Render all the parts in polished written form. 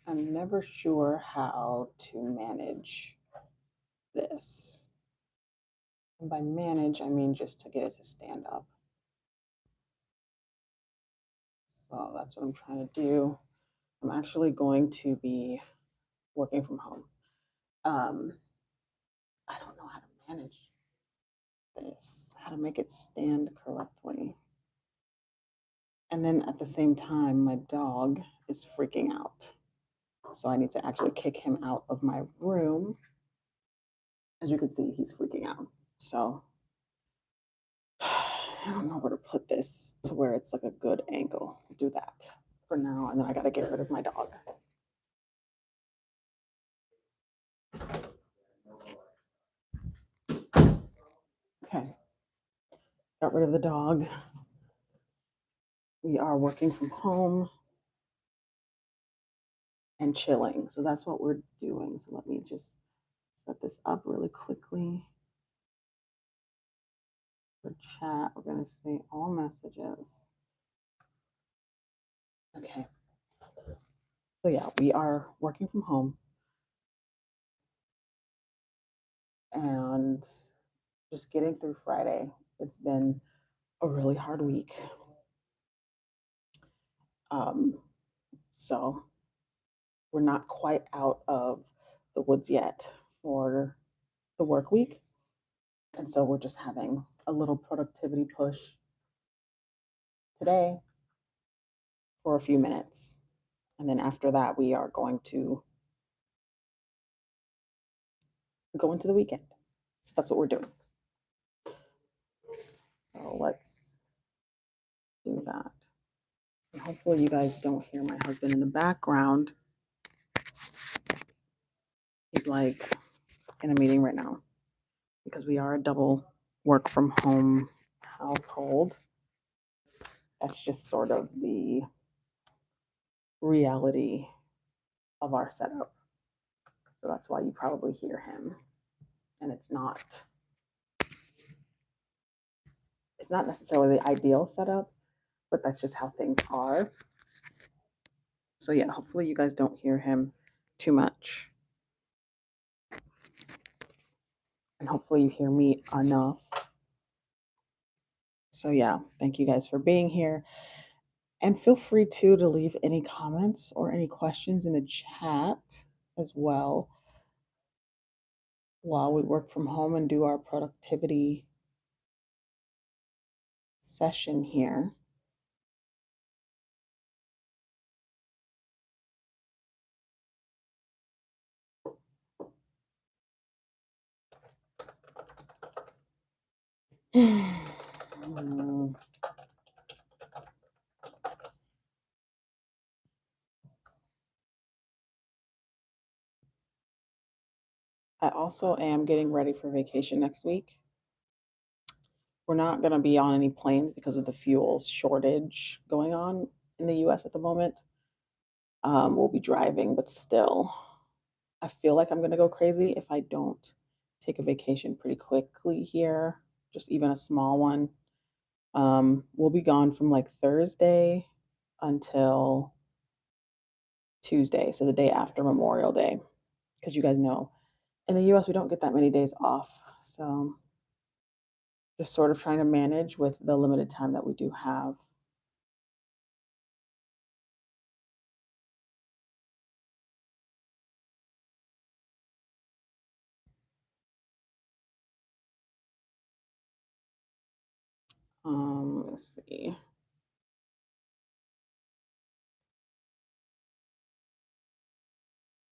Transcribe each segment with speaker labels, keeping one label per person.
Speaker 1: I'm never sure how to manage this. And by manage, I mean just to get it to stand up. So that's what I'm trying to do. I'm actually going to be working from home. I don't know how to manage this, how to make it stand correctly. And then at the same time, my dog is freaking out. So I need to actually kick him out of my room. As you can see, he's freaking out. So I don't know where to put this to where it's like a good angle. Do that for now, and then I got to get rid of my dog. Okay, got rid of the dog. We are working from home and chilling. So that's what we're doing. So let me just set this up really quickly. For chat, we're going to say all messages. Okay. So yeah, we are working from home and just getting through Friday. It's been a really hard week. So we're not quite out of the woods yet for the work week. And so we're just having a little productivity push today for a few minutes. And then after that, we are going to go into the weekend. So that's what we're doing. So let's do that. And hopefully you guys don't hear my husband in the background. He's like in a meeting right now because we are a double work from home household. That's just sort of the reality of our setup. So that's why you probably hear him. And it's not necessarily the ideal setup, but that's just how things are. So yeah, hopefully you guys don't hear him too much. And hopefully you hear me enough. So yeah, thank you guys for being here. And feel free to leave any comments or any questions in the chat as well while we work from home and do our productivity session here. I also am getting ready for vacation next week. We're not going to be on any planes because of the fuel shortage going on in the US at the moment. We'll be driving, but still, I feel like I'm going to go crazy if I don't take a vacation pretty quickly here, just even a small one. We'll be gone from like Thursday until Tuesday, so the day after Memorial Day, because you guys know in the US we don't get that many days off. So just sort of trying to manage with the limited time that we do have. Let's see.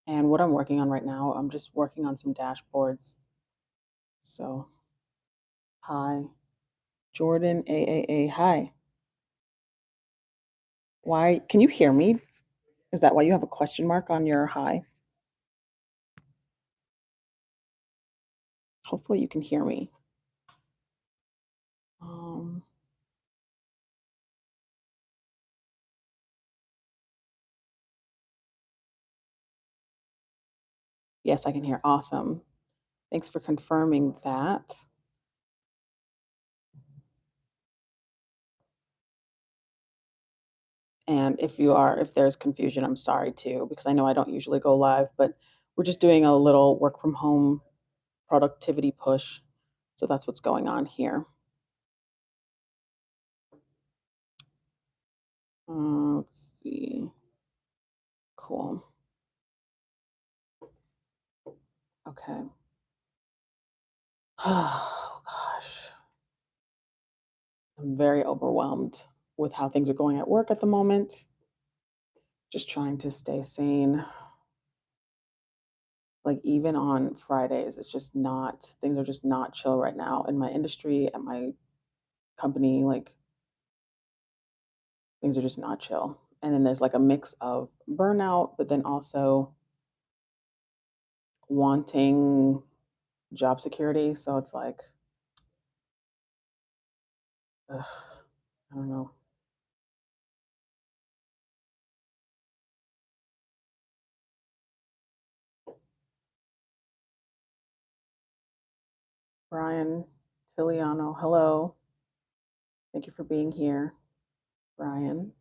Speaker 1: And what I'm working on right now, I'm just working on some dashboards. So, hi, Jordan AAA. Hi. Why can you hear me? Is that why you have a question mark on your hi? Hopefully you can hear me. Yes, I can hear. Awesome. Thanks for confirming that. And if there's confusion, I'm sorry too, because I know I don't usually go live, but we're just doing a little work from home productivity push. So that's what's going on here. Let's see. Cool. Okay. Oh gosh. I'm very overwhelmed with how things are going at work at the moment. Just trying to stay sane. Like even on Fridays, it's just not things are just not chill right now in my industry, at my company, like things are just not chill. And then there's like a mix of burnout, but then also wanting job security. So it's like, ugh, I don't know. Brian Tiliano, hello. Thank you for being here, Brian.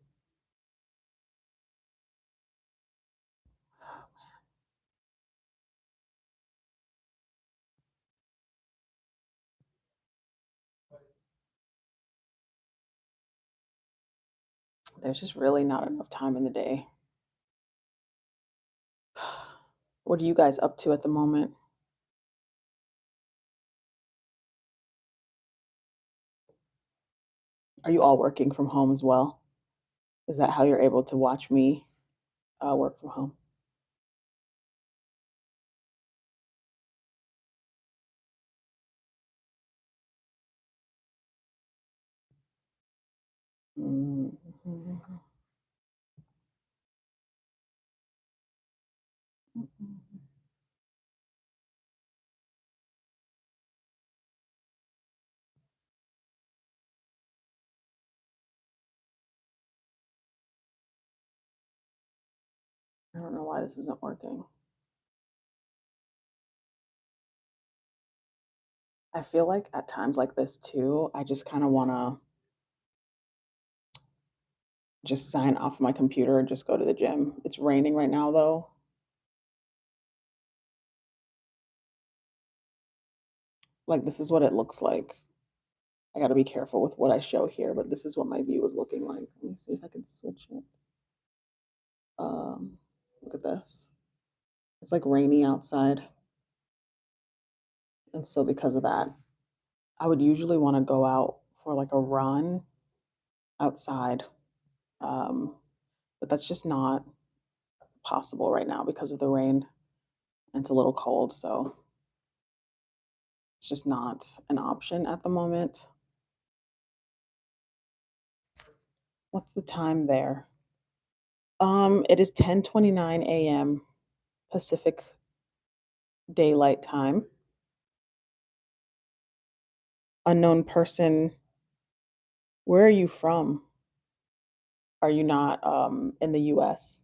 Speaker 1: There's just really not enough time in the day. What are you guys up to at the moment? Are you all working from home as well? Is that how you're able to watch me work from home? Mhm. I don't know why this isn't working. I feel like at times like this too, I just kind of want to just sign off my computer and just go to the gym. It's raining right now though. Like this is what it looks like. I got to be careful with what I show here, but this is what my view is looking like. Let me see if I can switch it. Um, Look at this. It's like rainy outside. And so because of that, I would usually want to go out for like a run outside. Um, but that's just not possible right now because of the rain. And it's a little cold, so it's just not an option at the moment. What's the time there? It is 10:29 a.m. Pacific Daylight Time. Unknown person, where are you from? Are you not in the US?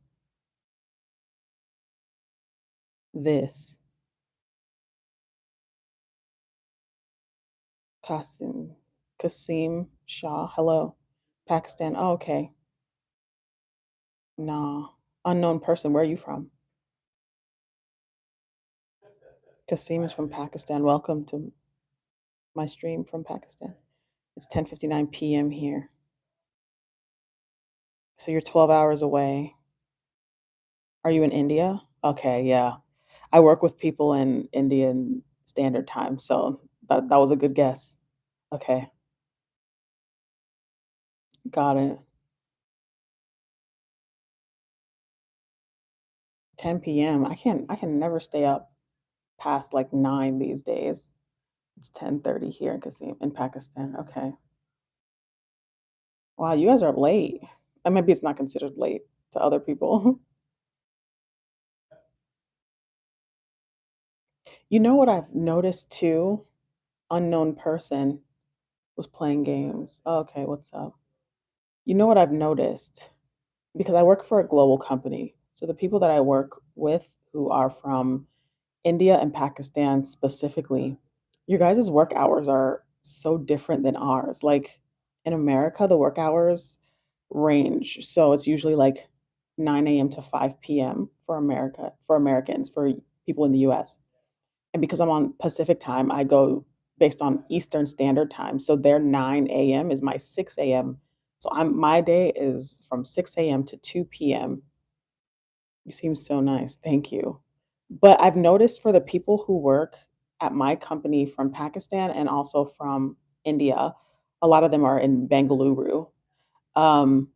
Speaker 1: This Kasim Kasim Shah. Hello. Pakistan. Oh, okay. Nah. Unknown person, where are you from? Kasim is from Pakistan. Welcome to my stream from Pakistan. It's 10:59 p.m. here. So you're 12 hours away. Are you in India? Okay, yeah. I work with people in Indian Standard Time, so that was a good guess. Okay, got it. 10 p.m. I can never stay up past like 9 these days. It's 10:30 here in Kasim in Pakistan. Okay. Wow, you guys are up late. And maybe it's not considered late to other people. You know what I've noticed too? Unknown person was playing games. Oh, okay, what's up? You know what I've noticed? Because I work for a global company. So the people that I work with who are from India and Pakistan specifically, your guys' work hours are so different than ours. Like in America, the work hours range. So it's usually like 9 a.m. to 5 p.m. for Americans, for people in the US. And because I'm on Pacific time, I go based on Eastern Standard Time. So their 9 a.m. is my 6 a.m. So my day is from 6 a.m. to 2 p.m. You seem so nice. Thank you. But I've noticed for the people who work at my company from Pakistan and also from India, a lot of them are in Bengaluru. Um,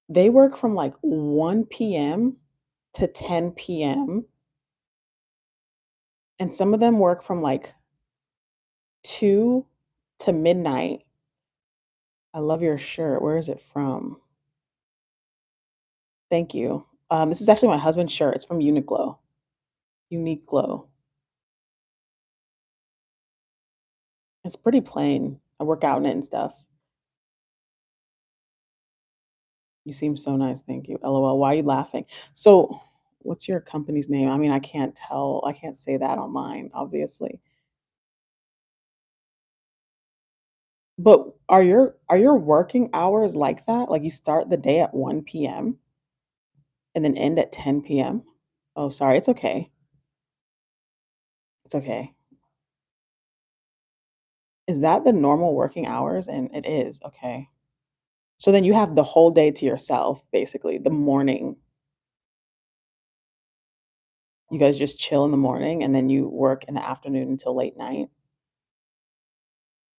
Speaker 1: they work from like 1 p.m. to 10 p.m. And some of them work from like 2 to midnight. I love your shirt. Where is it from? Thank you. This is actually my husband's shirt. It's from Uniqlo. Unique Glow. It's pretty plain. I work out in it and stuff. You seem so nice. Thank you. LOL. Why are you laughing? So, what's your company's name? I mean, I can't tell. I can't say that online, obviously. But are your working hours like that? Like you start the day at 1 p.m. and then end at 10 p.m.? Oh, sorry. It's okay. It's okay. Is that the normal working hours? And it is. Okay. So then you have the whole day to yourself, basically. The morning, you guys just chill in the morning and then you work in the afternoon until late night.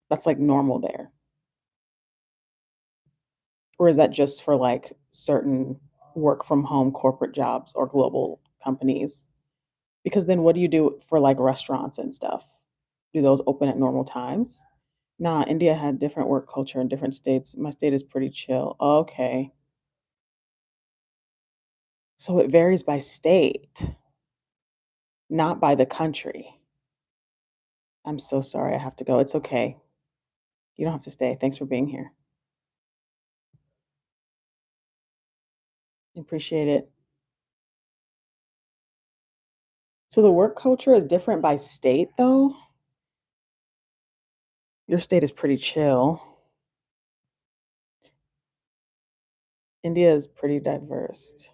Speaker 1: That's like normal there. Or is that just for like certain work from home corporate jobs or global companies? Because then what do you do for like restaurants and stuff? Do those open at normal times? Nah, India had different work culture in different states. My state is pretty chill. Okay. So it varies by state, not by the country. I'm so sorry I have to go. It's okay. You don't have to stay. Thanks for being here. Appreciate it. So the work culture is different by state, though? Your state is pretty chill. India is pretty diverse.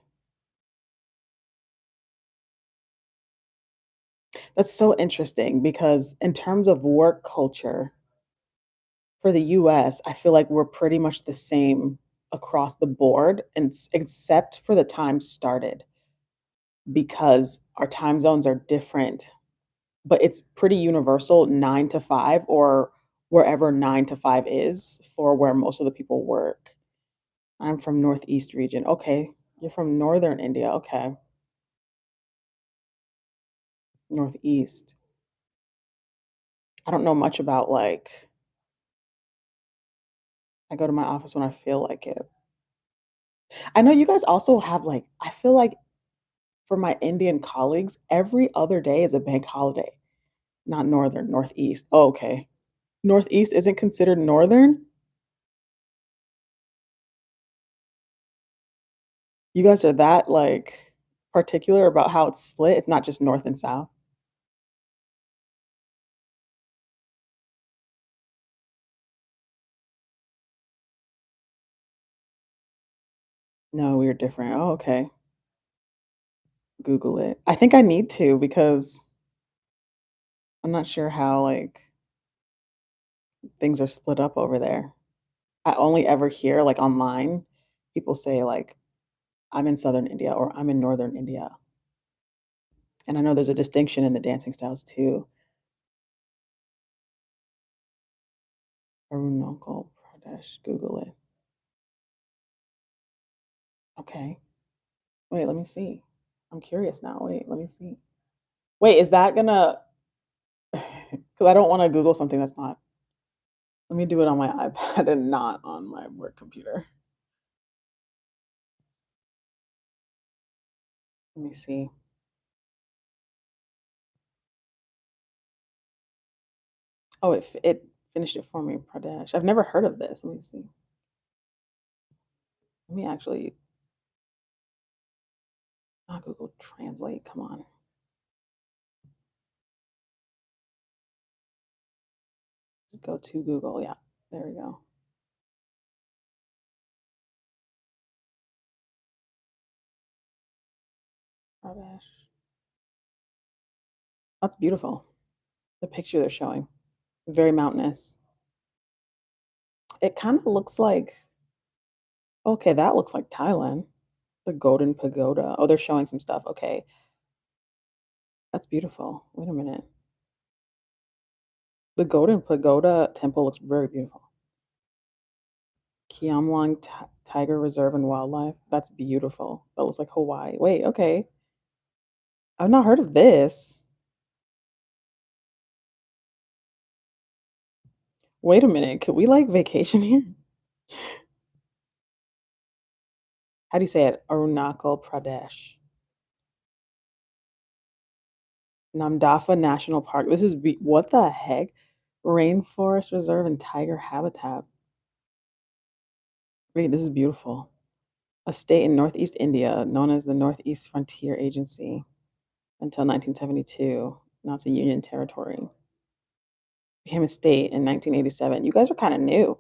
Speaker 1: That's so interesting because in terms of work culture for the US, I feel like we're pretty much the same across the board, and except for the time started because our time zones are different, but it's pretty universal 9 to 5 or wherever 9 to 5 is for where most of the people work. I'm from Northeast region. Okay. You're from Northern India. Okay. Northeast. I don't know much about like, I go to my office when I feel like it. I know you guys also have like, I feel like for my Indian colleagues, every other day is a bank holiday, not northern, northeast. Oh, okay. Northeast isn't considered northern? You guys are that like particular about how it's split? It's not just north and south? No, we're different. Oh, okay. Google it. I think I need to because I'm not sure how like things are split up over there. I only ever hear like online people say like I'm in southern India or I'm in northern India. And I know there's a distinction in the dancing styles too. Arunachal Pradesh, Google it. Okay. Wait, let me see. I'm curious now. Wait, let me see. Wait, is that gonna? Because I don't want to Google something that's not. Let me do it on my iPad and not on my work computer. Let me see. Oh, it finished it for me, Pradesh. I've never heard of this. Let me see. Let me actually not Google Translate. Come on. Go to Google. Yeah, there we go. Pradesh. That's beautiful. The picture they're showing. Very mountainous. It kind of looks like, okay, that looks like Thailand. The Golden Pagoda. Oh, they're showing some stuff. Okay. That's beautiful. Wait a minute. The Golden Pagoda temple looks very beautiful. Kiamwang Tiger Reserve and Wildlife. That's beautiful. That looks like Hawaii. Wait, okay. I've not heard of this. Wait a minute. Could we like vacation here? How do you say it? Arunachal Pradesh. Namdapha National Park. This is what the heck? Rainforest Reserve and Tiger Habitat. Wait, this is beautiful. A state in Northeast India known as the Northeast Frontier Agency until 1972. Now it's a union territory. Became a state in 1987. You guys are kind of new.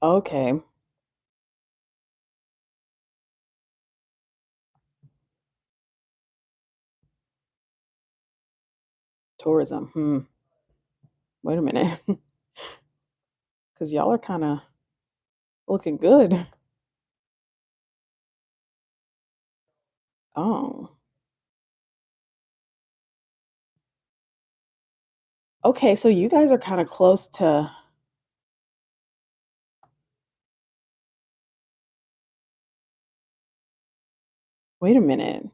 Speaker 1: Okay. Tourism. Wait a minute. Because y'all are kind of looking good. Oh. Okay, so you guys are kind of close to. Wait a minute.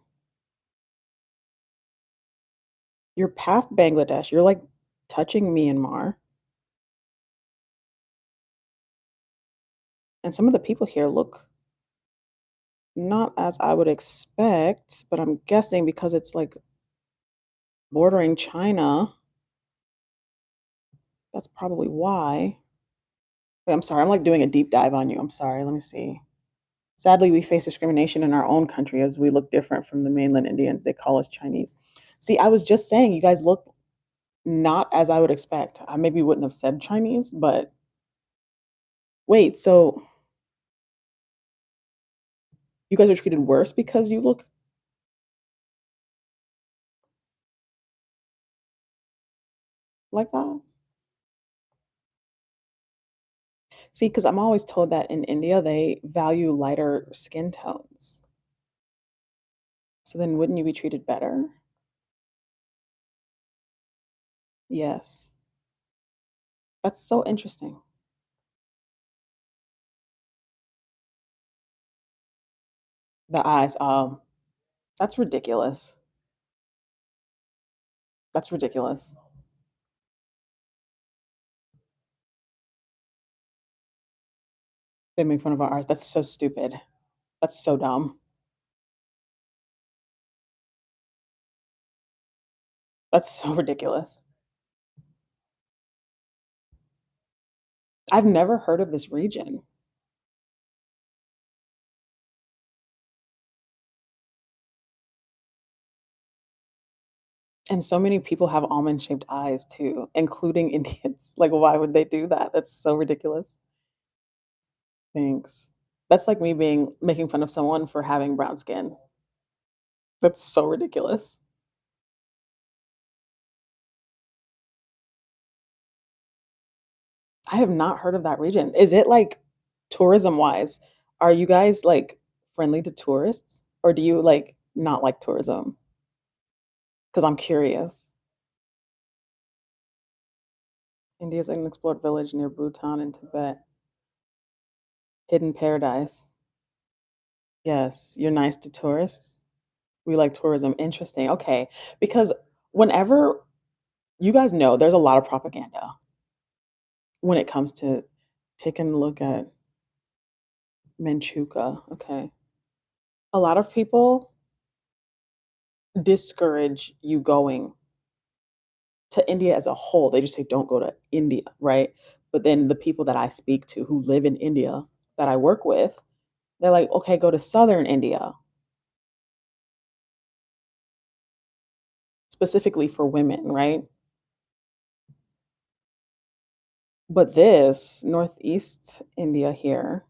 Speaker 1: You're past Bangladesh. You're like touching Myanmar. And some of the people here look not as I would expect, but I'm guessing because it's like bordering China, that's probably why. Wait, I'm sorry. I'm like doing a deep dive on you. I'm sorry. Let me see. Sadly, we face discrimination in our own country as we look different from the mainland Indians. They call us Chinese. See, I was just saying you guys look not as I would expect. I maybe wouldn't have said Chinese, but wait, so you guys are treated worse because you look like that? See, because I'm always told that in India they value lighter skin tones. So then wouldn't you be treated better? Yes. That's so interesting. The eyes, that's ridiculous. That's ridiculous. They make fun of our eyes. That's so stupid. That's so dumb. That's so ridiculous. I've never heard of this region. And so many people have almond-shaped eyes too, including Indians. Like, why would they do that? That's so ridiculous. Thanks. That's like me being making fun of someone for having brown skin. That's so ridiculous. I have not heard of that region. Is it like tourism-wise, are you guys like friendly to tourists or do you like not like tourism? Because I'm curious. India's an unexplored village near Bhutan and Tibet. Hidden paradise. Yes, you're nice to tourists. We like tourism. Interesting. Okay. Because whenever you guys know there's a lot of propaganda when it comes to taking a look at Manchuka. Okay. A lot of people discourage you going to India as a whole. They just say, don't go to India, right? But then the people that I speak to who live in India that I work with, they're like, okay, go to southern India, specifically for women, right? But this Northeast India here,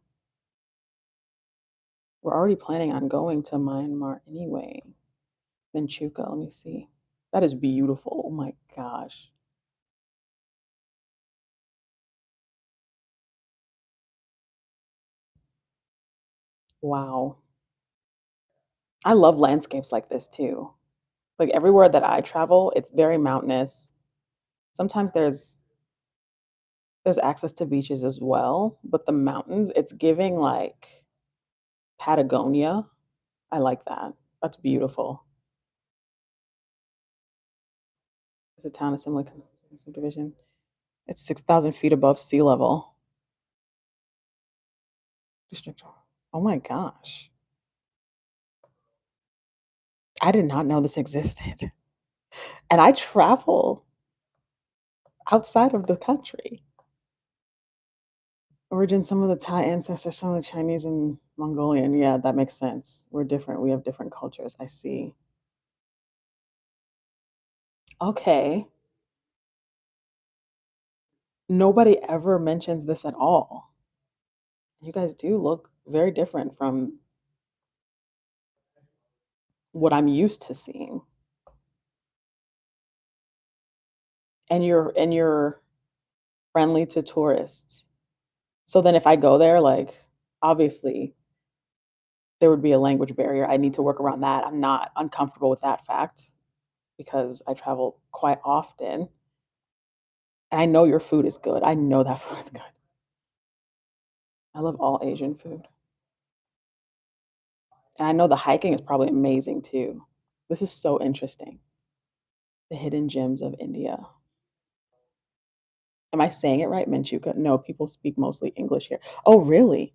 Speaker 1: We're already planning on going to Myanmar anyway. Manchukuo, let me see. That is beautiful. Oh my gosh. Wow. I love landscapes like this too. Like everywhere that I travel, it's very mountainous. Sometimes there's access to beaches as well, but the mountains, it's giving like Patagonia. I like that. That's beautiful. It's a town assembly subdivision. It's 6,000 feet above sea level. District. Oh my gosh. I did not know this existed. And I travel outside of the country. Origin, some of the Thai ancestors, some of the Chinese and Mongolian. Yeah, that makes sense. We're different. We have different cultures. I see. Okay. Nobody ever mentions this at all. You guys do look very different from what I'm used to seeing. And you're friendly to tourists. So then if I go there, like obviously there would be a language barrier. I need to work around that. I'm not uncomfortable with that fact because I travel quite often. And I know your food is good. I know that food is good. I love all Asian food. And I know the hiking is probably amazing too. This is so interesting. The hidden gems of India. Am I saying it right? Manchukuo? No, people speak mostly English here. Oh, really?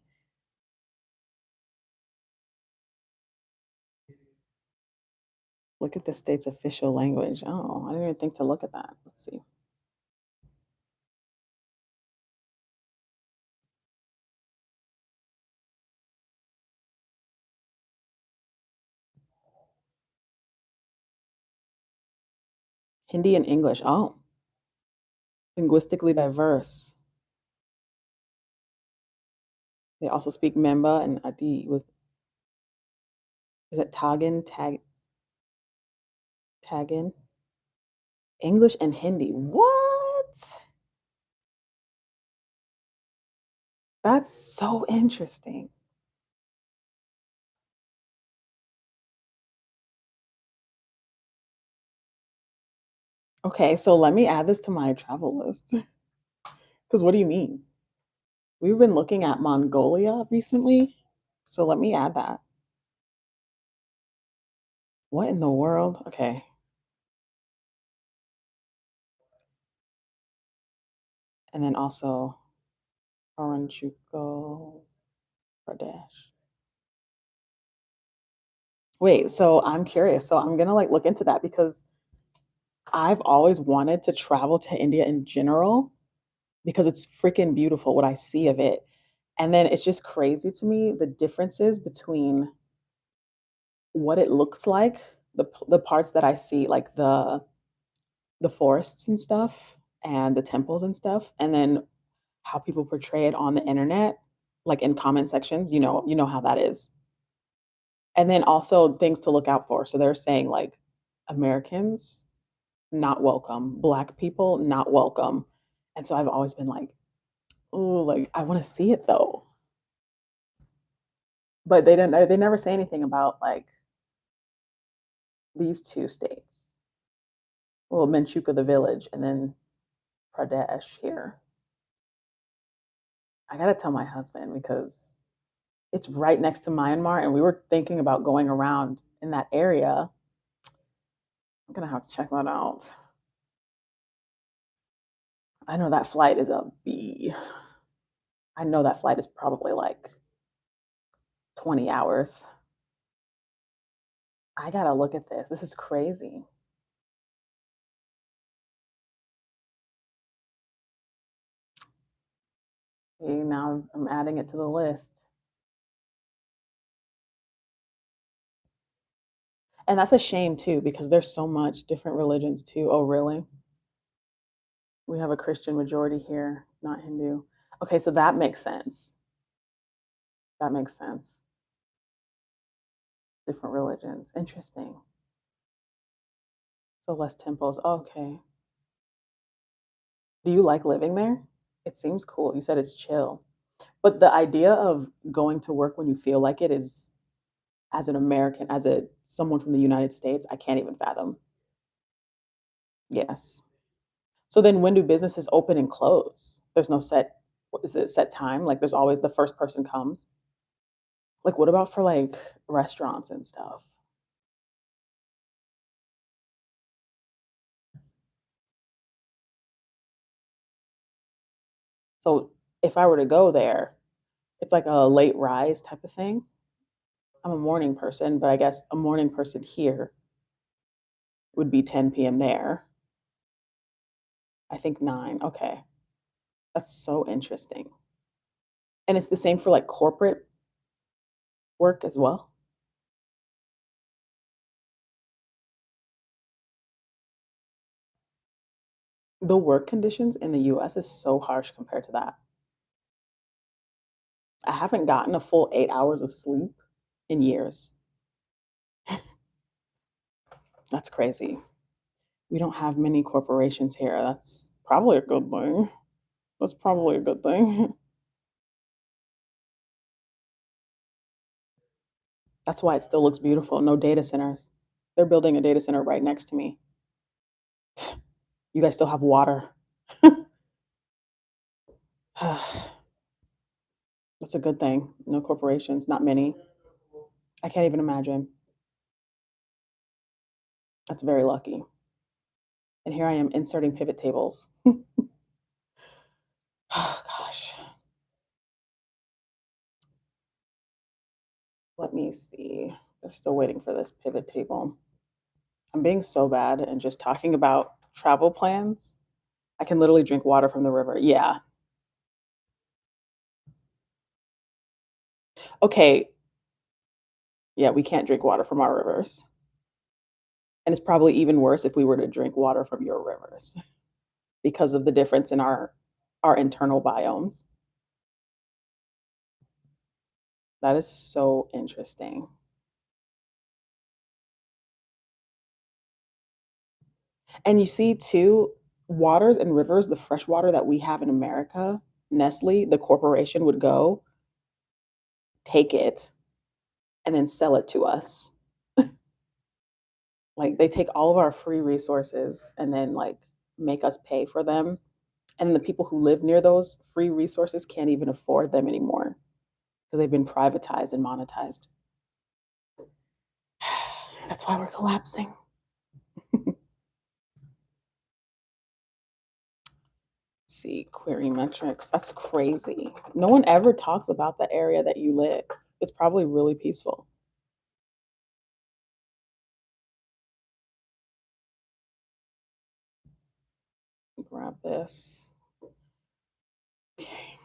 Speaker 1: Look at the state's official language. Oh, I didn't even think to look at that. Let's see. Hindi and English. Oh, linguistically diverse. They also speak Memba and Adi with, is it Tagin? English and Hindi. What? That's so interesting. Okay, so let me add this to my travel list. Because what do you mean? We've been looking at Mongolia recently. So let me add that. What in the world? Okay. And then also Arunachal Pradesh. Wait, so I'm curious. So I'm gonna like look into that because I've always wanted to travel to India in general because it's freaking beautiful what I see of it. And then it's just crazy to me the differences between what it looks like, the parts that I see, like the forests and stuff and the temples and stuff, and then how people portray it on the internet, like in comment sections, you know how that is. And then also things to look out for. So they're saying like Americans not welcome, black people not welcome. And so I've always been like, oh, like I want to see it though. But they never say anything about like these two states. Well, Manchukuo the village and then Pradesh here. I gotta tell my husband because it's right next to Myanmar, and we were thinking about going around in that area. I'm gonna have to check that out. I know that flight is a B. I know that flight is probably like 20 hours. I gotta look at this. This is crazy. See, now I'm adding it to the list. And that's a shame too, because there's so much different religions too. Oh, really? We have a Christian majority here, not Hindu. Okay, so that makes sense. That makes sense. Different religions. Interesting. So less temples. Okay. Do you like living there? It seems cool. You said it's chill. But the idea of going to work when you feel like it is, as an American, as a someone from the United States, I can't even fathom. Yes. So then when do businesses open and close? There's no set, what is it, set time? Like there's always the first person comes? Like what about for like restaurants and stuff? So if I were to go there, it's like a late rise type of thing. I'm a morning person, but I guess a morning person here would be 10 p.m. there. I think 9. Okay. That's so interesting. And it's the same for like corporate work as well. The work conditions in the US is so harsh compared to that. I haven't gotten a full 8 hours of sleep in years. That's crazy. We don't have many corporations here. That's probably a good thing. That's probably a good thing. That's why it still looks beautiful. No data centers. They're building a data center right next to me. You guys still have water. That's a good thing. No corporations, not many. I can't even imagine. That's very lucky. And here I am inserting pivot tables. Oh, gosh. Let me see. They're still waiting for this pivot table. I'm being so bad and just talking about travel plans. I can literally drink water from the river. Yeah. Okay. Yeah, we can't drink water from our rivers. And it's probably even worse if we were to drink water from your rivers because of the difference in our internal biomes. That is so interesting. And you see too, waters and rivers, the fresh water that we have in America, Nestle, the corporation would go take it and then sell it to us. Like they take all of our free resources and then like make us pay for them. And the people who live near those free resources can't even afford them anymore because they've been privatized and monetized. That's why we're collapsing. See, query metrics. That's crazy. No one ever talks about the area that you live. It's probably really peaceful. Grab this. Okay.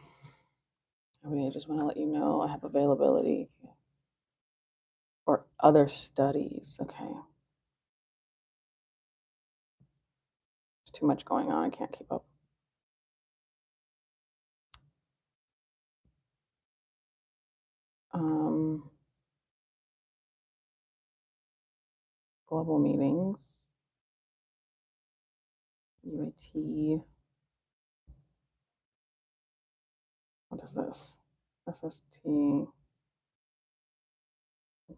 Speaker 1: I just want to let you know I have availability for other studies. Okay. There's too much going on. I can't keep up. Um, global meetings. UAT. What is this? SST.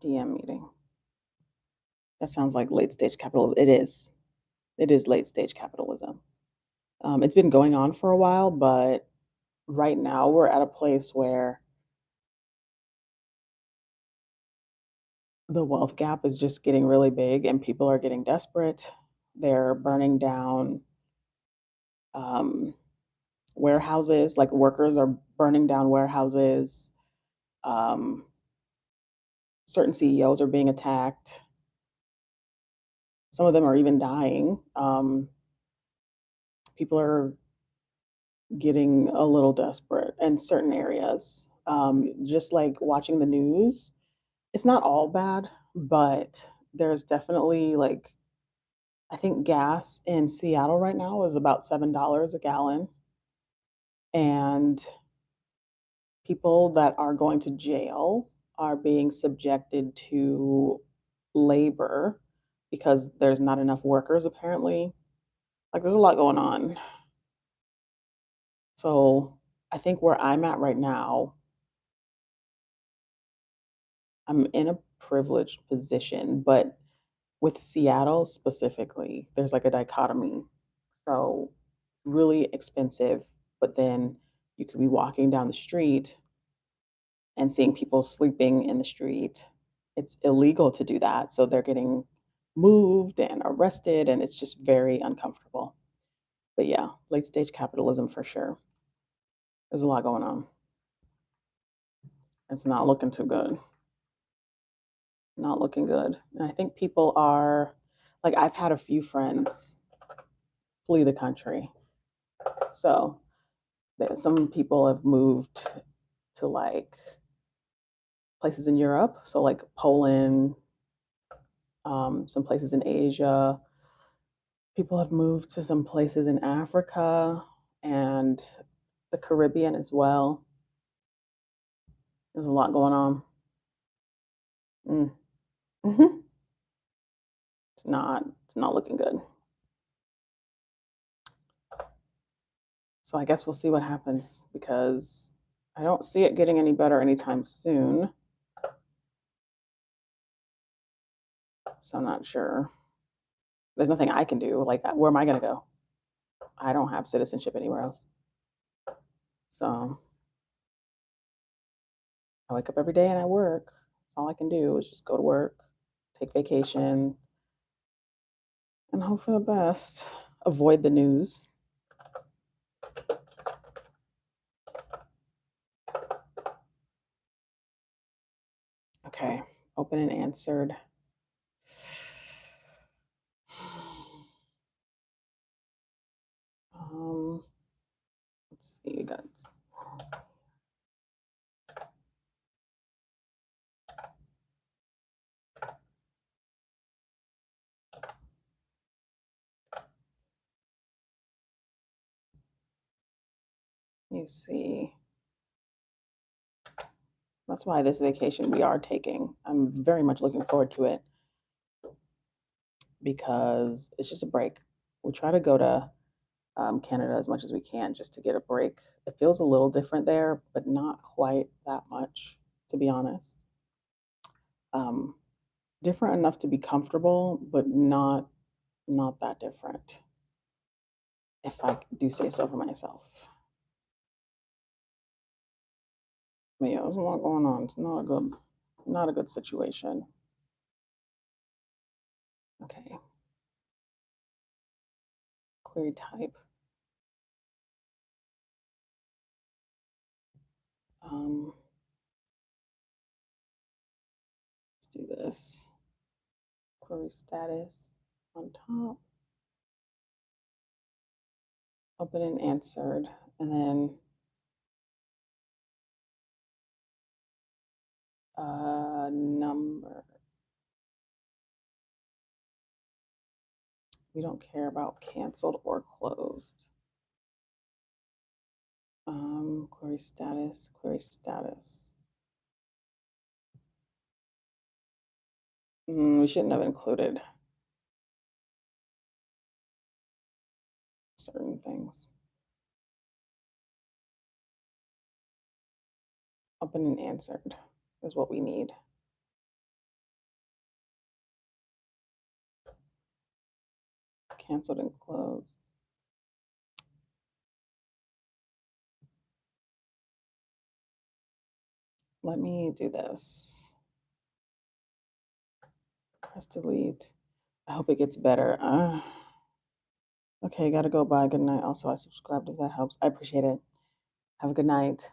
Speaker 1: DM meeting. That sounds like late stage capitalism. It is. It is late stage capitalism. It's been going on for a while, but right now we're at a place where the wealth gap is just getting really big and people are getting desperate. They're burning down um, warehouses, like workers are burning down warehouses. Um, certain CEOs are being attacked. Some of them are even dying. People are getting a little desperate in certain areas. Just like watching the news, it's not all bad, but there's definitely like, I think gas in Seattle right now is about $7 a gallon. And people that are going to jail are being subjected to labor because there's not enough workers apparently. Like there's a lot going on. So I think where I'm at right now, I'm in a privileged position, but with Seattle specifically, there's like a dichotomy. So really expensive, but then you could be walking down the street and seeing people sleeping in the street. It's illegal to do that. So they're getting moved and arrested, and it's just very uncomfortable. But yeah, late stage capitalism for sure. There's a lot going on. It's not looking too good. Not looking good. And I think people are like, I've had a few friends flee the country. So some people have moved to like places in Europe, so like Poland, some places in Asia. People have moved to some places in Africa and the Caribbean as well. There's a lot going on. Mm. Hmm. It's not looking good. So I guess we'll see what happens because I don't see it getting any better anytime soon. So I'm not sure. There's nothing I can do. Like, where am I going to go? I don't have citizenship anywhere else. So I wake up every day and I work. That's all I can do is just go to work, take vacation, and hope for the best. Avoid the news. Okay, open and answered. Let's see, you got. Let me see. That's why this vacation we are taking. I'm very much looking forward to it because it's just a break. We try to go to Canada as much as we can just to get a break. It feels a little different there, but not quite that much, to be honest. Um, Different enough to be comfortable, but not that different, if I do say so for myself. But yeah, there's a lot going on. It's not a good situation. Okay, query type. Um, let's do this. Query status on top. Open and answered, and then number. We don't care about canceled or closed. Query status, query status. We shouldn't have included certain things. Open and answered is what we need. Canceled and closed. Let me do this. Press delete. I hope it gets better. Okay, gotta go. Bye. Good night. Also, I subscribed if that helps. I appreciate it. Have a good night.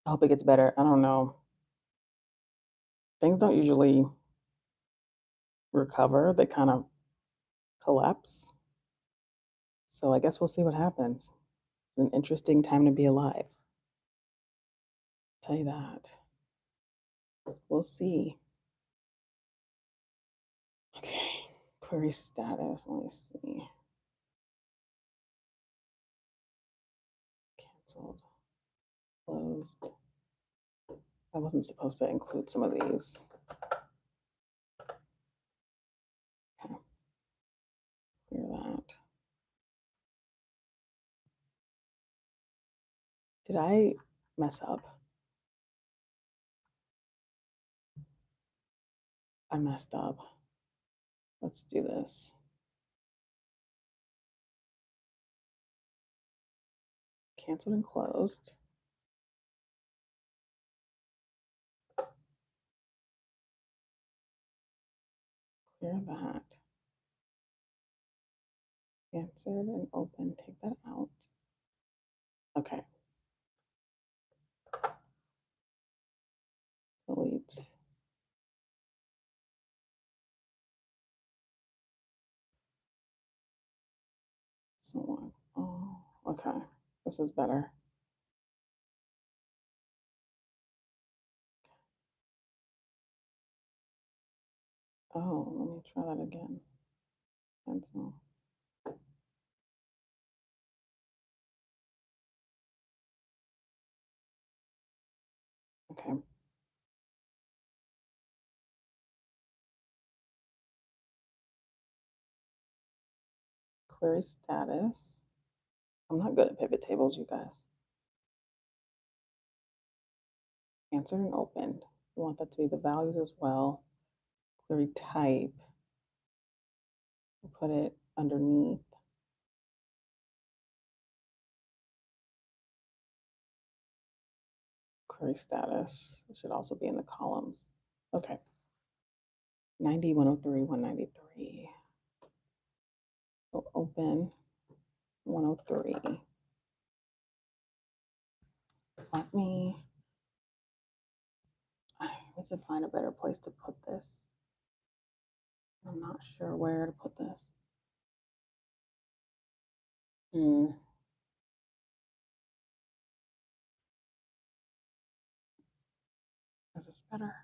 Speaker 1: I hope it gets better. I don't know. Things don't usually recover, they kind of collapse. So I guess we'll see what happens. It's an interesting time to be alive. I'll tell you that. We'll see. Okay, query status. Let me see. Canceled, closed. I wasn't supposed to include some of these. Okay. Clear that. Did I mess up? I messed up. Let's do this. Canceled and closed. Clear that. Answered and open. Take that out. Okay. Delete. So oh, okay. This is better. Oh, let me try that again. Cancel. Okay. Query status. I'm not good at pivot tables, you guys. Answered and opened. You want that to be the values as well. Query type. We'll put it underneath. Query status. It should also be in the columns. Okay. 90, 103, 193. So open 103. Let me, I need to find a better place to put this. I'm not sure where to put this. Is this better?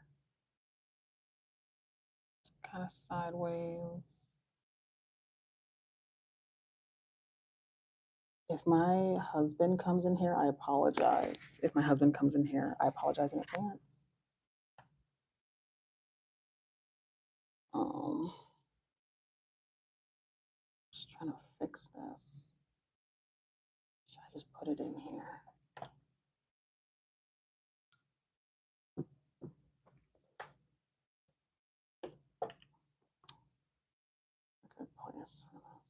Speaker 1: It's kind of sideways. If my husband comes in here, I apologize. If my husband comes in here, I apologize in advance. Just trying to fix this. Should I just put it in here? A good place for this.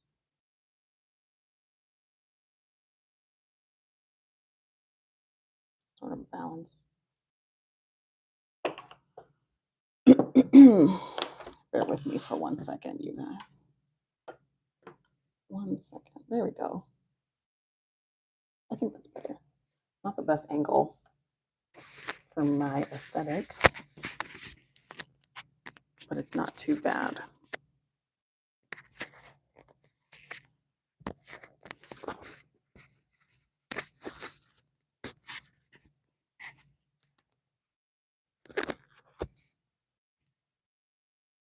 Speaker 1: Sort of balance. Bear with me for 1 second, you guys. 1 second. There we go. I think that's better. Not the best angle for my aesthetic, but it's not too bad.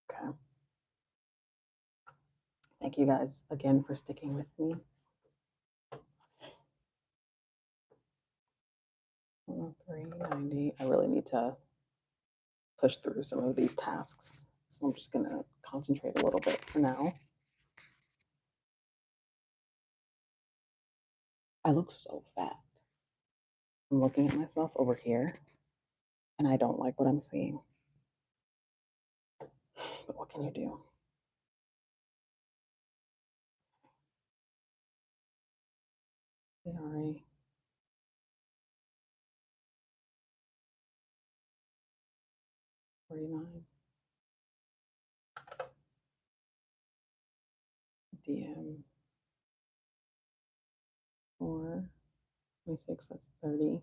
Speaker 1: Okay. Thank you guys again for sticking with me. 103.90. I really need to push through some of these tasks. So I'm just going to concentrate a little bit for now. I look so fat. I'm looking at myself over here, and I don't like what I'm seeing. But what can you do? CRA. $49. DM. 4. 26. That's 30.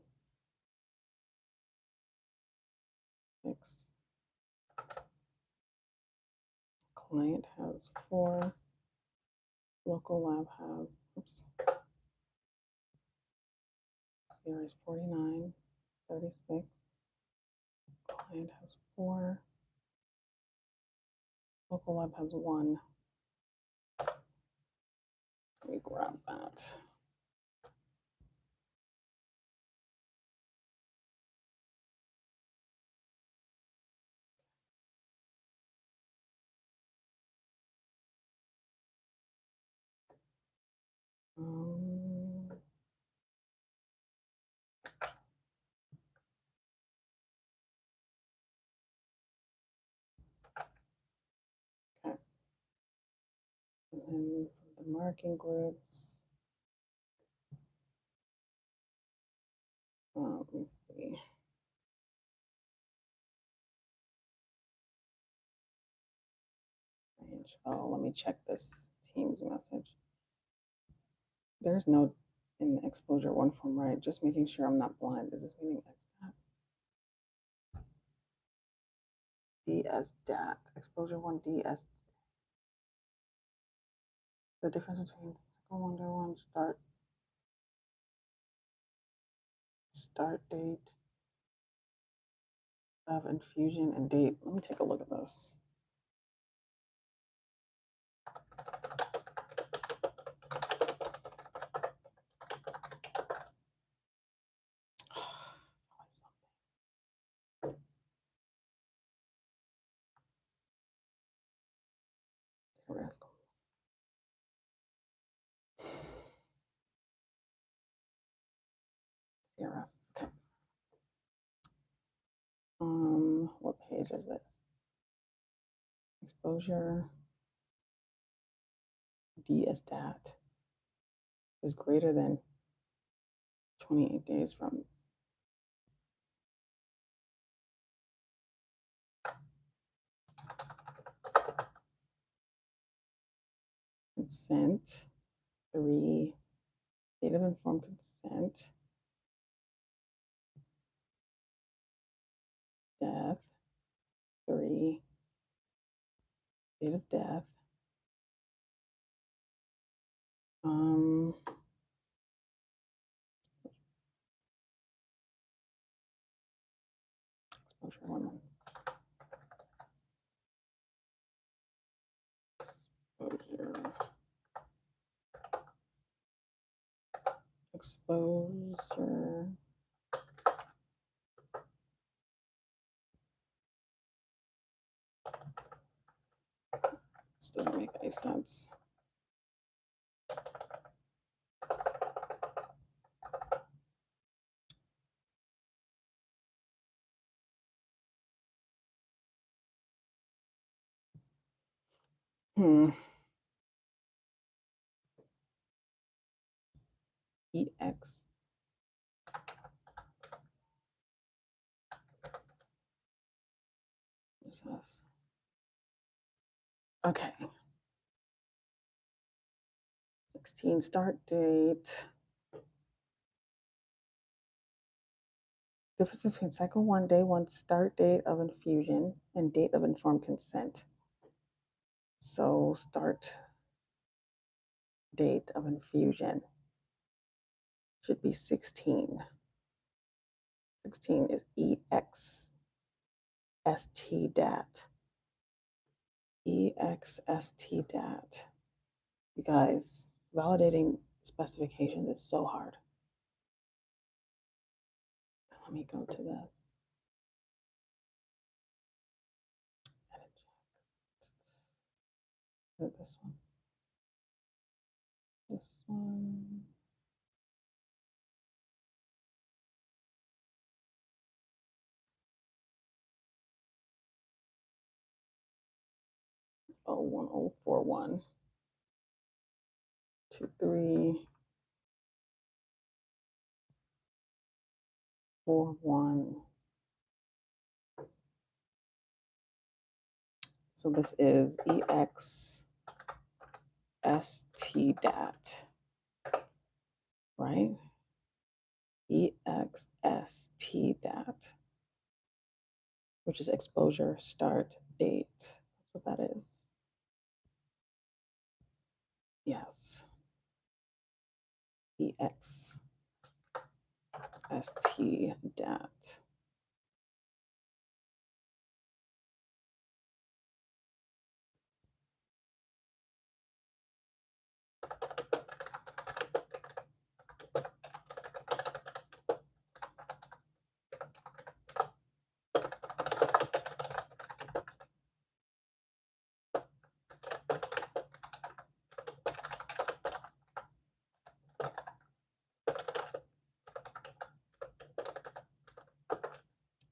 Speaker 1: 6. Client has 4. Local lab has, oops. CR is 49. 36. Client has 4. Local lab has 1. Let me grab that. And the marking groups. Let me see. Oh, let me check this Teams message. There's no in the exposure one form, right? Just making sure I'm not blind. Is this meaning DS DAT? Exposure one DS. The difference between one start date of infusion and date. Let me take a look at this. Zero. Okay. What page is this? Exposure DSDAT is greater than 28 days from consent. 3, date of informed consent. Death. 3, date of death. Exposure 1 month. Exposure. This doesn't make any sense. EX. What's this? Okay. 16 start date. Difference between cycle 1, day 1 start date of infusion and date of informed consent. So start date of infusion should be 16. 16 is EXST-DAT. EXST-DAT. You guys, validating specifications is so hard. Let me go to this. This one. This one. Oh, 1041. 23. 41. So this is EXST-DAT, right? EXST-DAT, which is exposure start date. That's what that is. Yes. EXST-DAT.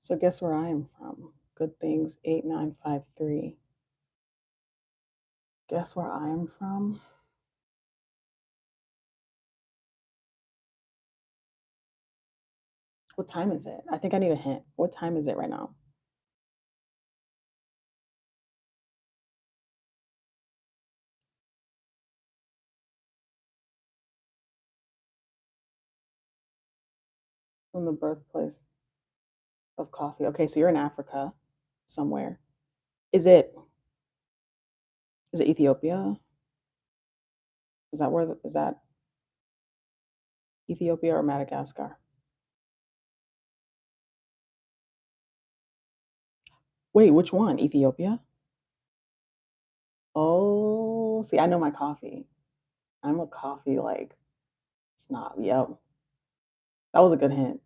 Speaker 1: So guess where I am from? Good Things 8953. Guess where I am from? What time is it? I think I need a hint. What time is it right now? From the birthplace of coffee. Okay, so you're in Africa somewhere. Is it is it Ethiopia? Is that Ethiopia or Madagascar? Wait, which one? Ethiopia? Oh, see, I know my coffee. I'm a coffee like snob. Yep. That was a good hint.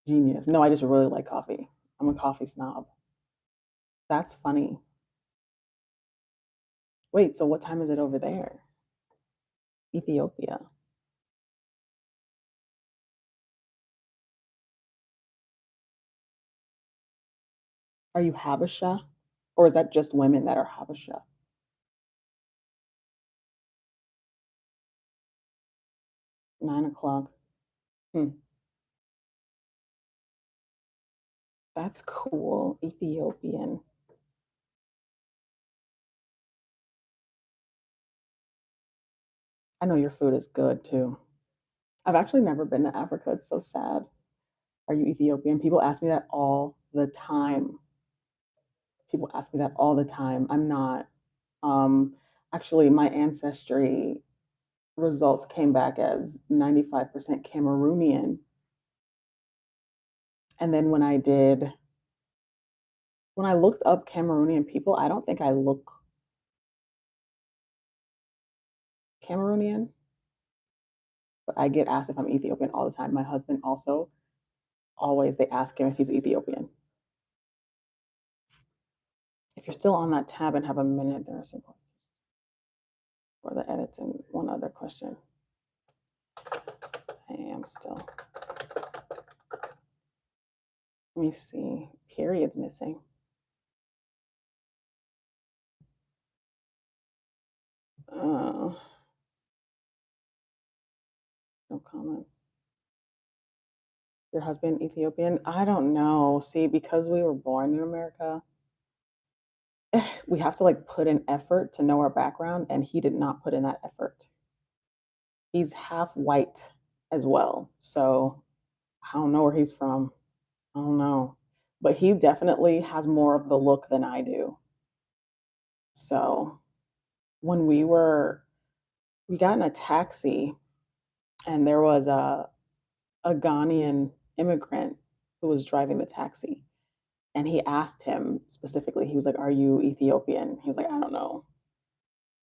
Speaker 1: Genius. No, I just really like coffee. I'm a coffee snob. That's funny. Wait, so what time is it over there? Ethiopia. Are you Habesha? Or is that just women that are Habesha? 9 o'clock. Hmm. That's cool. Ethiopian. I know your food is good too. I've actually never been to Africa. It's so sad. Are you Ethiopian? People ask me that all the time. People ask me that all the time. I'm not. Um, Actually, my ancestry results came back as 95% Cameroonian. And then when I looked up Cameroonian people, I don't think I look Cameroonian, but I get asked if I'm Ethiopian all the time. My husband also always they ask him if he's Ethiopian. If you're still on that tab and have a minute, there are some for the edits and one other question. I am still. Let me see. Period's missing. Uh, no comments. Your husband Ethiopian? I don't know. See, because we were born in America, we have to like put in effort to know our background, and he did not put in that effort. He's half white as well, so I don't know where he's from. I don't know, but he definitely has more of the look than I do. So when we got in a taxi, and there was a Ghanaian immigrant who was driving the taxi, and he asked him specifically. He was like, "Are you Ethiopian?" He was like, "I don't know."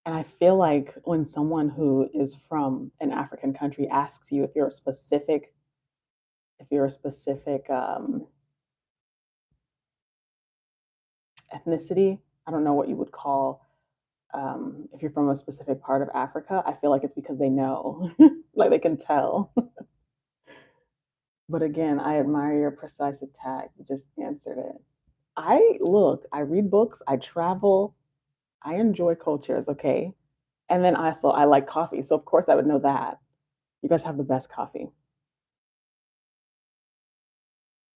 Speaker 1: And I feel like when someone who is from an African country asks you if you're a specific ethnicity, I don't know what you would call if you're from a specific part of Africa. I feel like it's because they know, like they can tell. But again, I admire your precise attack. You just answered it. I read books, I travel, I enjoy cultures, okay? And then also I like coffee. So of course I would know that. You guys have the best coffee.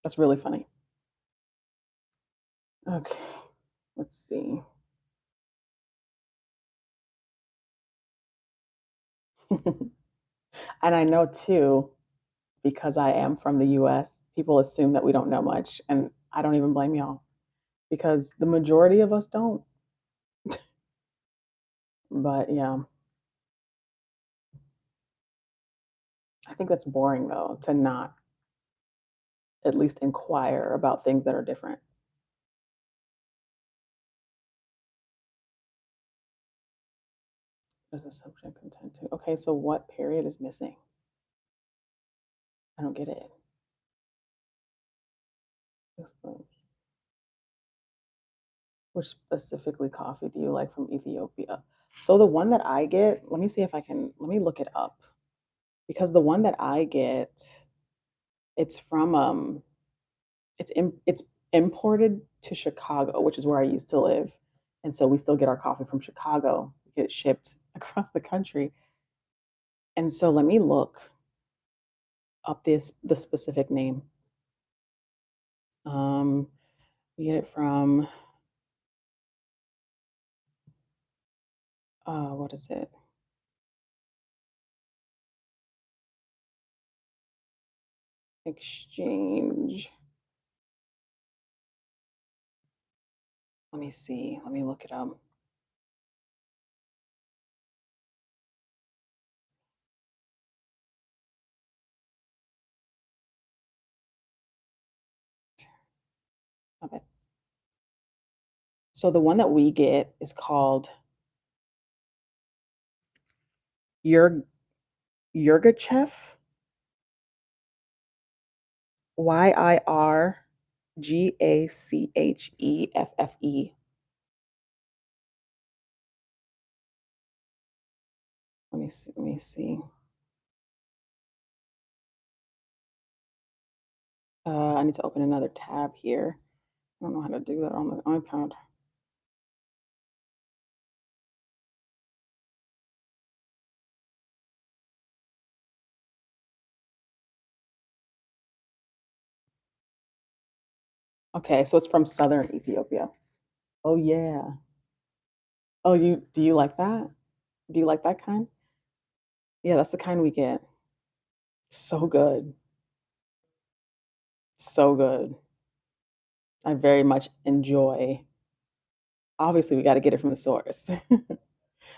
Speaker 1: That's really funny. Okay, let's see. And I know too, because I am from the US, people assume that we don't know much. And I don't even blame y'all because the majority of us don't. But yeah, I think that's boring though, to not at least inquire about things that are different. Does the subject contend to? Okay, so what period is missing? I don't get it. Which specifically coffee do you like from Ethiopia? So the one that I get, let me see if I can, let me look it up because the one that I get, it's from it's imported to Chicago, which is where I used to live. And so we still get our coffee from Chicago. We get it shipped across the country. And so let me look. up the specific name. We get it from what is it? Exchange. Let me see. Let me look it up. Love it. So the one that we get is called Yirgachev, Yirgacheffe. Let me see. Let me see. I need to open another tab here. I don't know how to do that on the iPad. Okay, so it's from southern Ethiopia. Oh yeah. Oh, do you like that? Do you like that kind? Yeah, that's the kind we get. So good. So good. I very much enjoy. Obviously, we got to get it from the source.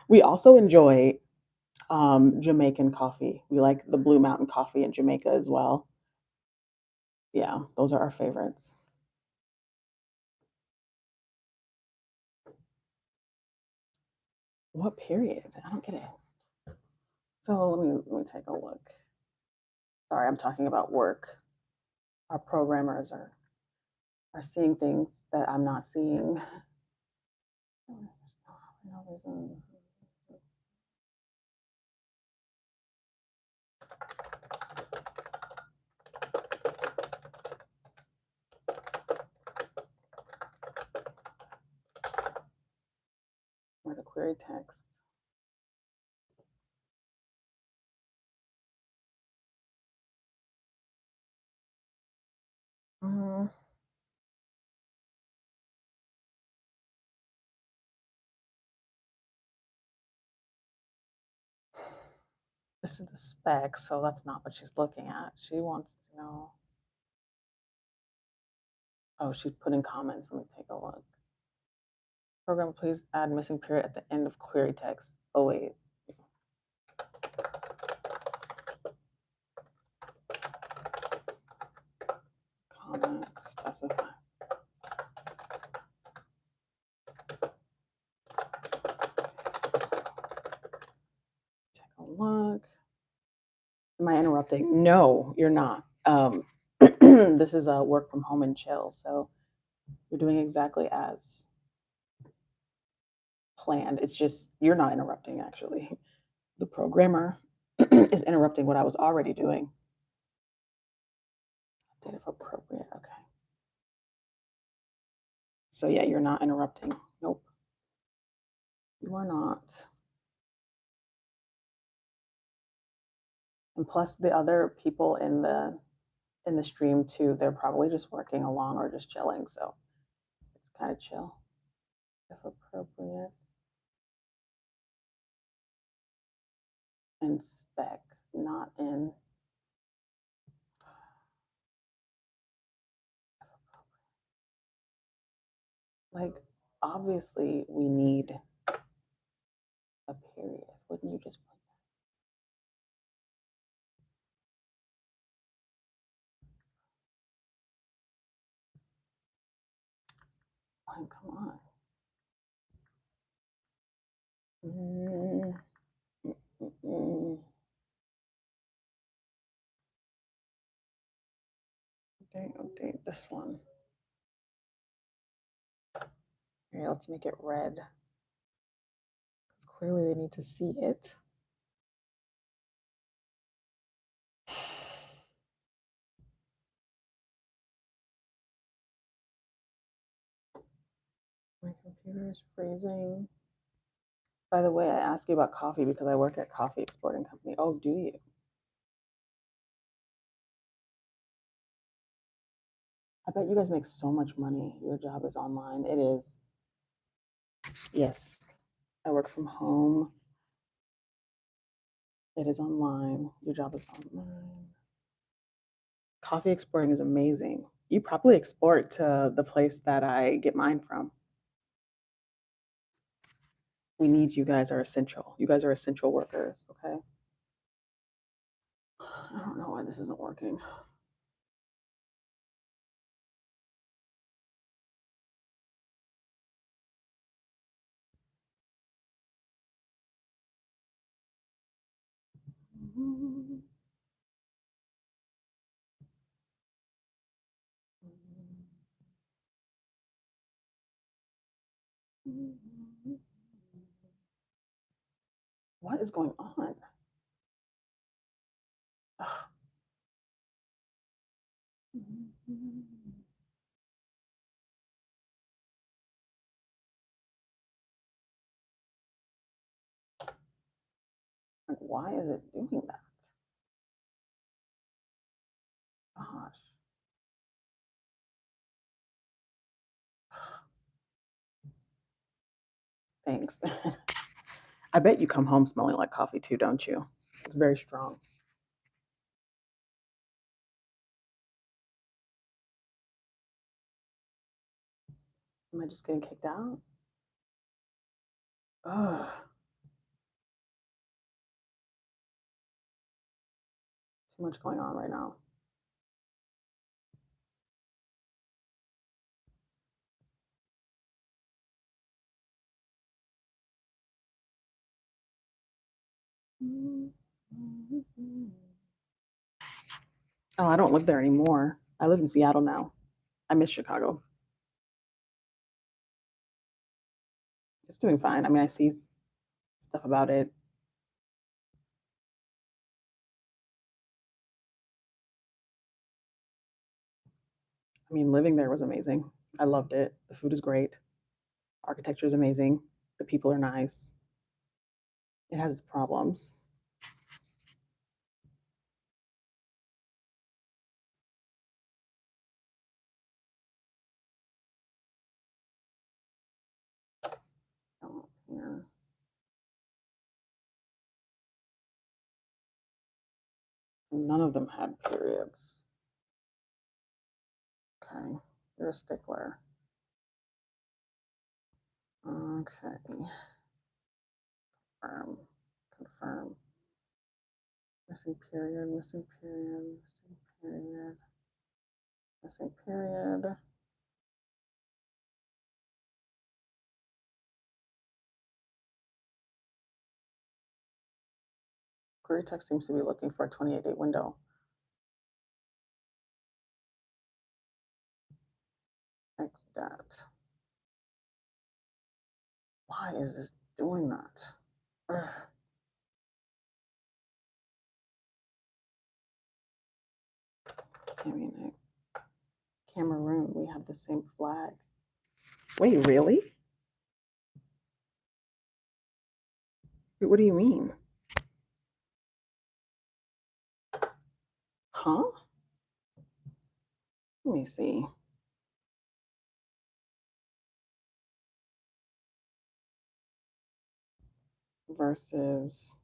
Speaker 1: We also enjoy Jamaican coffee. We like the Blue Mountain coffee in Jamaica as well. Yeah, those are our favorites. What period? I don't get it. So let me take a look. Sorry, I'm talking about work. Our programmers are seeing things that I'm not seeing. Where the query text. Uh, this is the spec, so that's not what she's looking at. She wants to know. Oh, she's putting comments. Let me take a look. Program, please add missing period at the end of query text. Oh, wait. Comment specify. Take a look. Am I interrupting? No, you're not. This is a work from home and chill, so you're doing exactly as planned. It's just you're not interrupting, actually. The programmer is interrupting what I was already doing. Update if appropriate. Okay. So yeah, you're not interrupting. Nope. You are not. And plus the other people in the stream too, they're probably just working along or just chilling, so it's kind of chill. If appropriate. And spec, not in. Like, obviously, we need a period. Wouldn't you just put that? Oh, come on. Update this one. Here, let's make it red. Clearly, they need to see it. My computer is freezing. By the way, I asked you about coffee because I work at Coffee Exporting Company. Oh, do you? I bet you guys make so much money. Your job is online. It is. Yes. I work from home. It is online. Your job is online. Coffee exporting is amazing. You probably export to the place that I get mine from. We need you guys are essential. You guys are essential workers, okay? I don't know why this isn't working. What is going on? Like, why is it doing that? Gosh. Thanks. I bet you come home smelling like coffee too, don't you? It's very strong. Am I just getting kicked out? Ugh. Too much going on right now. Oh, I don't live there anymore. I live in Seattle now. I miss Chicago. It's doing fine. I mean, I see stuff about it. I mean, living there was amazing. I loved it. The food is great. Architecture is amazing. The people are nice. It has its problems. Oh, yeah. None of them had periods. Okay. You're a stickler. Okay. Confirm. Confirm. Missing period, missing period, missing period, missing period. Query text seems to be looking for a 28-day window. X that. Why is this doing that? Ugh. I mean, Cameroon, we have the same flag. Wait, really? Wait, what do you mean? Huh? Let me see. Versus.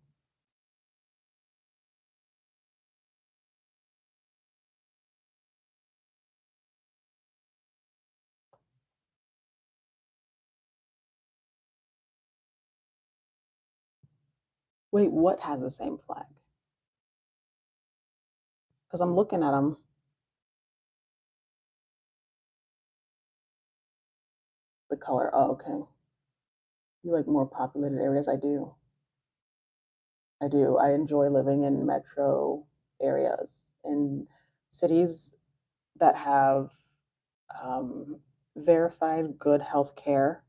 Speaker 1: Wait, what has the same flag? Because I'm looking at them. The color. Oh, okay. You like more populated areas? I do. I do. I enjoy living in metro areas in cities that have um, verified good health care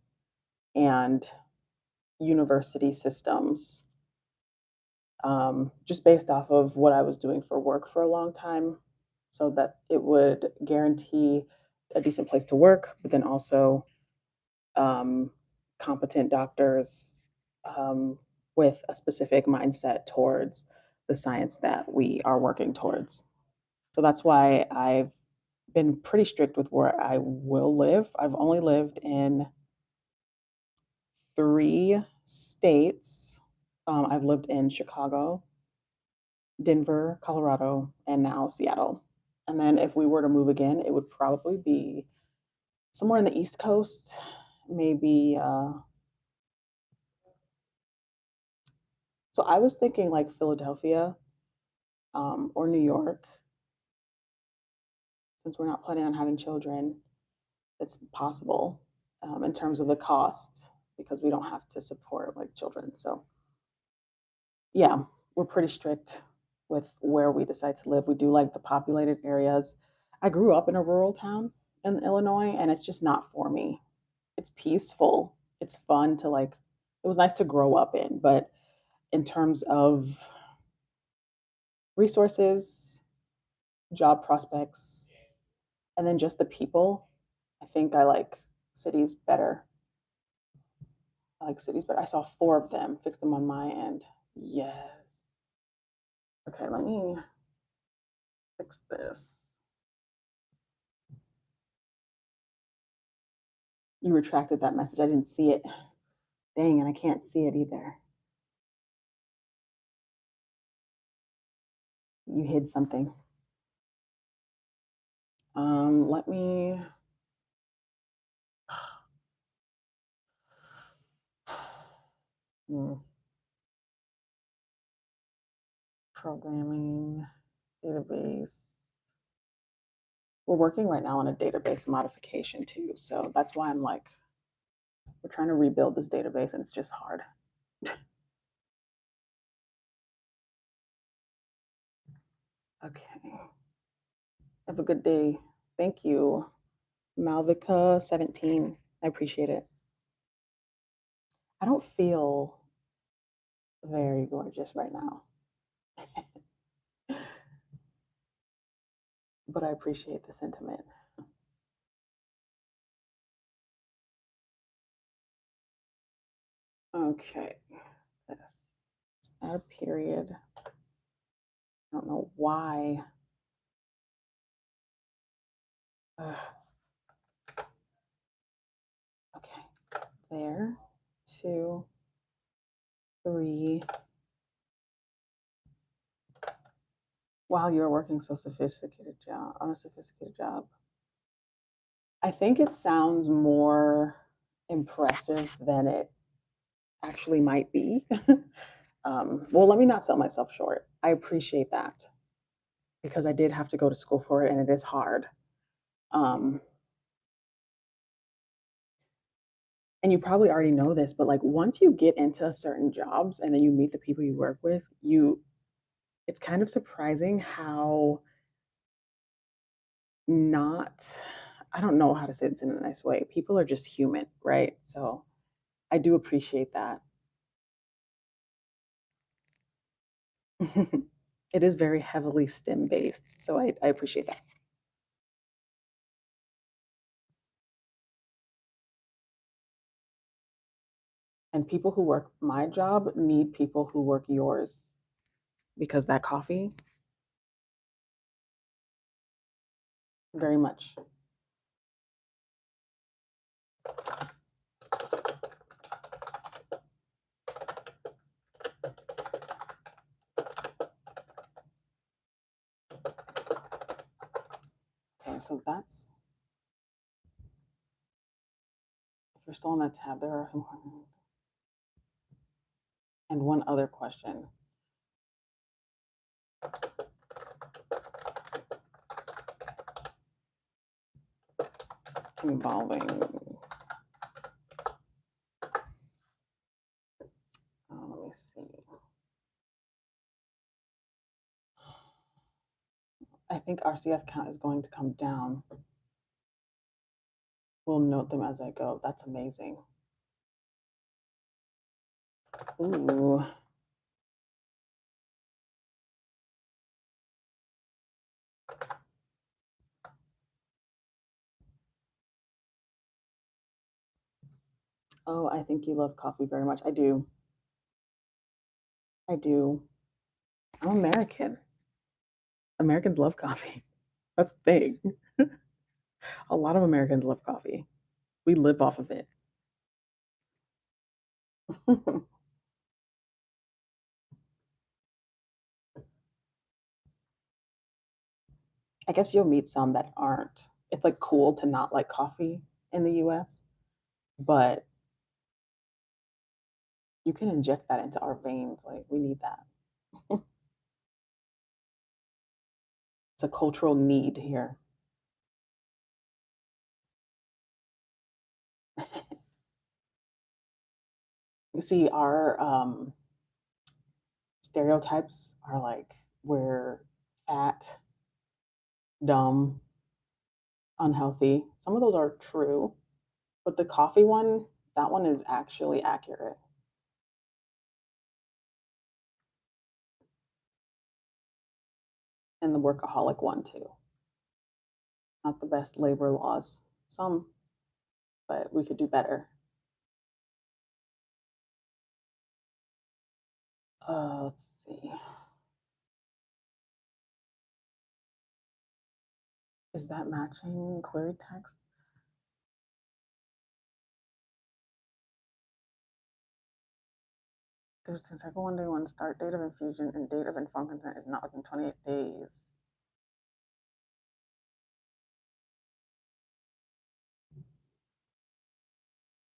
Speaker 1: and university systems, just based off of what I was doing for work for a long time, so that it would guarantee a decent place to work, but then also um, competent doctors with a specific mindset towards the science that we are working towards. So that's why I've been pretty strict with where I will live. I've only lived in 3 states. I've lived in Chicago, Denver, Colorado, and now Seattle. And then if we were to move again, it would probably be somewhere in the East Coast, maybe. So I was thinking like Philadelphia, or New York, since we're not planning on having children. It's possible, in terms of the cost, because we don't have to support like children. So yeah, we're pretty strict with where we decide to live. We do like the populated areas. I grew up in a rural town in Illinois, and it's just not for me. It's peaceful. It's fun to like, it was nice to grow up in, but in terms of resources, job prospects, and then just the people, I think I like cities better. I like cities better. I saw 4 of them, fix them on my end. Yes. Okay, let me fix this. You retracted that message. I didn't see it. Dang, and I can't see it either. You hid something. Let me. Programming, database. We're working right now on a database modification too. So that's why I'm like, we're trying to rebuild this database and it's just hard. Okay. Have a good day. Thank you. Malvika17. I appreciate it. I don't feel very gorgeous right now, but I appreciate the sentiment. Okay. This. Add a period. I don't know why. Ugh. Okay. There. 2, 3. Wow, you're working so sophisticated job on a sophisticated job. I think it sounds more impressive than it actually might be. Well, let me not sell myself short. I appreciate that because I did have to go to school for it and it is hard. Um, and you probably already know this, but like once you get into certain jobs and then you meet the people you work with, it's kind of surprising how not, I don't know how to say this in a nice way. People are just human, right? So I do appreciate that. It is very heavily STEM based, so I appreciate that. And people who work my job need people who work yours because that coffee, very much. Okay, so that's, if you're still on that tab, there are some, and one other question. Involving, let me see. I think our CF count is going to come down. We'll note them as I go. That's amazing. Ooh. Oh, I think you love coffee very much. I do. I do. I'm American. Americans love coffee. That's big. A lot of Americans love coffee. We live off of it. I guess you'll meet some that aren't. It's like cool to not like coffee in the US, but you can inject that into our veins. Like, we need that. It's a cultural need here. You see, our stereotypes are like we're fat, dumb, unhealthy. Some of those are true, but the coffee one, that one is actually accurate. And the workaholic one too. Not the best labor laws. Some, but we could do better. Let's see. Is that matching query text? There's the second one day one start date of infusion and date of informed consent is not within 28 days.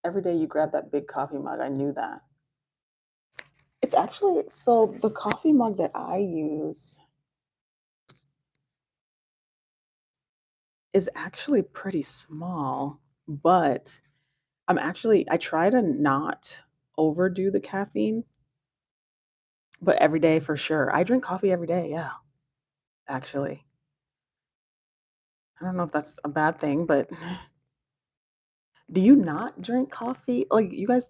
Speaker 1: Every day you grab that big coffee mug. I knew that. It's actually, so the coffee mug that I use is actually pretty small, but I try to not overdo the caffeine, but every day for sure. I drink coffee every day, yeah, actually. I don't know if that's a bad thing, but do you not drink coffee? Like, you guys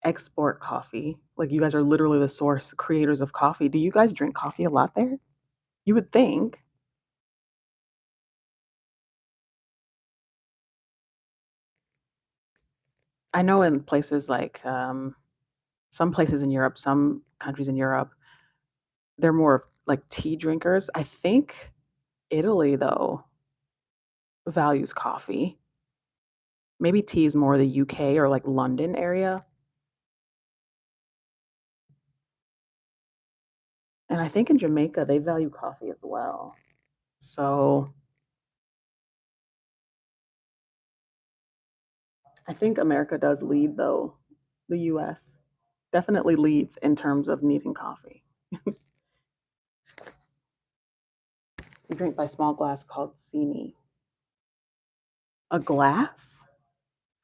Speaker 1: export coffee. Like, you guys are literally the source creators of coffee. Do you guys drink coffee a lot there? You would think. I know in places like some places in Europe, some countries in Europe, they're more like tea drinkers. I think Italy, though, values coffee. Maybe tea is more the UK or like London area. And I think in Jamaica, they value coffee as well. So I think America does lead, though. The US definitely leads in terms of needing coffee. We drink by small glass called sini. A glass?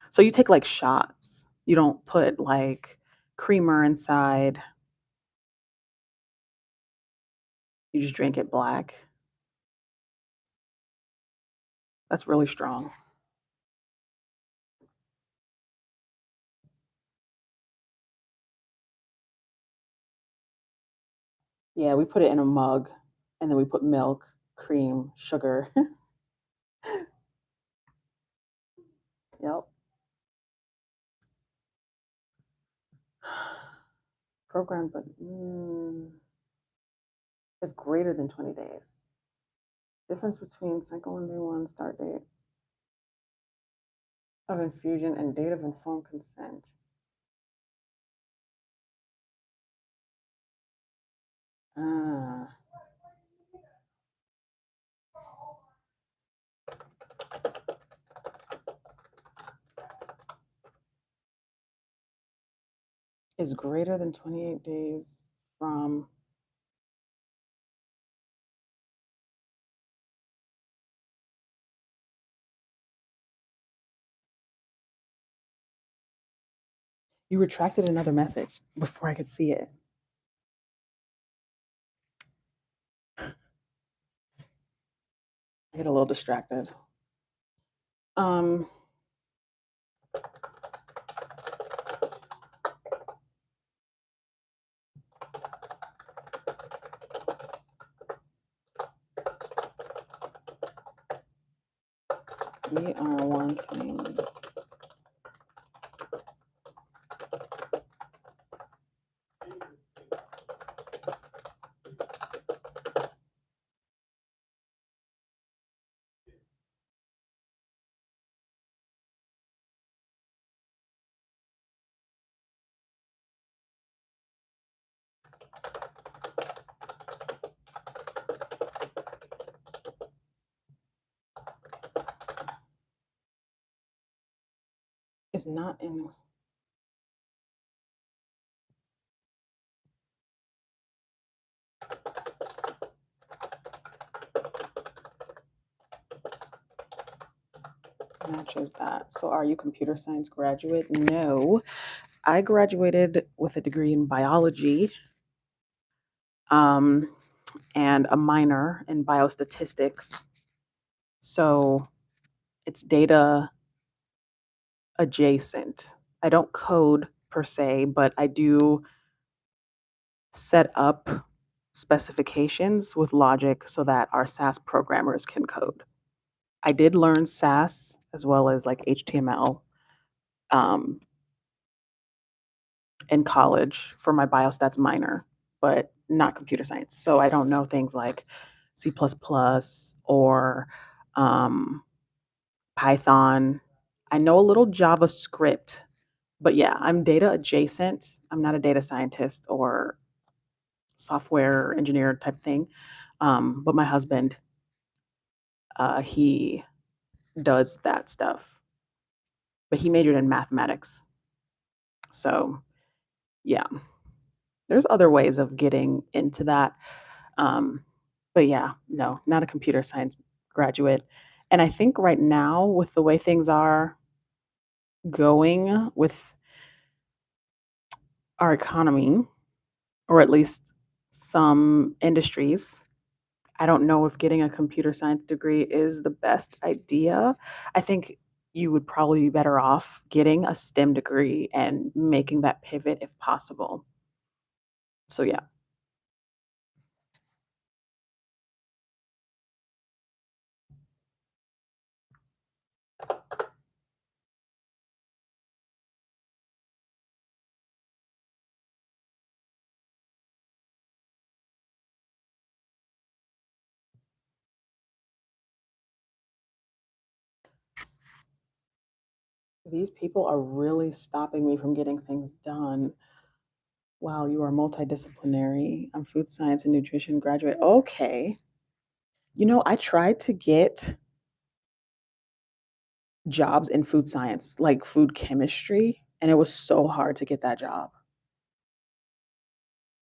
Speaker 1: So you take like shots. You don't put like creamer inside. You just drink it black. That's really strong. Yeah, we put it in a mug and then we put milk, cream, sugar. Yep. Program, but it's greater than 20 days. Difference between cycle and day one start date of infusion and date of informed consent. Ah, is greater than 28 days from. You retracted another message before I could see it. I get a little distracted. Um, we are wanting It's not in. Matches that. So, are you computer science graduate? No, I graduated with a degree in biology, um, and a minor in biostatistics. So, it's data adjacent. I don't code per se, but I do set up specifications with logic so that our SAS programmers can code. I did learn SAS as well as like HTML um, in college for my biostats minor, but not computer science. So I don't know things like C++ or um, Python. I know a little JavaScript, but yeah, I'm data adjacent. I'm not a data scientist or software engineer type thing. But my husband, he does that stuff, but he majored in mathematics. So yeah, there's other ways of getting into that. Um, but yeah, no, not a computer science graduate. And I think right now, with the way things are going with our economy, or at least some industries, I don't know if getting a computer science degree is the best idea. I think you would probably be better off getting a STEM degree and making that pivot if possible. So yeah, these people are really stopping me from getting things done. Wow, you are multidisciplinary. I'm food science and nutrition graduate. Okay. I tried to get jobs in food science, like food chemistry, and it was so hard to get that job.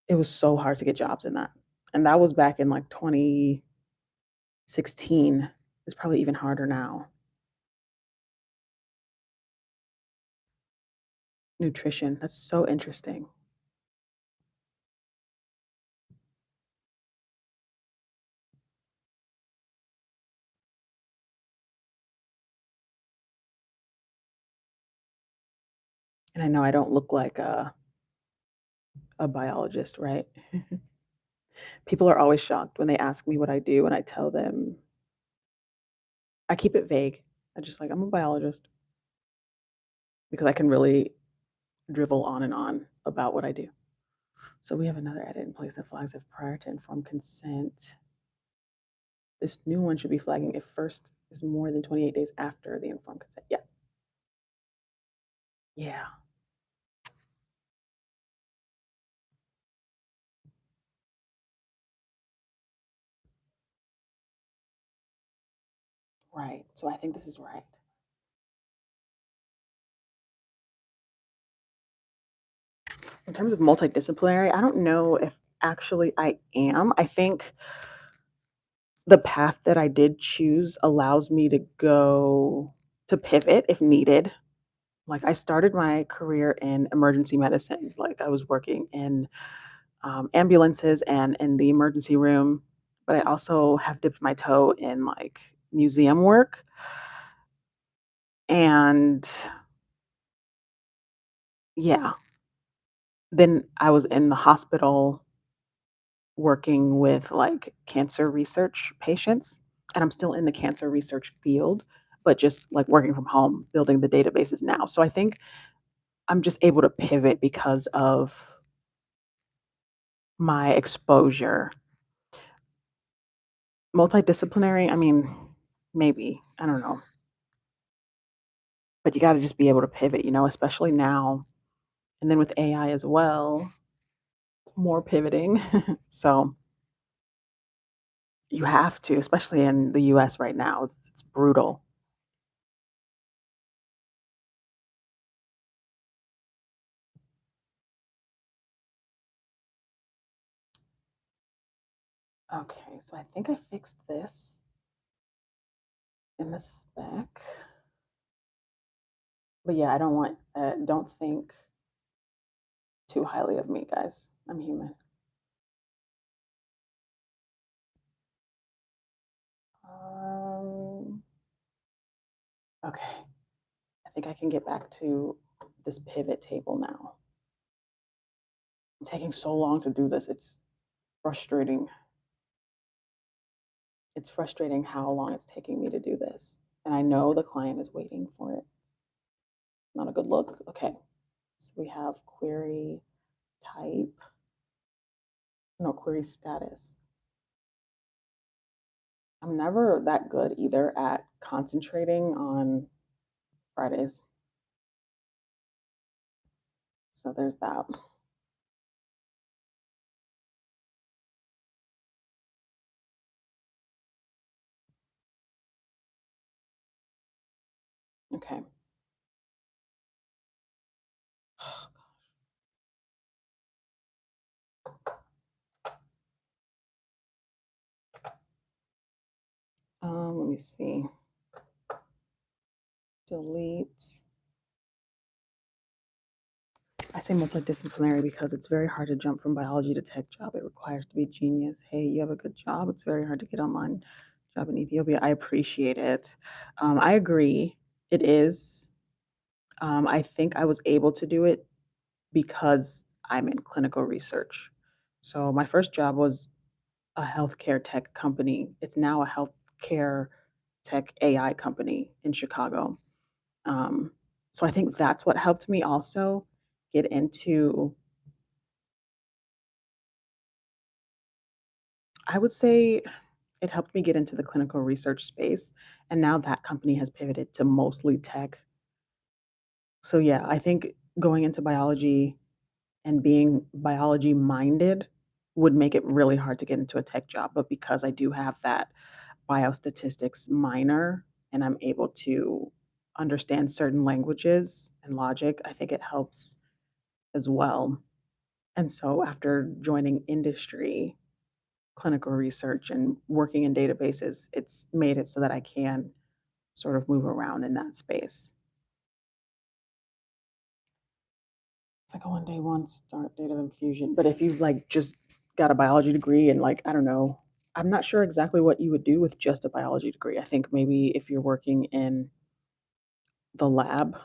Speaker 1: It was so hard to get jobs in that. And that was back in like 2016. It's probably even harder now. Nutrition. That's so interesting. And I know I don't look like a biologist, right? People are always shocked when they ask me what I do, and I tell them I keep it vague. I just like, I'm a biologist because I can really drivel on and on about what I do. So we have another edit in place that flags if prior to informed consent. This new one should be flagging if first is more than 28 days after the informed consent. Yeah. Yeah. Right. So I think this is right. In terms of multidisciplinary, I don't know if actually I am. I think the path that I did choose allows me to go to pivot if needed. Like I started my career in emergency medicine. Like I was working in ambulances and in the emergency room, but I also have dipped my toe in like museum work. And yeah, then I was in the hospital working with like cancer research patients. And I'm still in the cancer research field, but just like working from home, building the databases now. So I think I'm just able to pivot because of my exposure. Multidisciplinary, I mean, maybe, I don't know. But you got to just be able to pivot, especially now. And then with AI as well, more pivoting. So you have to, especially in the US right now. It's brutal. Okay, so I think I fixed this in the spec. But yeah, I don't think too highly of me, guys. I'm human. Um, okay, I think I can get back to this pivot table now. I'm taking so long to do this. It's frustrating. It's frustrating how long it's taking me to do this. And I know the client is waiting for it. Not a good look. Okay, so we have query type, no, query status. I'm never that good either at concentrating on Fridays. So there's that. Okay. Let me see. Delete. I say multidisciplinary because it's very hard to jump from biology to tech job. It requires to be genius. Hey, you have a good job. It's very hard to get online job in Ethiopia. I appreciate it. I agree. It is. I think I was able to do it because I'm in clinical research. So my first job was a healthcare tech company. It's now a healthcare tech AI company in Chicago. Um, so I think that's what helped me also get into, I would say it helped me get into the clinical research space. And now that company has pivoted to mostly tech. So yeah, I think going into biology and being biology minded would make it really hard to get into a tech job. But because I do have that biostatistics minor and I'm able to understand certain languages and logic, I think it helps as well. And so after joining industry, clinical research, and working in databases, it's made it so that I can sort of move around in that space. It's like a one day one start date of infusion. But if you've like just got a biology degree and like, I don't know, I'm not sure exactly what you would do with just a biology degree. I think maybe if you're working in the lab,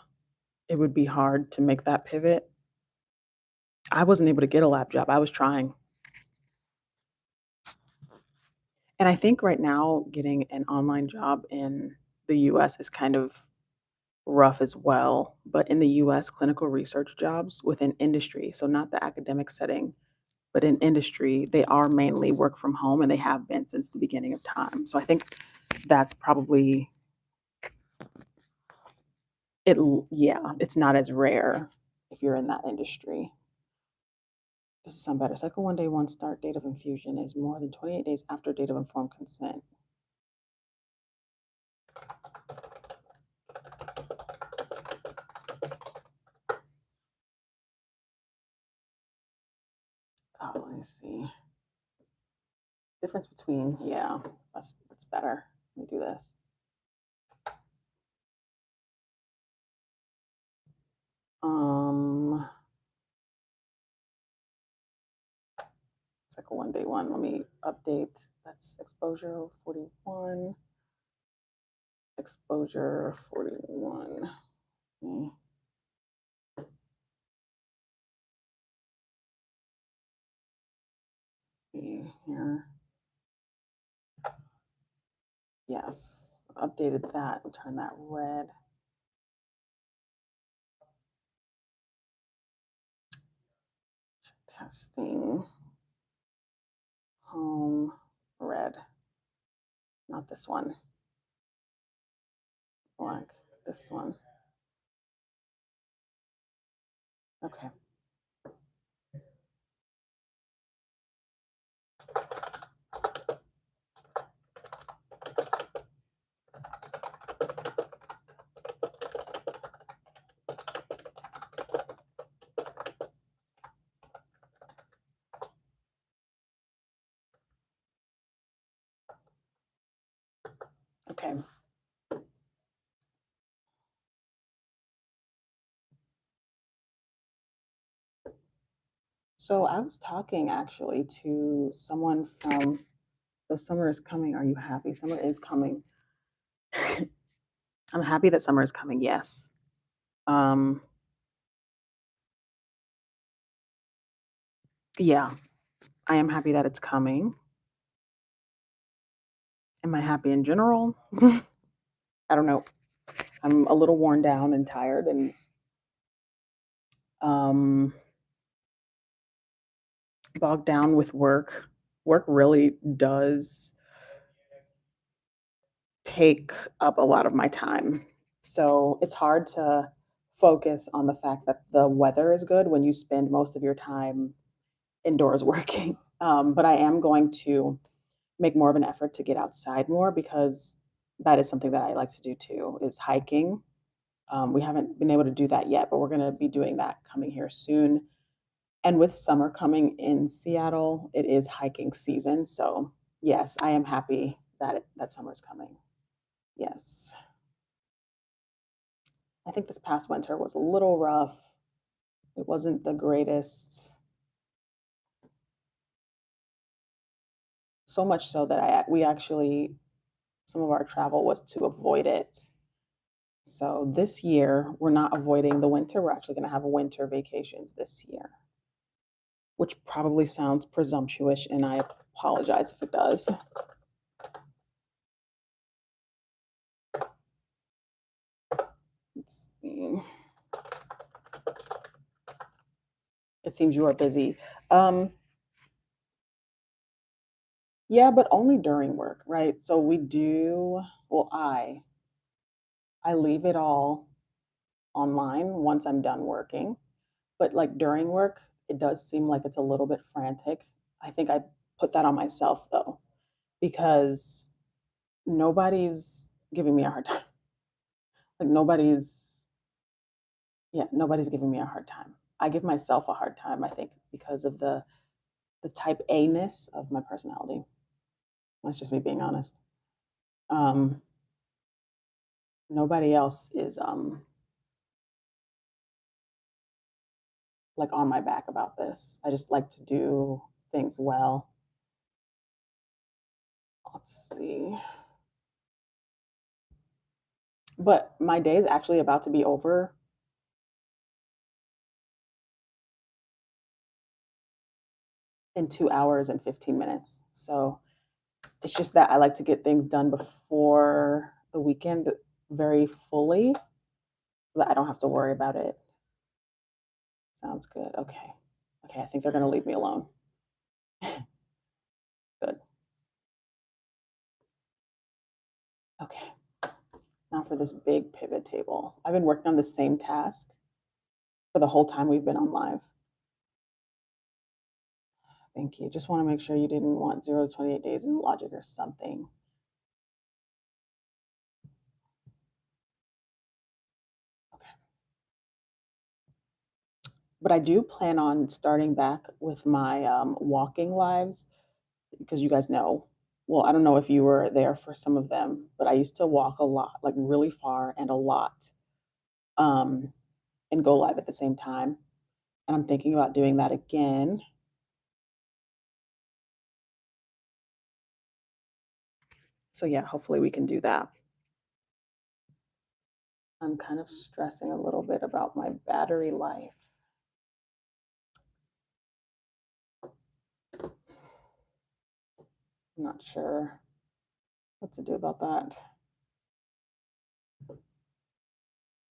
Speaker 1: it would be hard to make that pivot. I wasn't able to get a lab job. I was trying. And I think right now getting an online job in the US is kind of rough as well. But in the US, clinical research jobs within industry, so not the academic setting, but in industry, they are mainly work from home and they have been since the beginning of time. So I think that's probably it. Yeah, it's not as rare if you're in that industry. This is some better. Cycle one day one start date of infusion is more than 28 days after date of informed consent. Oh, let me see. Difference between, yeah, that's better. Let me do this. Um, cycle one day one. Let me update. That's exposure 41. Exposure 41. Okay. See here. Yes, updated that. We turn that red. Testing. Home red. Not this one. Black. This one. Okay. So I was talking actually to someone from, so summer is coming. Are you happy? Summer is coming. I'm happy that summer is coming. Yes. Um, yeah, I am happy that it's coming. Am I happy in general? I don't know. I'm a little worn down and tired and um, bogged down with work. Work really does take up a lot of my time. So it's hard to focus on the fact that the weather is good when you spend most of your time indoors working. But I am going to make more of an effort to get outside more because that is something that I like to do too, is hiking. We haven't been able to do that yet, but we're going to be doing that coming here soon. And with summer coming in Seattle, it is hiking season. So yes, I am happy that that summer is coming. Yes. I think this past winter was a little rough. It wasn't the greatest. So much so that we actually some of our travel was to avoid it. So this year we're not avoiding the winter. We're actually going to have winter vacations this year, which probably sounds presumptuous, and I apologize if it does. Let's see. It seems you are busy. Um, yeah, but only during work, right? So we do. Well, I leave it all online once I'm done working. But like during work, it does seem like it's a little bit frantic. I think I put that on myself though, because nobody's giving me a hard time. Like nobody's giving me a hard time. I give myself a hard time, I think, because of the type A-ness of my personality. That's just me being honest. Um, Nobody else is like on my back about this. I just like to do things well. Let's see. But my day is actually about to be over in 2 hours and 15 minutes. So it's just that I like to get things done before the weekend very fully so that I don't have to worry about it. Sounds good. Okay. Okay. I think they're going to leave me alone. Good. Okay. Now for this big pivot table. I've been working on the same task for the whole time we've been on live. Thank you. Just want to make sure you didn't want 0 to 28 days in logic or something. Okay. But I do plan on starting back with my walking lives because you guys know. Well, I don't know if you were there for some of them, but I used to walk a lot, like really far and a lot, um, and go live at the same time. And I'm thinking about doing that again. So yeah, hopefully we can do that. I'm kind of stressing a little bit about my battery life. I'm not sure what to do about that.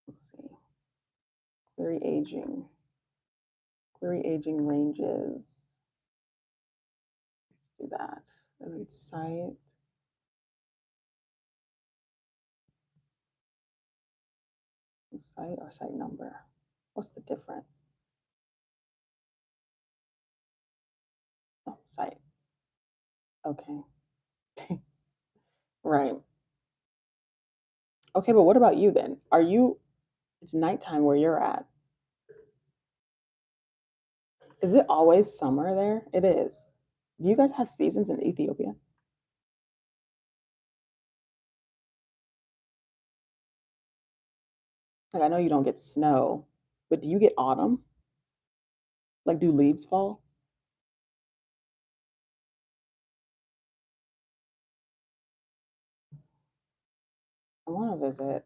Speaker 1: Let's see. Query aging. Query aging ranges. Let's do that. Delete site. Site or site number. What's the difference? Oh, site. Okay. Right. Okay, but what about you then? Are you, it's nighttime where you're at. Is it always summer there? It is. Do you guys have seasons in Ethiopia? Like, I know you don't get snow, but do you get autumn? Like, do leaves fall? visit.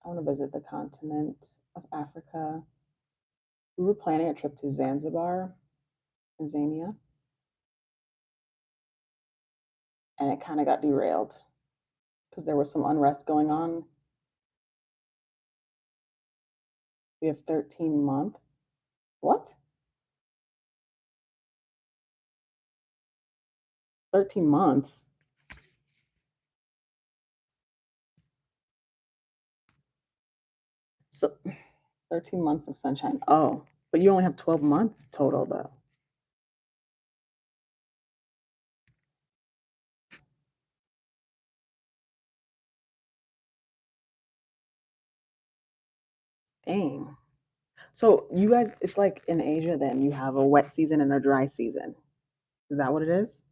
Speaker 1: I want to visit the continent of Africa. We were planning a trip to Zanzibar, Tanzania, and it kind of got derailed because there was some unrest going on. We have 13 months. What? 13 months? So 13 months of sunshine. Oh, but you only have 12 months total, though. Dang. So you guys, it's like in Asia, then you have a wet season and a dry season. Is that what it is?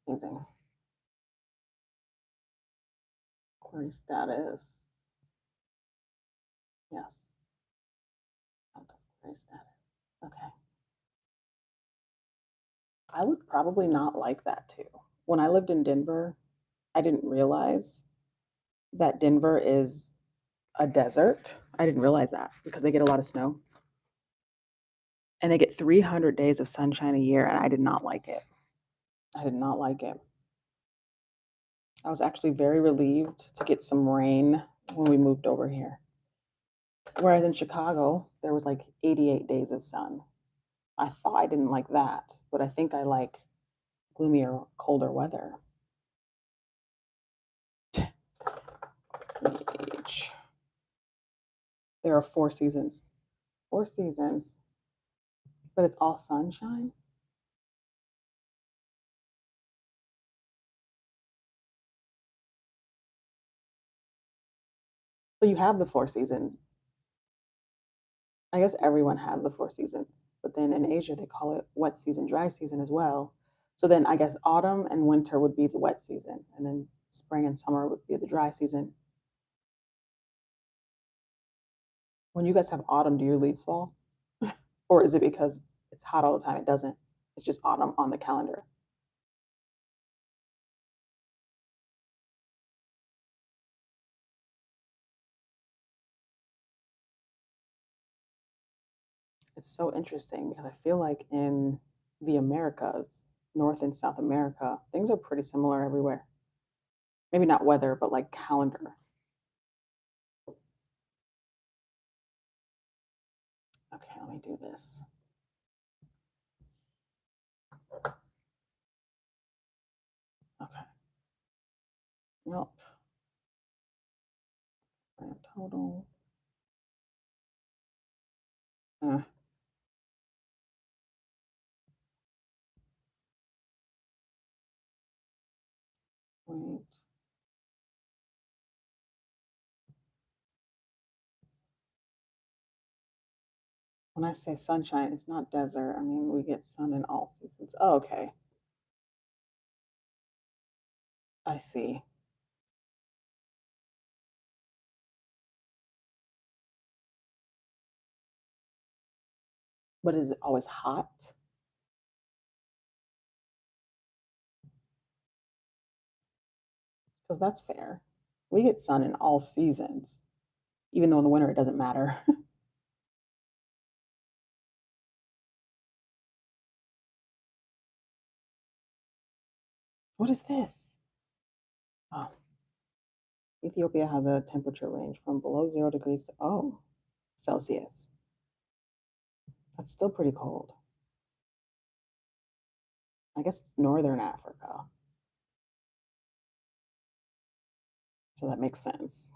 Speaker 1: Amazing. Query status. Yes. Query status. Okay. I would probably not like that too. When I lived in Denver, I didn't realize that Denver is a desert. I didn't realize that because they get a lot of snow and they get 300 days of sunshine a year, and I did not like it. I did not like it. I was actually very relieved to get some rain when we moved over here. Whereas in Chicago, there was like 88 days of sun. I thought I didn't like that, but I think I like gloomier, colder weather. Age. There are 4 seasons. 4 seasons, but it's all sunshine. So you have the 4 seasons. I guess everyone has the 4 seasons, but then in Asia they call it wet season, dry season as well. So then I guess autumn and winter would be the wet season, and then spring and summer would be the dry season. When you guys have autumn, do your leaves fall? Or is it because it's hot all the time? It doesn't. It's just autumn on the calendar. It's so interesting because I feel like in the Americas, North and South America, things are pretty similar everywhere. Maybe not weather, but like calendar. Okay, let me do this. Okay. Nope. Grand total. Uh, wait. When I say sunshine, it's not desert. I mean, we get sun in all seasons. Oh, okay. I see. But is it always hot? Because that's fair. We get sun in all seasons, even though in the winter it doesn't matter. What is this? Oh, Ethiopia has a temperature range from below 0 degrees to, oh, Celsius. That's still pretty cold. I guess it's northern Africa. So that makes sense.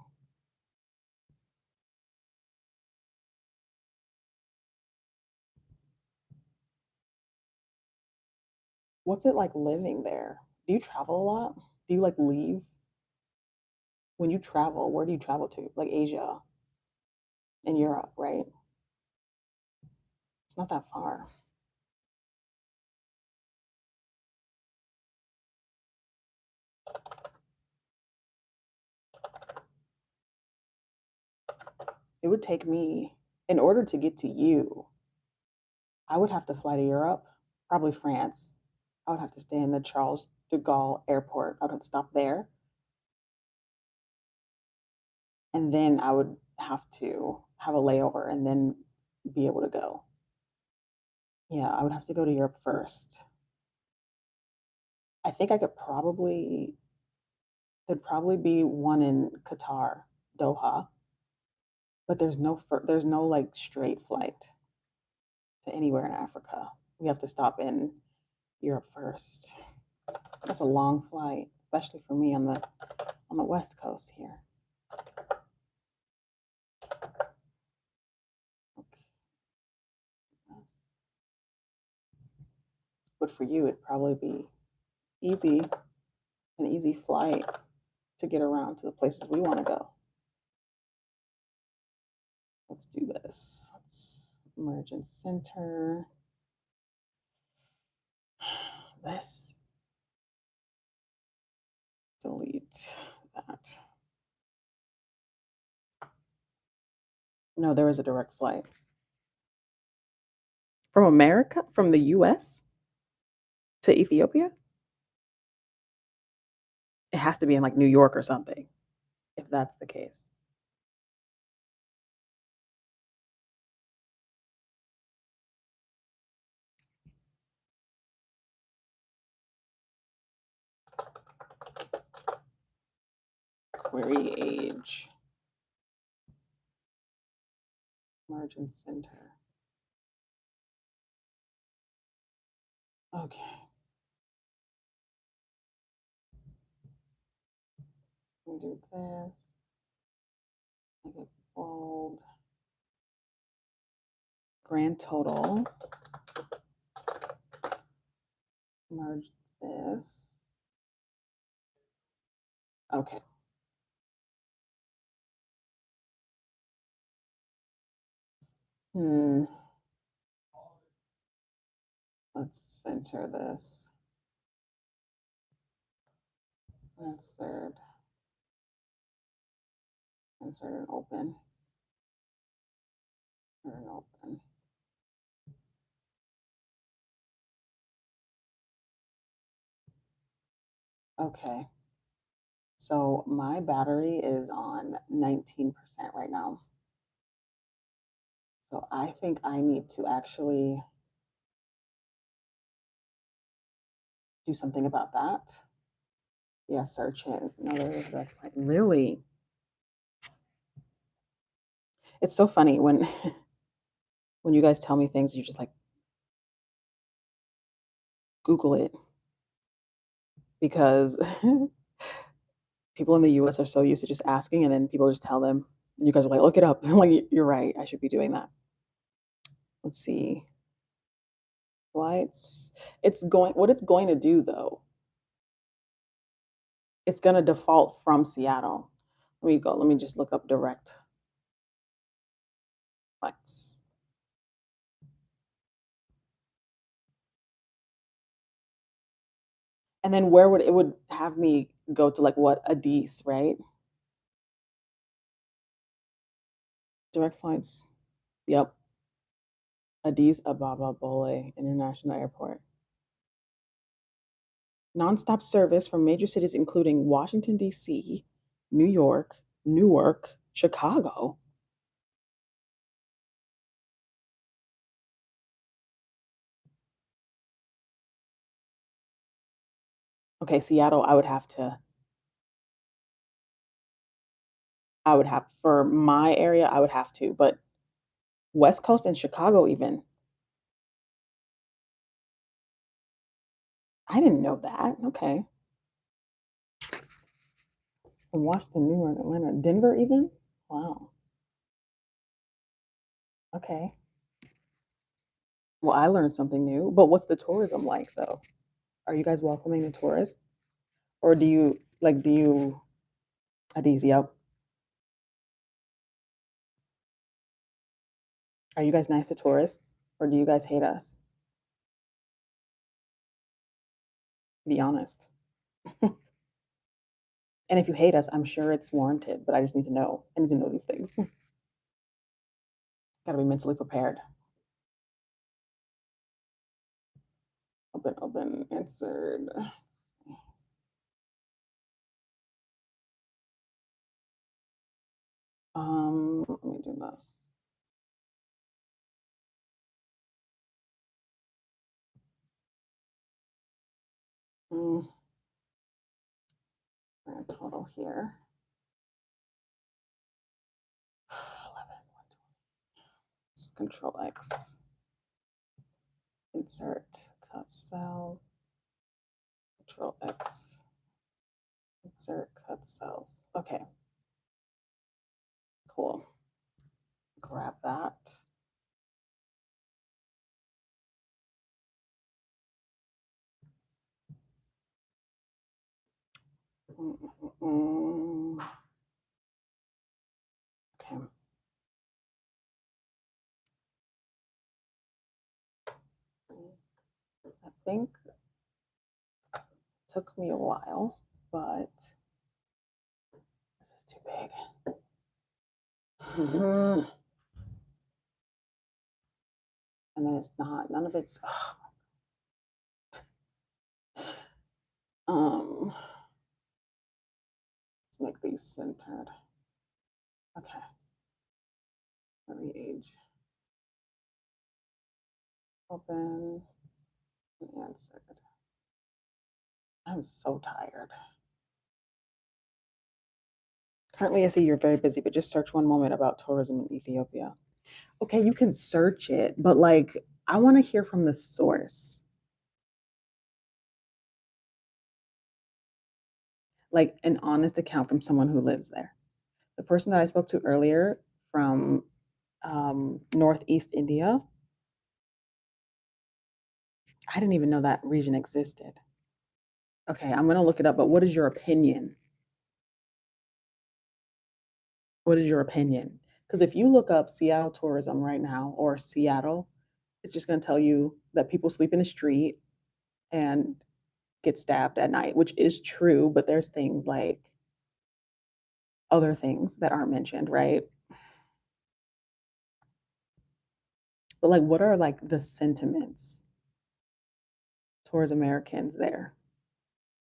Speaker 1: What's it like living there? Do you travel a lot? Do you like leave? When you travel, where do you travel to? Like Asia and Europe, right? It's not that far. It would take me in order to get to you, I would have to fly to Europe, probably France. I would have to stay in the Charles de Gaulle airport. I would have to stop there. And then I would have to have a layover and then be able to go. Yeah, I would have to go to Europe first. I think I could probably, there'd probably be one in Qatar, Doha, but there's no like straight flight to anywhere in Africa. We have to stop in Europe first. That's a long flight, especially for me on the West Coast here. But for you, it'd probably be easy, an easy flight to get around to the places we want to go. Let's do this. Let's merge and center. This. Delete that. No, there is a direct flight. From America? From the US to Ethiopia? It has to be in like New York or something, if that's the case. Query age. Margin center. Okay. We do this. Make it bold. Grand total. Merge this. Okay. Let's center this. Insert. Insert and open. And open. Okay. So my battery is on 19% right now. So I think I need to actually do something about that. Yeah, search it. No, there is that. Really? It's so funny when when you guys tell me things, you just like Google it because people in the US are so used to just asking and then people just tell them. And you guys are like, look it up. I'm like, you're right. I should be doing that. Let's see. Flights. What it's going to do though, it's going to default from Seattle. Let me just look up direct flights. And then where would it would have me go to like what Addis, right? Direct flights. Yep. Addis Ababa Bole International Airport. Nonstop service from major cities including Washington, D.C., New York, Newark, Chicago. Okay, Seattle, for my area, I would have to, but West Coast and Chicago even. I didn't know that. Okay. From Washington, New York, Atlanta, Denver even? Wow. Okay. Well, I learned something new. But what's the tourism like though? Are you guys welcoming the tourists? Or do you Addis, yep. Are you guys nice to tourists? Or do you guys hate us? Be honest. And if you hate us, I'm sure it's warranted, but I just need to know. I need to know these things. Gotta be mentally prepared. Open, answered. Let me do this. Grand total here. 11, Control X. Insert, cut cells. Control X. Insert, cut cells. Okay. Cool. Grab that. Okay. I think it took me a while, but this is too big. And then it's not, none of it's, let's make these centered. Okay. Re-age. Open and answered. I'm so tired. Currently, I see you're very busy, but just search one moment about tourism in Ethiopia. Okay, you can search it, but like, I want to hear from the source. Like an honest account from someone who lives there. The person that I spoke to earlier from Northeast India, I didn't even know that region existed. Okay, I'm gonna look it up, but what is your opinion? What is your opinion? Because if you look up Seattle tourism right now or Seattle, it's just gonna tell you that people sleep in the street and get stabbed at night, which is true, but there's things like other things that aren't mentioned, right? But like, what are like the sentiments towards Americans there?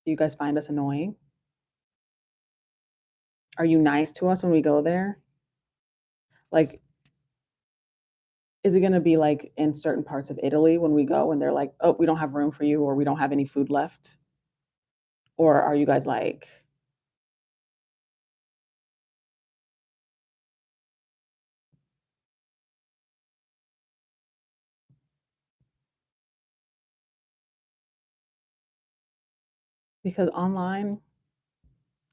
Speaker 1: Do you guys find us annoying? Are you nice to us when we go there? Like, is it going to be like in certain parts of Italy when we go and they're like, oh, we don't have room for you or we don't have any food left? Or are you guys like, because online,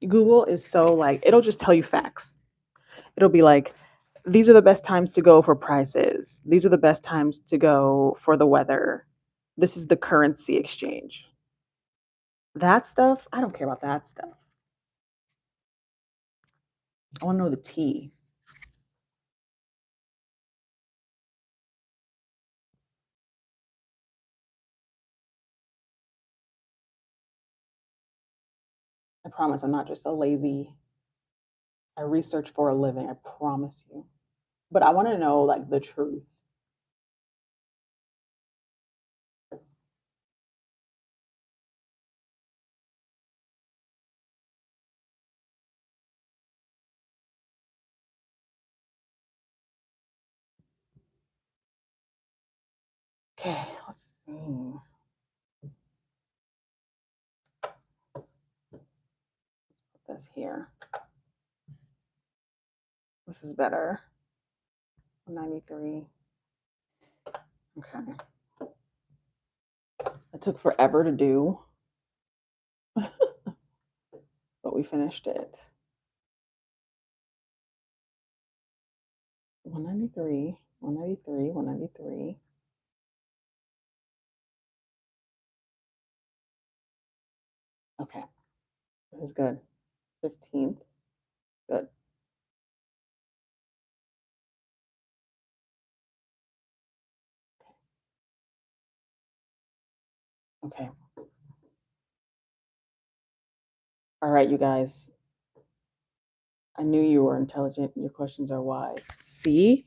Speaker 1: Google is so like, it'll just tell you facts. It'll be like, these are the best times to go for prices. These are the best times to go for the weather. This is the currency exchange. That stuff, I don't care about that stuff. I want to know the tea. I promise I'm not just a lazy, I research for a living. I promise you. But I want to know like the truth. Okay, let's see. Let's put this here. This is better. 193. Okay. It took forever to do, but we finished it. 193, 193, 193. Okay, this is good. 15th, good. Okay. All right, you guys. I knew you were intelligent. Your questions are wise. See?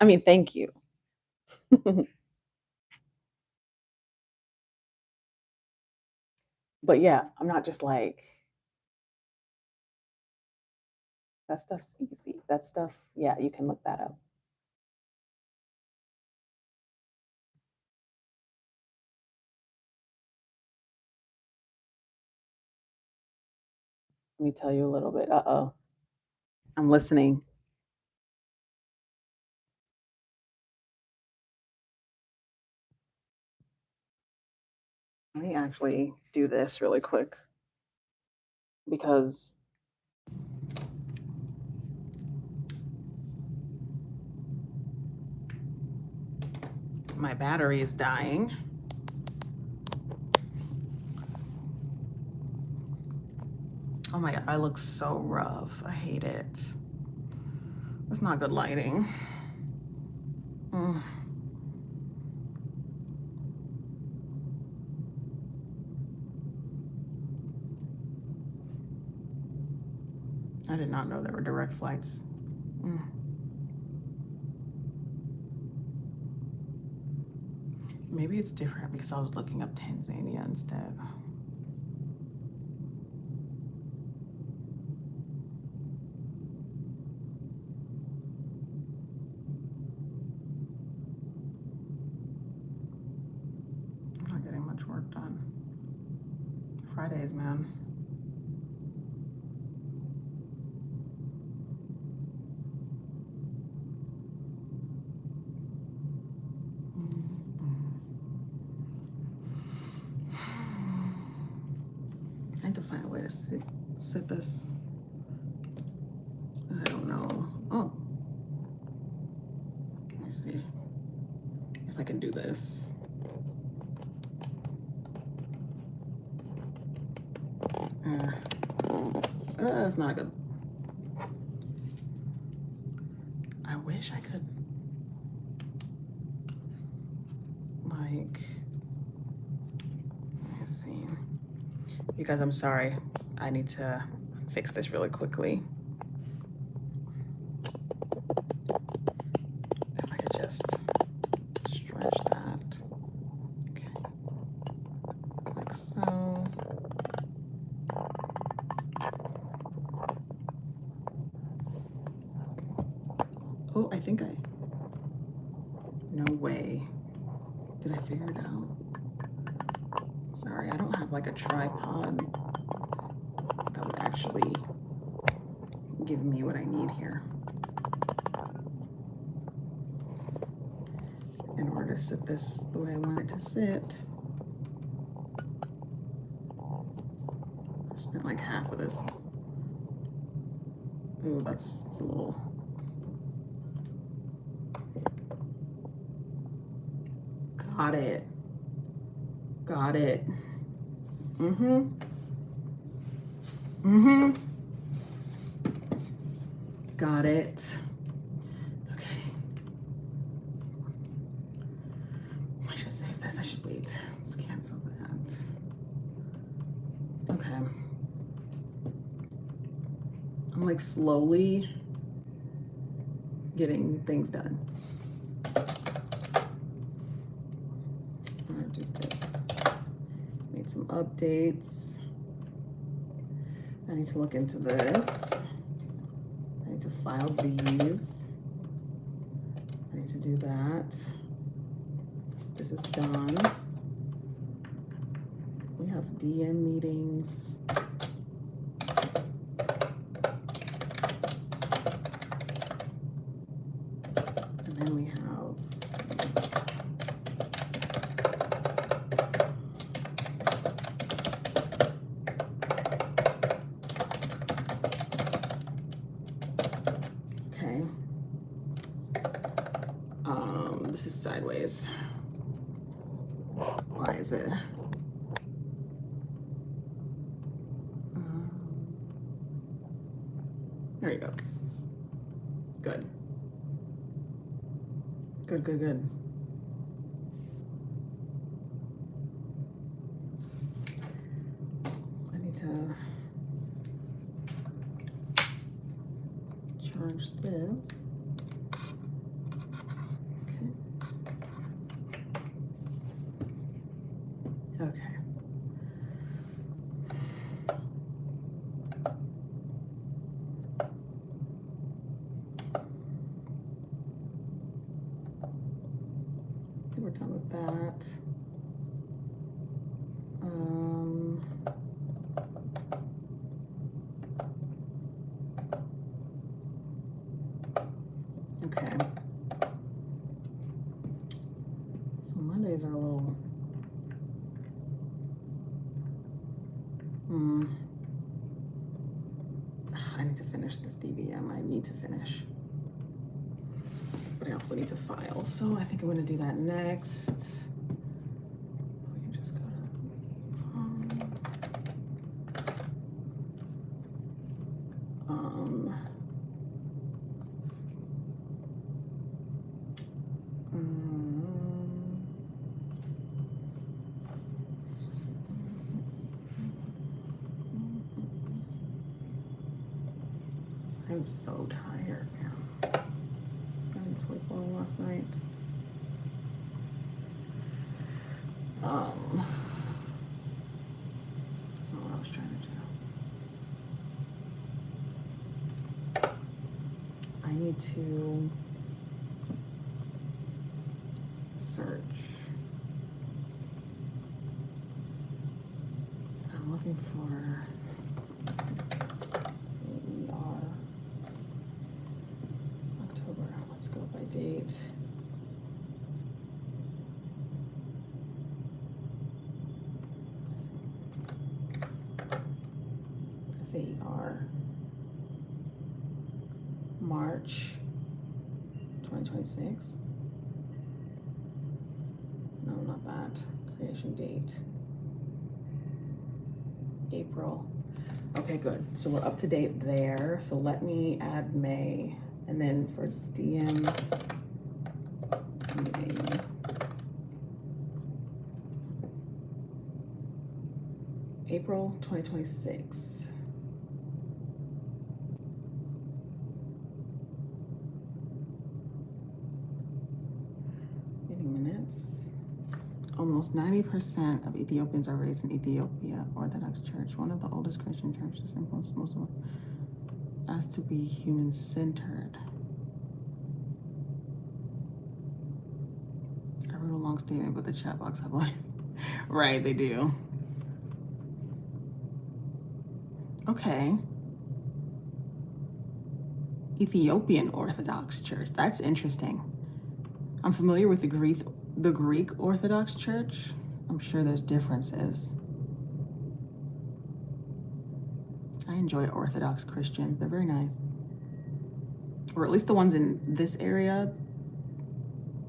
Speaker 1: I mean, thank you. But yeah, I'm not just like, that stuff's easy. That stuff, yeah, you can look that up. Let me tell you a little bit. Uh-oh. I'm listening. Let me actually do this really quick because my battery is dying. Oh my God, I look so rough. I hate it. It's not good lighting. Mm. I did not know there were direct flights. Mm. Maybe it's different because I was looking up Tanzania instead. I'm not getting much work done. Fridays, man. I need to find a way to sit this. I don't know. Oh, let me see if I can do this. That's not good. I wish I could, like, let me see. You guys, I'm sorry. I need to fix this really quickly. If I could just stretch that. Okay. Like so. Oh, I think no way. Did I figure it out? Sorry, I don't have like a tripod that would actually give me what I need here in order to sit this the way I want it to sit. I've spent like half of this. Oh, it's a little. Got it. Got it. Mm-hmm. Mm-hmm. Got it. Okay. I should save this. I should wait. Let's cancel that. Okay. I'm like slowly getting things done. I'm gonna do this. Made some updates. I need to look into this. I need to file these. I need to do that. This is done. We have DM meetings. And then we have this is sideways. Why is it? There you go. Good. Good, good, good. I need to charge this. Okay. I think we're done with that. Okay. So Mondays are a little. I need to finish this DVM. I need to finish. But I also need to file. So I think I'm going to do that next. We can just go I'm so tired now. I didn't sleep well last night. That's not what I was trying to do. I need to search. I'm looking for CER October. Let's go by date. SAER March 2026. No, not that. Creation date April. Okay, good. So we're up to date there. So let me add May. And then for DM meeting, April 2026. Meeting minutes. Almost 90% of Ethiopians are raised in Ethiopia Orthodox Church, one of the oldest Christian churches influenced Muslim, as to be human-centered. I wrote a long statement, but the chat box have one. Right, they do. Okay. Ethiopian Orthodox Church. That's interesting. I'm familiar with the Greek Orthodox Church. I'm sure there's differences. I enjoy Orthodox Christians. They're very nice. Or at least the ones in this area.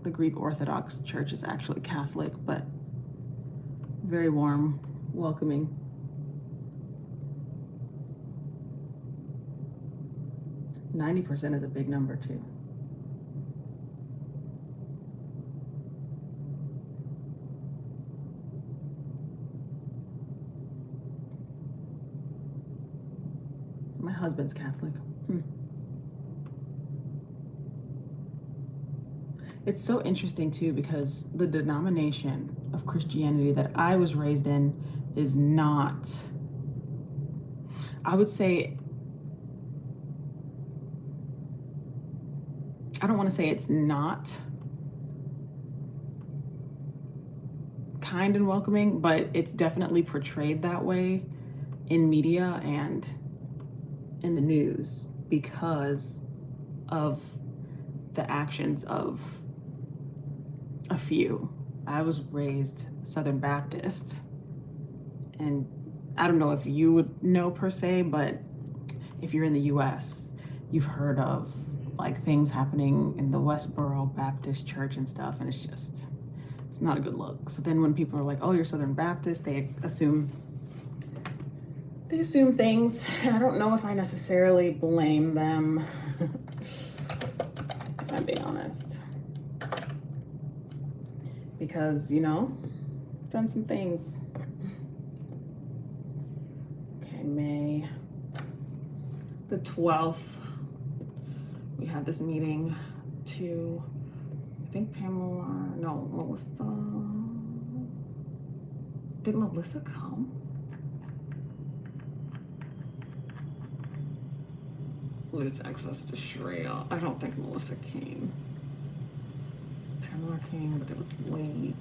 Speaker 1: The Greek Orthodox Church is actually Catholic, but very warm, welcoming. %90 is a big number too. My husband's Catholic. It's so interesting too, because the denomination of Christianity that I was raised in is not, I would say, I don't want to say it's not kind and welcoming, but it's definitely portrayed that way in media and in the news because of the actions of a few. I was raised Southern Baptist, and I don't know if you would know per se, but if you're in the US, you've heard of like things happening in the Westboro Baptist Church and stuff, and it's not a good look. So then when people are like, oh, you're Southern Baptist, they assume things, and I don't know if I necessarily blame them, if I'm being honest. Because, you know, I've done some things. Okay, May the 12th, we had this meeting to, I think Pamela, no, what was the, Did Melissa come? Lose access to Shreya. I don't think Melissa came. Pamela came, but it was late.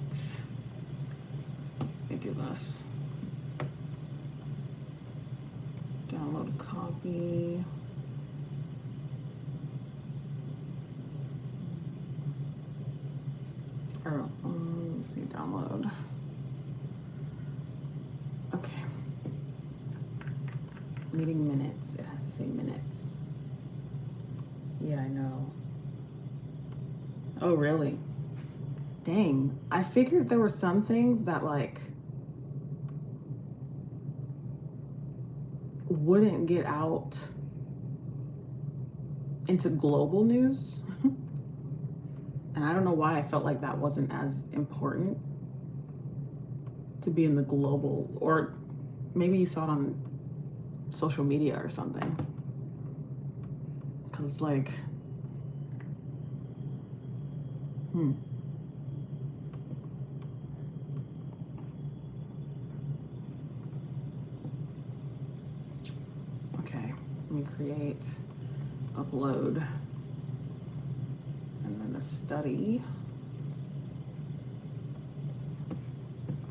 Speaker 1: Let me do this. Download copy. Or, let's see, download. Okay. Meeting minutes. It has to say minutes. Yeah, I know. Oh, really? Dang. I figured there were some things that, like, wouldn't get out into global news. And I don't know why I felt like that wasn't as important to be in the global, or maybe you saw it on social media or something. Because it's like, Okay, let me create, upload, and then a study.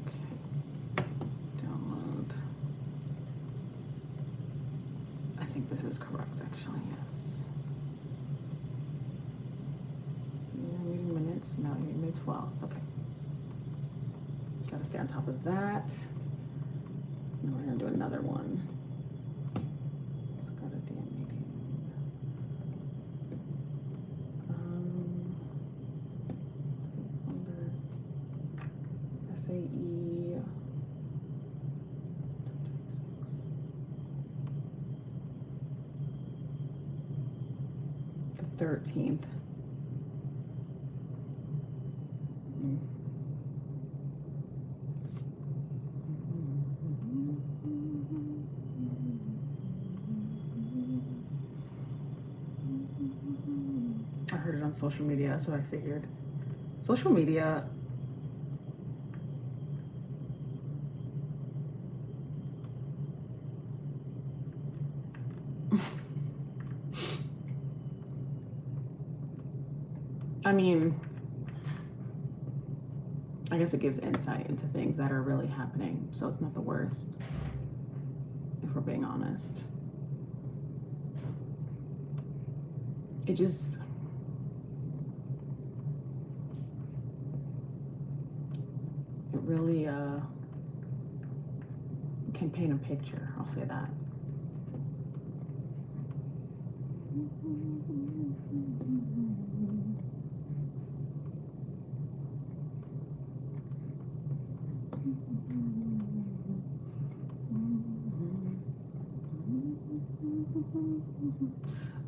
Speaker 1: Okay, download. I think this is correct, actually, yes. Yeah, meeting minutes, now May 12th, okay. Gotta stay on top of that. And we're gonna do another one. It's got a damn meeting. Under SAE 26. The 13th. I heard it on social media, that's what I figured. Social media, I mean, I guess it gives insight into things that are really happening, so it's not the worst, if we're being honest. It just, it really can paint a picture, I'll say that.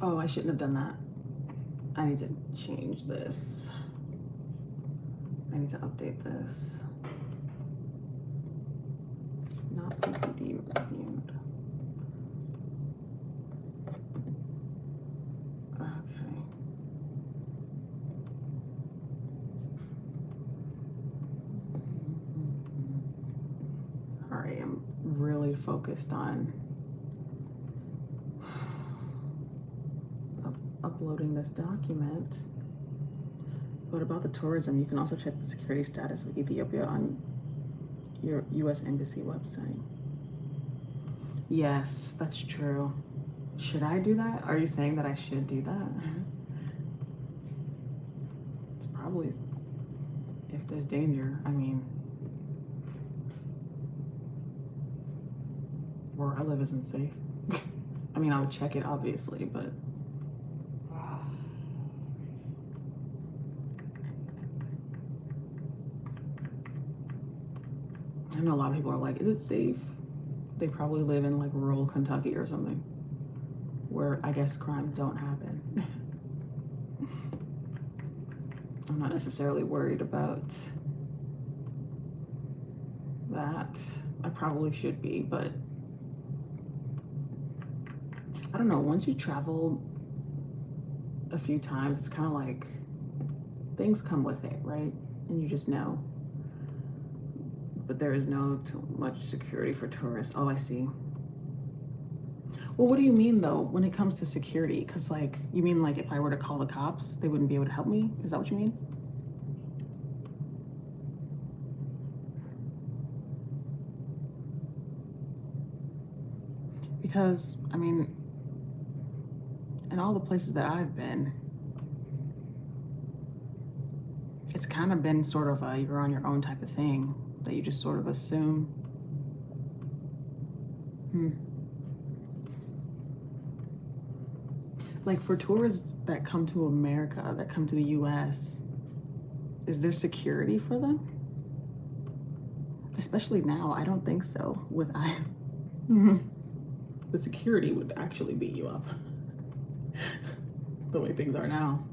Speaker 1: Oh, I shouldn't have done that. I need to change this. I need to update this. Not PPD reviewed. Okay. Sorry, I'm really focused on uploading this document. But about the tourism, you can also check the security status of Ethiopia on your U.S. Embassy website. Yes, that's true. Should I do that? Are you saying that I should do that? It's probably, if there's danger, I mean, where I live isn't safe. I mean, I would check it, obviously, but I know a lot of people are like, is it safe? They probably live in like rural Kentucky or something, where I guess crimes don't happen. I'm not necessarily worried about that. I probably should be, but I don't know. Once you travel a few times, it's kind of like things come with it, right? And you just know. but there is no too much security for tourists. Oh, I see. Well, what do you mean though when it comes to security? Because like, you mean like if I were to call the cops, they wouldn't be able to help me? Is that what you mean? Because, I mean, in all the places that I've been, it's kind of been sort of a you're on your own type of thing that you just sort of assume. Like for tourists that come to America, that come to the US, is there security for them? Especially now, I don't think so. With the security would actually beat you up the way things are now.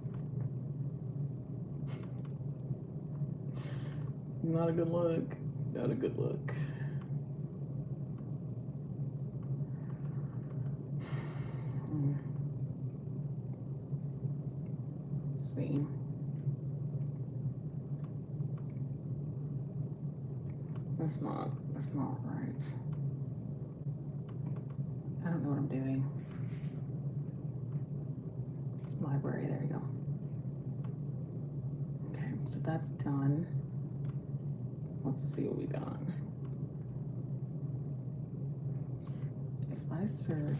Speaker 1: Not a good look. Not a good look. Let's see. That's not right. I don't know what I'm doing. Library, there we go. Okay, so that's done. Let's see what we got. If I search,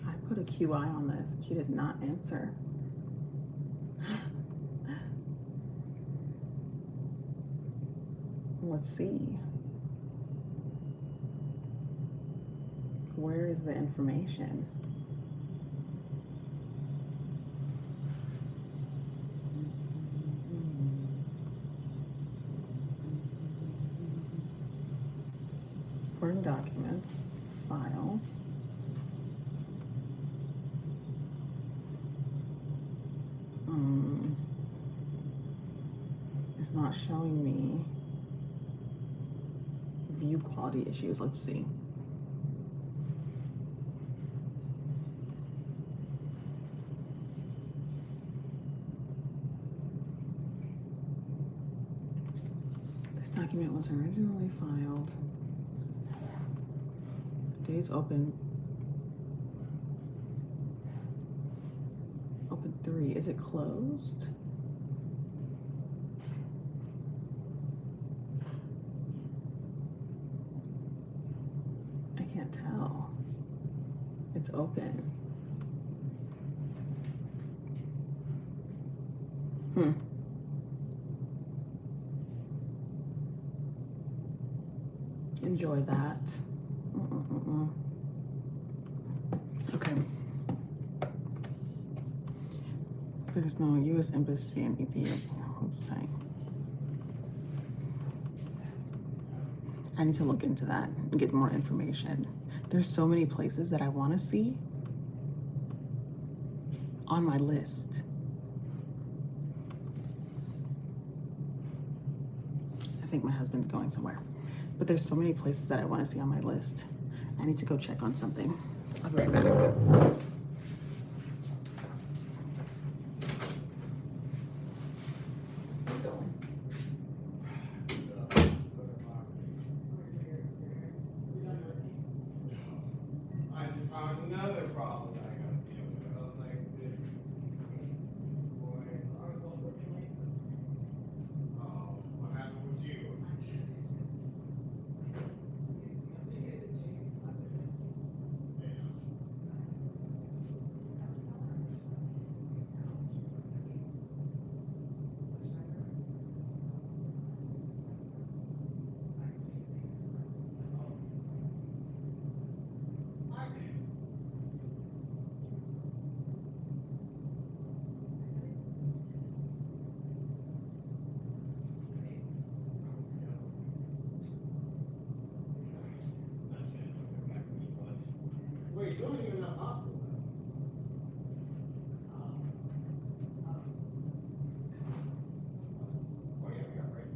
Speaker 1: I put a QI on this and she did not answer. Let's see. Where is the information? Supporting documents, file. It's not showing me. View quality issues. Let's see. This document was originally filed. Days open. Open 3. Is it closed? Can't tell. It's open. Enjoy that. Okay. There's no U.S. Embassy in Ethiopia website. I need to look into that and get more information. There's so many places that I want to see on my list. I think my husband's going somewhere. But there's so many places that I want to see on my list. I need to go check on something. I'll be right back.
Speaker 2: Wait, you don't even have hospital. Oh yeah, we got right.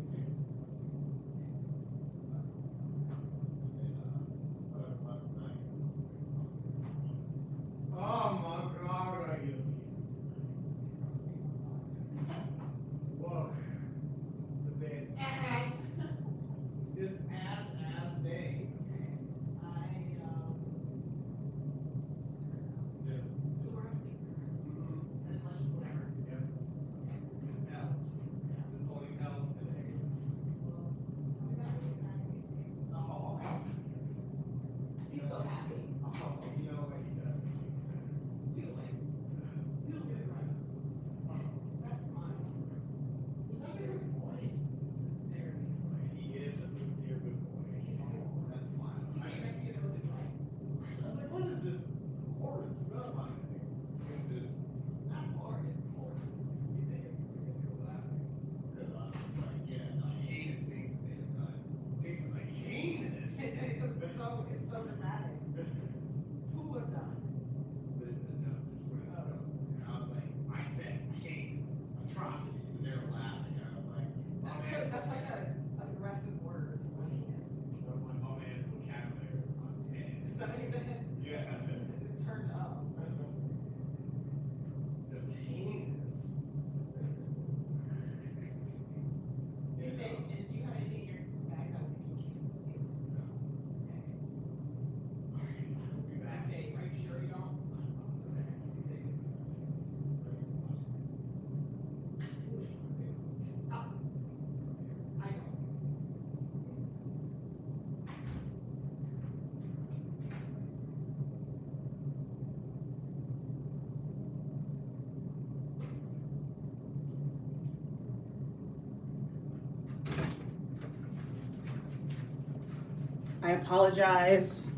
Speaker 1: I apologize.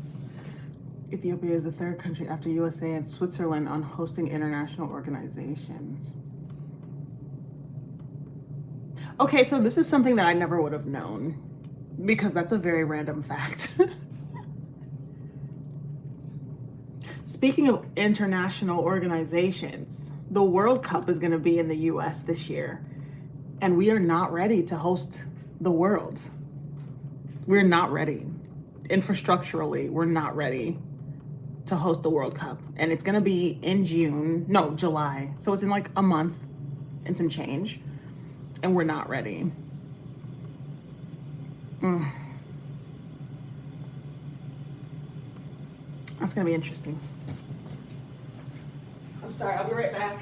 Speaker 1: Ethiopia is the third country after USA and Switzerland on hosting international organizations. Okay, so this is something that I never would have known because that's a very random fact. Speaking of international organizations, the World Cup is going to be in the US this year, and we are not ready to host the World. We're not ready. Infrastructurally, we're not ready to host the World Cup. And it's going to be in July. So it's in like a month and some change. And we're not ready. That's going to be interesting. I'm sorry, I'll be right back.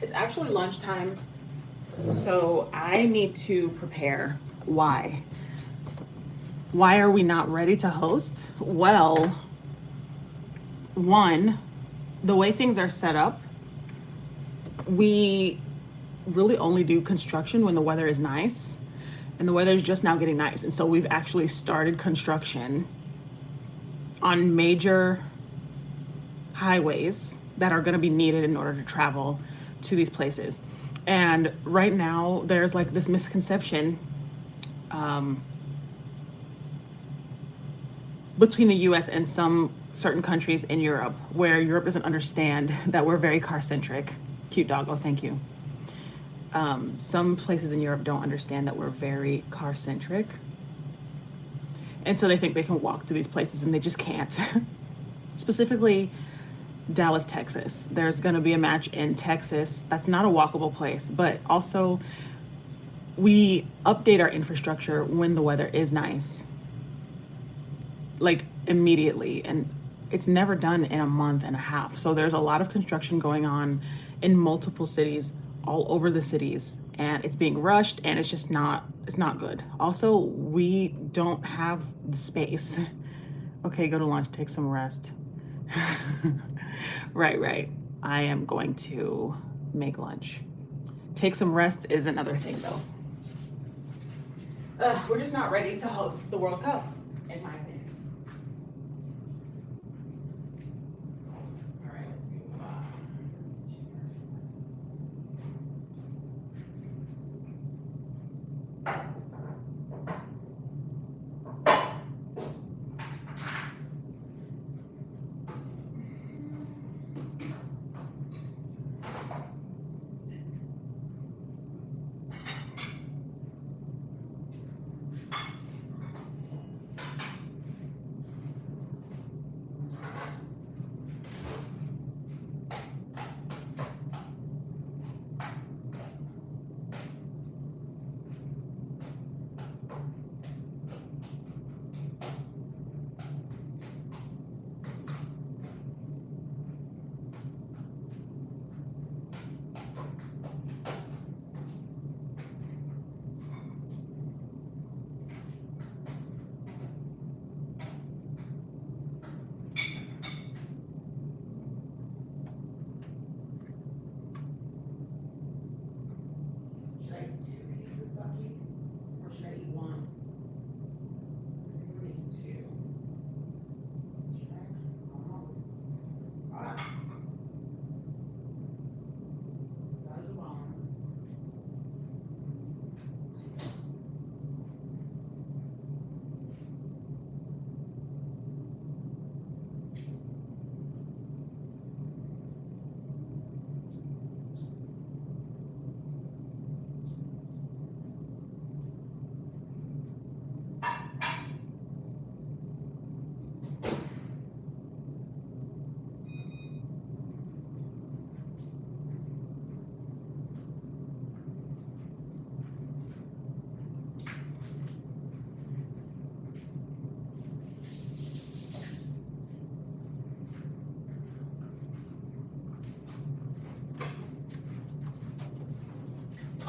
Speaker 1: It's actually lunchtime, so I need to prepare. Why? Why are we not ready to host? Well, one, the way things are set up, we really only do construction when the weather is nice, and the weather is just now getting nice. And so we've actually started construction on major highways that are going to be needed in order to travel to these places. And right now there's like this misconception between the US and some certain countries in Europe, where Europe doesn't understand that we're very car centric. Cute doggo, thank you. Some places in Europe don't understand that we're very car centric. And so they think they can walk to these places and they just can't. Specifically, Dallas, Texas. There's going to be a match in Texas. That's not a walkable place, but also we update our infrastructure when the weather is nice, like immediately. And it's never done in a month and a half. So there's a lot of construction going on in multiple cities, all over the cities, and it's being rushed, and it's not good. Also, we don't have the space. Okay, go to lunch, take some rest. Right. I am going to make lunch. Take some rest is another thing, though. We're just not ready to host the World Cup, in my opinion. All right, let's see.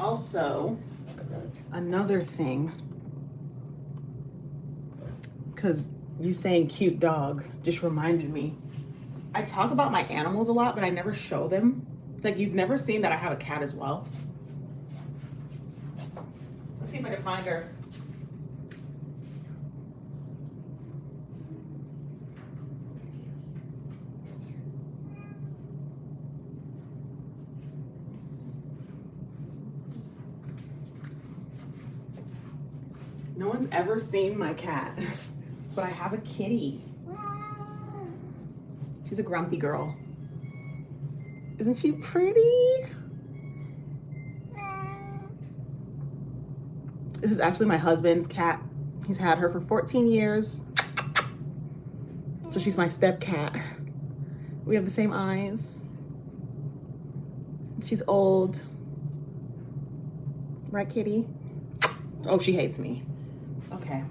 Speaker 1: Also, another thing, because you saying cute dog just reminded me. I talk about my animals a lot, but I never show them. It's like you've never seen that I have a cat as well. Let's see if I can find her. No one's ever seen my cat, but I have a kitty. She's a grumpy girl. Isn't she pretty? This is actually my husband's cat. He's had her for 14 years. So she's my step cat. We have the same eyes. She's old. Right, kitty? Oh, she hates me. Okay.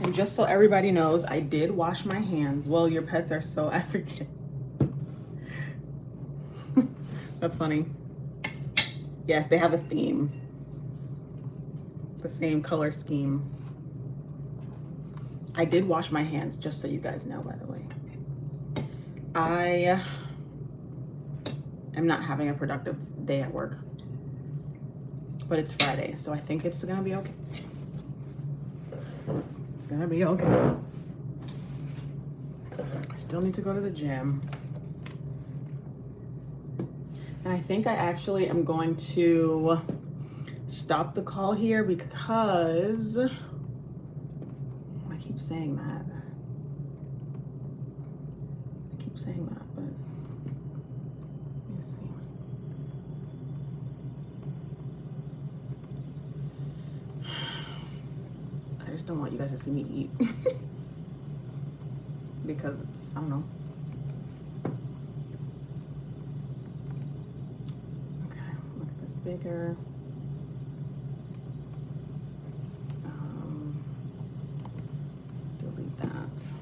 Speaker 1: And just so everybody knows, I did wash my hands. Well, your pets are so African. That's funny. Yes, they have a theme. The same color scheme. I did wash my hands, just so you guys know, by the way. I am not having a productive day at work. But it's Friday, so I think it's gonna be okay. It's gonna be okay. I still need to go to the gym. And I think I actually am going to stop the call here because I keep saying that. I keep saying that, but let me see. I just don't want you guys to see me eat because it's, I don't know. Okay, look at this bigger. Delete that.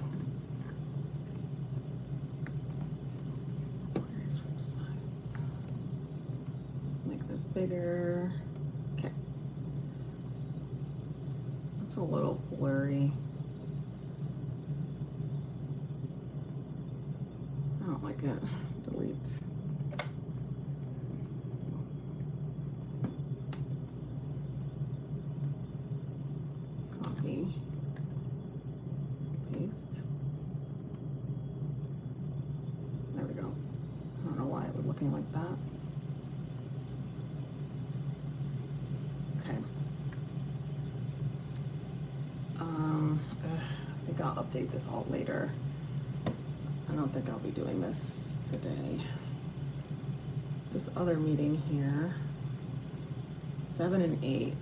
Speaker 1: Where's from sides? Let's make this bigger. Okay. It's a little blurry. like it. Delete. Copy. Paste. There we go. I don't know why it was looking like that. Okay. I think I'll update this all later. I don't think I'll be doing this today. This other meeting here, 7 and 8.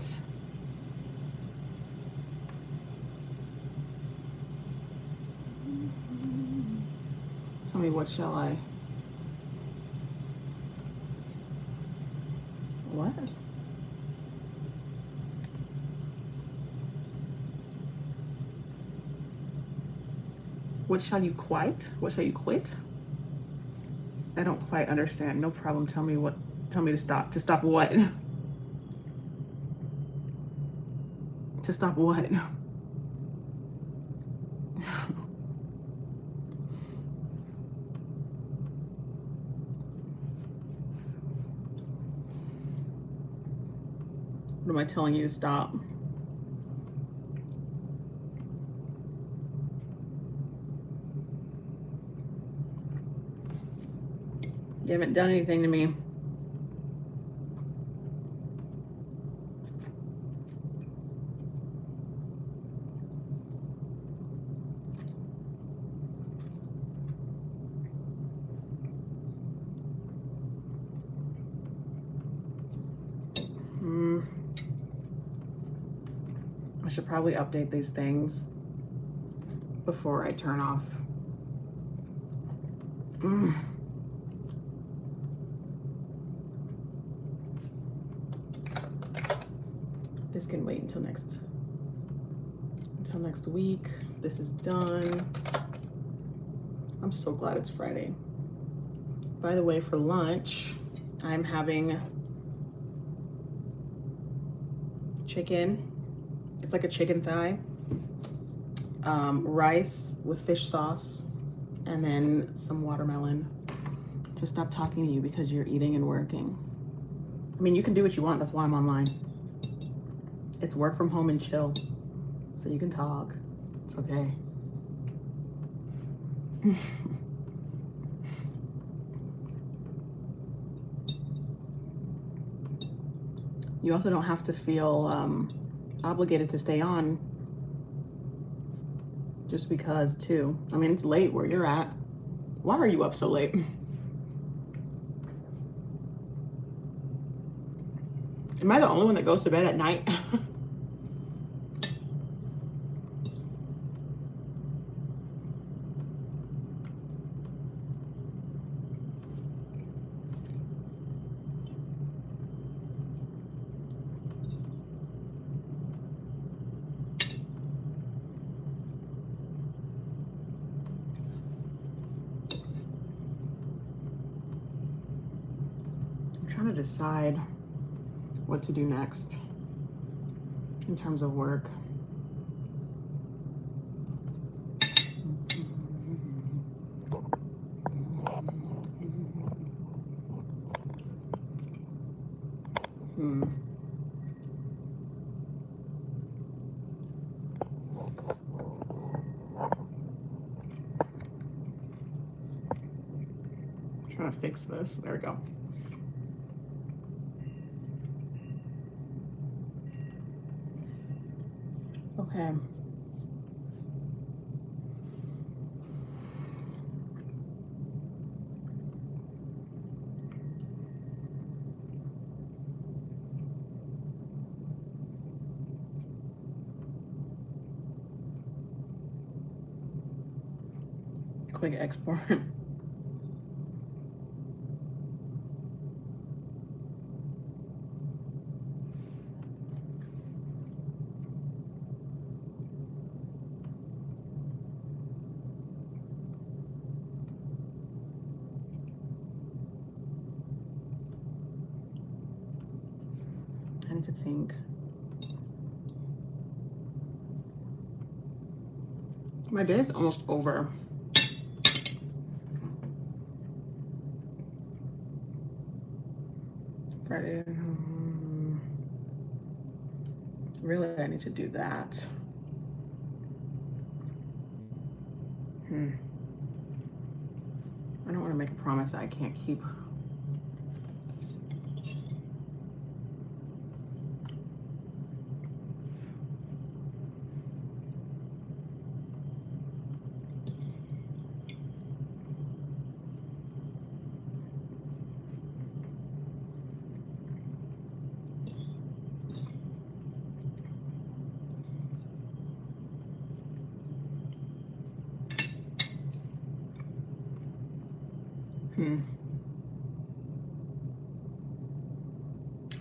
Speaker 1: Tell me, what shall I? What? What shall you quite? What shall you quit? I don't quite understand. No problem. Tell me what. Tell me to stop. To stop what? To stop what? What am I telling you to stop? You haven't done anything to me. I should probably update these things before I turn off. This can wait until next week. This is done. I'm so glad it's Friday. By the way, for lunch, I'm having chicken. It's like a chicken thigh, rice with fish sauce, and then some watermelon. To stop talking to you because you're eating and working. I mean, you can do what you want. That's why I'm online. It's work from home and chill. So you can talk. It's okay. You also don't have to feel obligated to stay on just because too. I mean, it's late where you're at. Why are you up so late? Am I the only one that goes to bed at night? I'm trying to decide what to do next in terms of work. Trying to fix this. There we go. Okay. Click export. I need to think. My day is almost over. Friday. Really, I need to do that. I don't want to make a promise that I can't keep.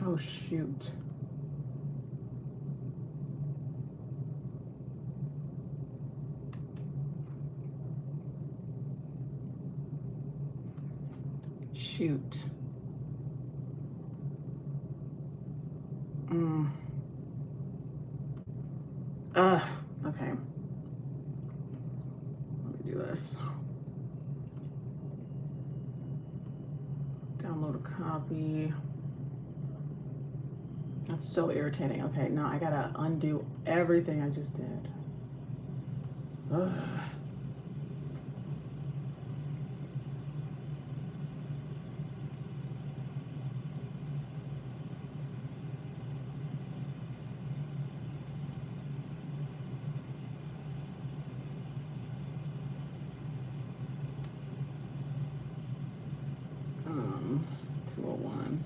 Speaker 1: Oh, shoot. Shoot. Okay. Let me do this. Download a copy. That's so irritating. Okay, now I gotta undo everything I just did. Ugh. Um, 201.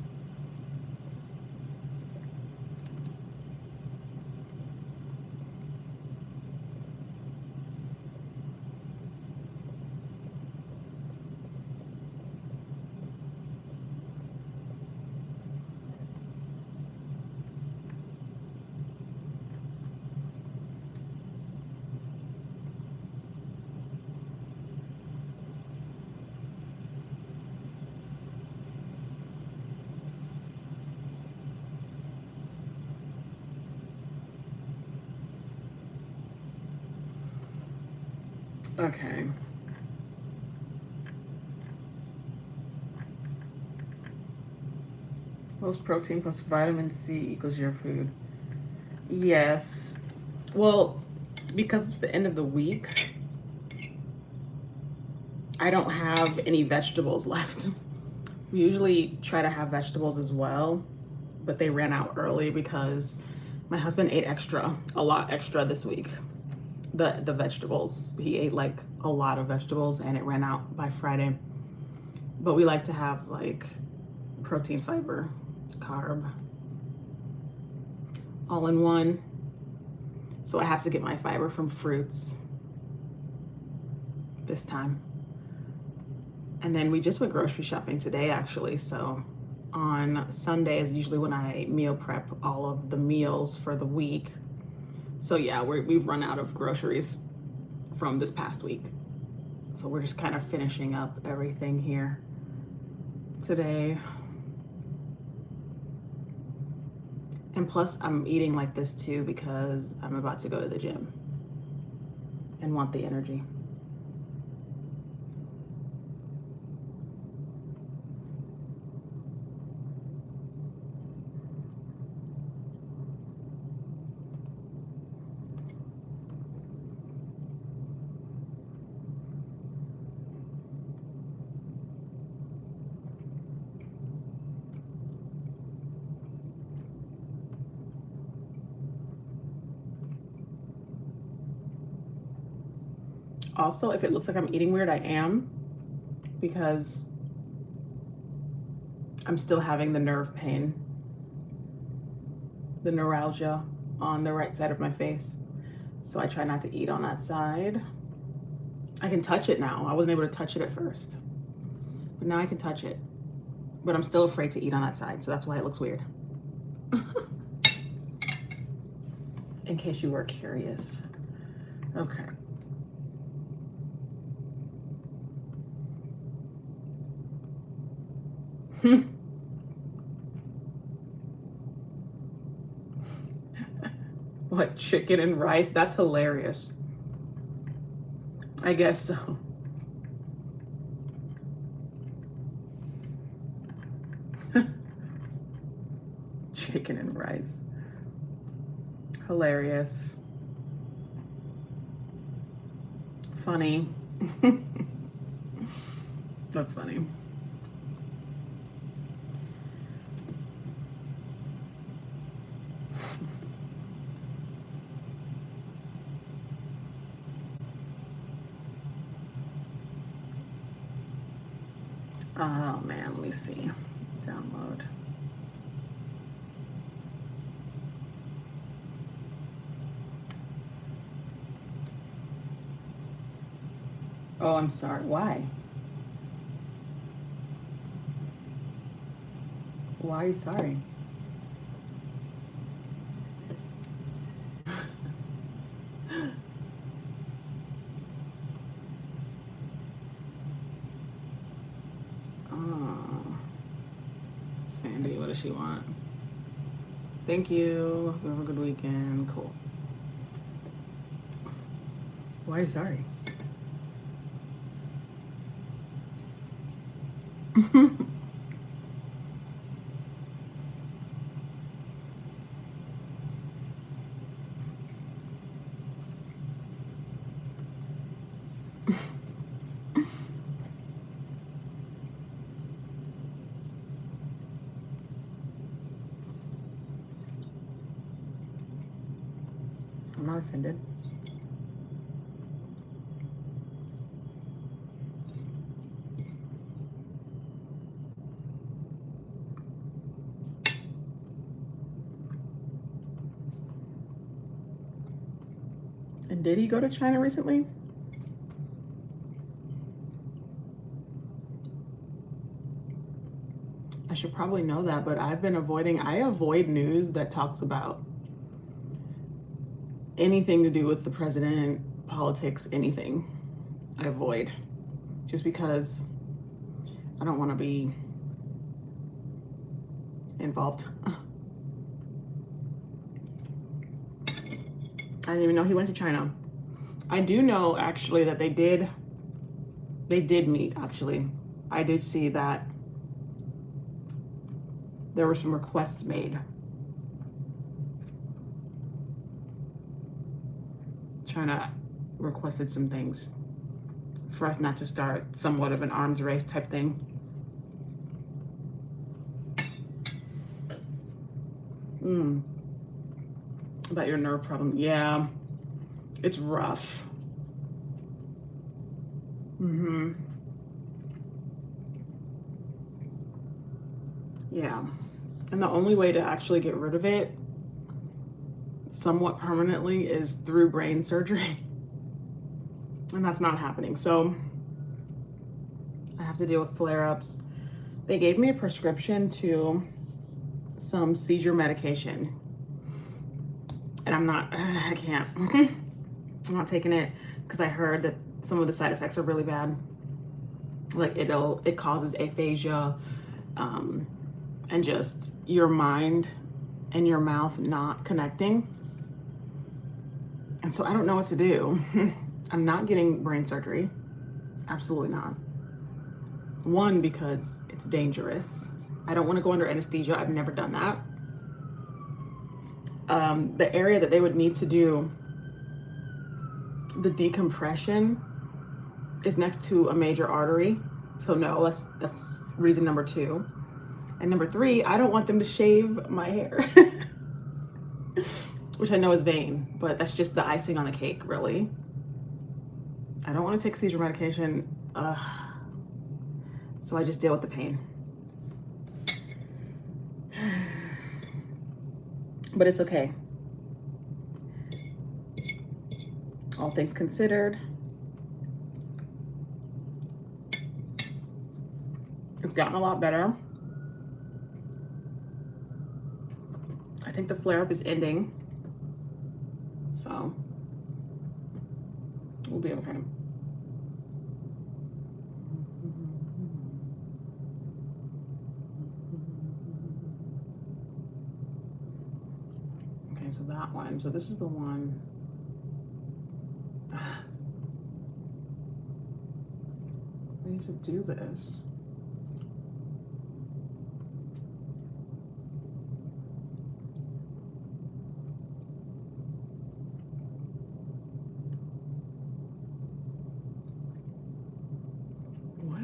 Speaker 1: Okay. Most protein plus vitamin C equals your food. Yes. Well, because it's the end of the week, I don't have any vegetables left. We usually try to have vegetables as well, but they ran out early because my husband ate a lot extra this week. The vegetables, he ate like a lot of vegetables and it ran out by Friday. But we like to have like protein, fiber, carb, all in one. So I have to get my fiber from fruits this time. And then we just went grocery shopping today, actually. So on Sunday is usually when I meal prep all of the meals for the week. So yeah, we've run out of groceries from this past week. So we're just kind of finishing up everything here today. And plus I'm eating like this too because I'm about to go to the gym and want the energy. Also, if it looks like I'm eating weird, I am, because I'm still having the nerve pain, the neuralgia on the right side of my face. So I try not to eat on that side. I can touch it now. I wasn't able to touch it at first, but now I can touch it. But I'm still afraid to eat on that side, so that's why it looks weird. In case you were curious. Okay. What, chicken and rice? That's hilarious. I guess so.
Speaker 3: chicken and rice. Hilarious. Funny. That's funny. Oh man, let me see. Download. Oh, I'm sorry. Why? Why are you sorry? Oh, Sandy, what does she want? Thank you. Have a good weekend. Cool. Why are you sorry? I'm not offended. And did he go to China recently? I should probably know that, but I avoid news that talks about anything to do with the president, politics, anything. I avoid, just because I don't want to be involved. I didn't even know he went to China. I do know actually that they did meet actually. I did see that there were some requests made. China requested some things for us not to start somewhat of an arms race type thing. About your nerve problem. Yeah, it's rough. Yeah, and the only way to actually get rid of it somewhat permanently is through brain surgery, and that's not happening. So I have to deal with flare-ups. They gave me a prescription to some seizure medication, and I can't. I'm not taking it because I heard that some of the side effects are really bad. Like it causes aphasia, and just your mind and your mouth not connecting. And so I don't know what to do. I'm not getting brain surgery. Absolutely not. One, because it's dangerous. I don't want to go under anesthesia. I've never done that. The area that they would need to do the decompression is next to a major artery. So no, that's reason number 2. And number 3, I don't want them to shave my hair. Which I know is vain, but that's just the icing on the cake, really. I don't want to take seizure medication. So I just deal with the pain. But it's okay. All things considered, it's gotten a lot better. I think the flare-up is ending, so we'll be okay. Okay, so that one. So this is the one. I need to do this.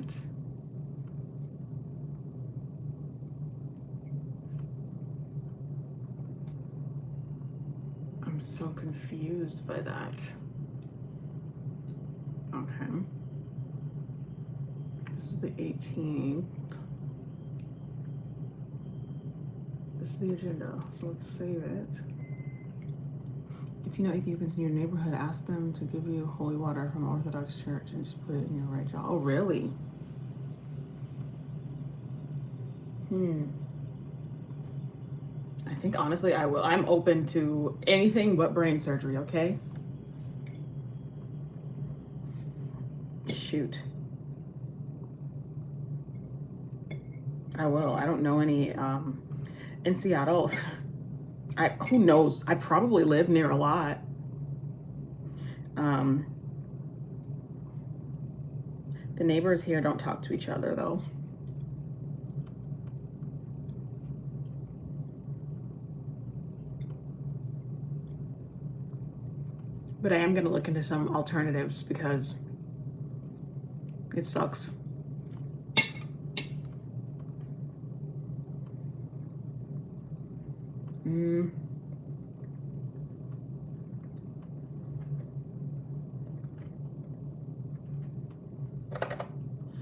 Speaker 3: that? I'm so confused by that. Okay. This is the 18th. This is the agenda, so let's save it. If you know Ethiopians in your neighborhood, ask them to give you holy water from the Orthodox Church and just put it in your right jaw. Oh, really? I think honestly I will. I'm open to anything but brain surgery, okay? Shoot. I will. I don't know any in Seattle. Who knows? I probably live near a lot. The neighbors here don't talk to each other though. But I am gonna look into some alternatives because it sucks.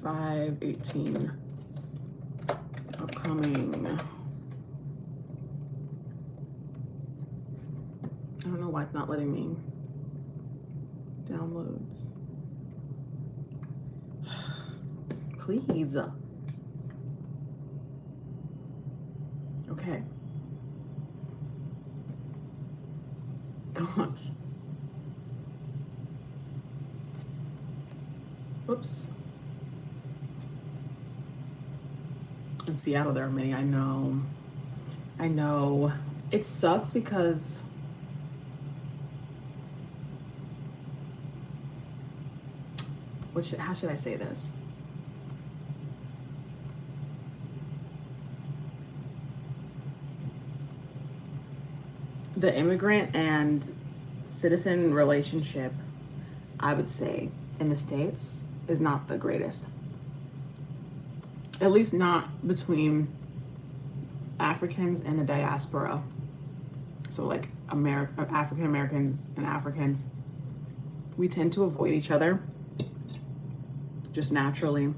Speaker 3: $5.18 upcoming. I don't know why it's not letting me. Downloads. Please. Okay. Gosh. Oops. In Seattle, there are many. I know. It sucks because how should I say this? The immigrant and citizen relationship, I would say, in the States is not the greatest. At least not between Africans and the diaspora. So like African Americans and Africans, we tend to avoid each other just naturally.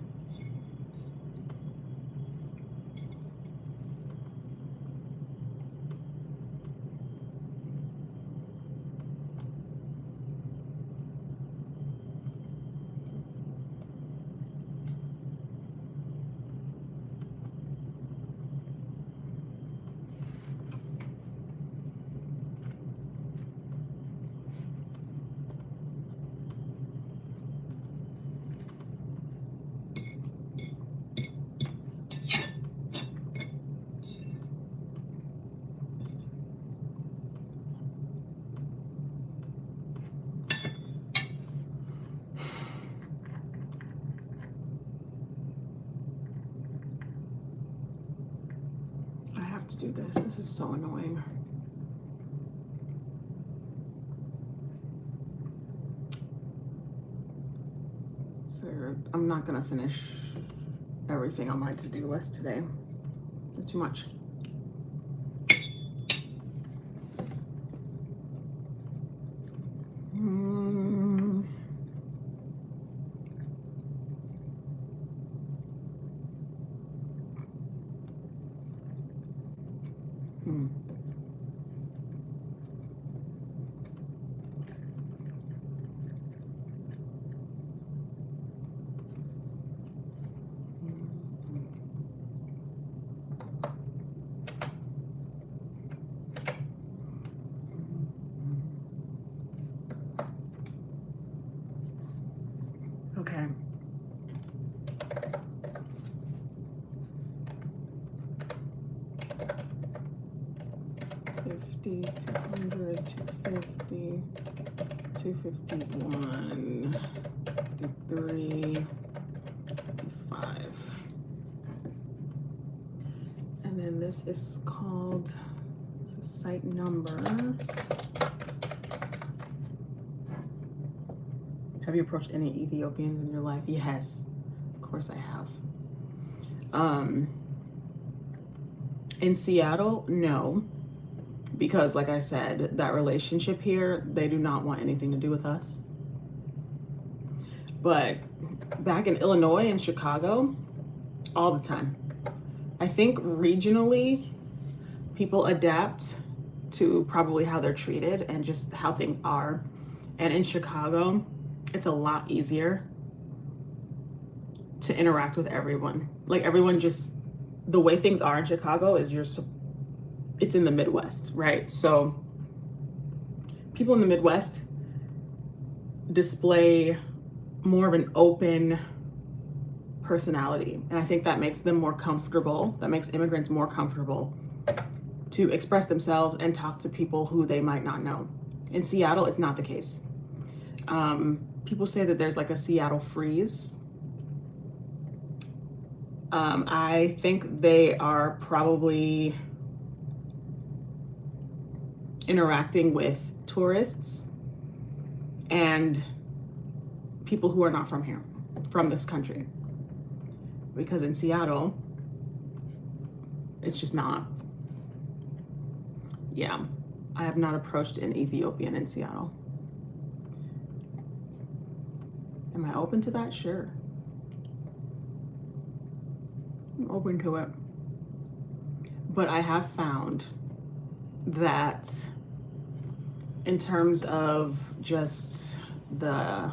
Speaker 3: To do this. This is so annoying. So I'm not gonna finish everything on my to-do list today. It's too much. Okay. $50, $200, $250, $251, $53, $55. And then this is called, this is site number. Have you approached any Ethiopians in your life? Yes, of course I have. In Seattle, no, because like I said, that relationship here, they do not want anything to do with us. But back in Illinois and Chicago, all the time. I think regionally, people adapt to probably how they're treated and just how things are. And in Chicago, it's a lot easier to interact with everyone. Like everyone just, the way things are in Chicago is it's in the Midwest, right? So people in the Midwest display more of an open personality. And I think that makes them more comfortable. That makes immigrants more comfortable to express themselves and talk to people who they might not know. In Seattle, it's not the case. People say that there's like a Seattle freeze. I think they are probably interacting with tourists and people who are not from here, from this country. Because in Seattle, it's just not. Yeah, I have not approached an Ethiopian in Seattle. Am I open to that? Sure. I'm open to it. But I have found that in terms of just the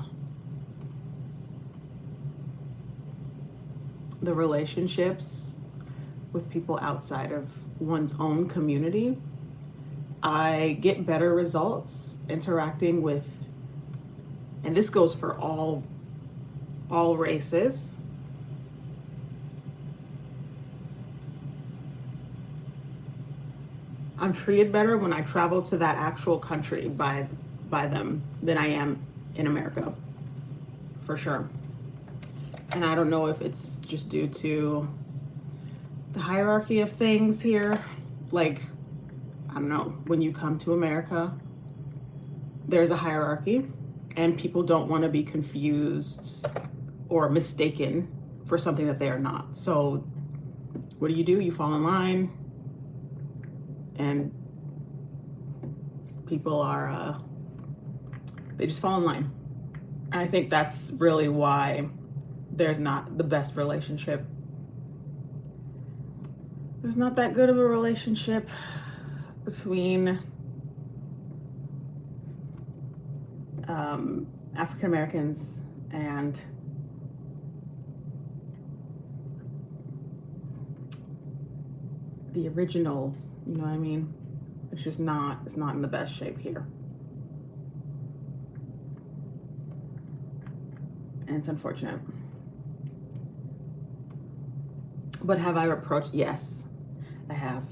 Speaker 3: relationships with people outside of one's own community, I get better results interacting with, and this goes for all races. I'm treated better when I travel to that actual country by them than I am in America, for sure. And I don't know if it's just due to the hierarchy of things here. Like, I don't know, when you come to America, there's a hierarchy and people don't want to be confused or mistaken for something that they are not. So what do? You fall in line and people are, they just fall in line. And I think that's really why there's not the best relationship. There's not that good of a relationship between African Americans and the originals, you know what I mean? It's just not, it's not in the best shape here. And it's unfortunate. But have I approached? Yes, I have.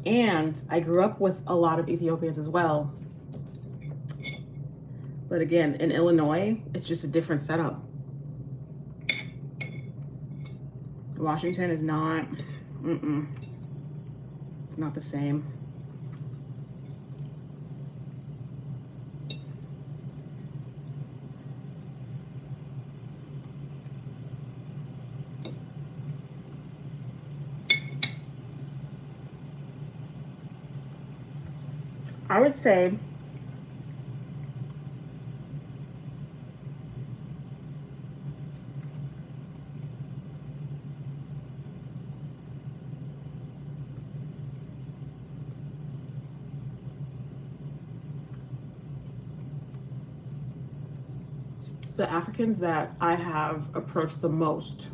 Speaker 3: And I grew up with a lot of Ethiopians as well. But again, in Illinois, it's just a different setup. Washington is not, it's not the same. I would say the Africans that I have approached the most,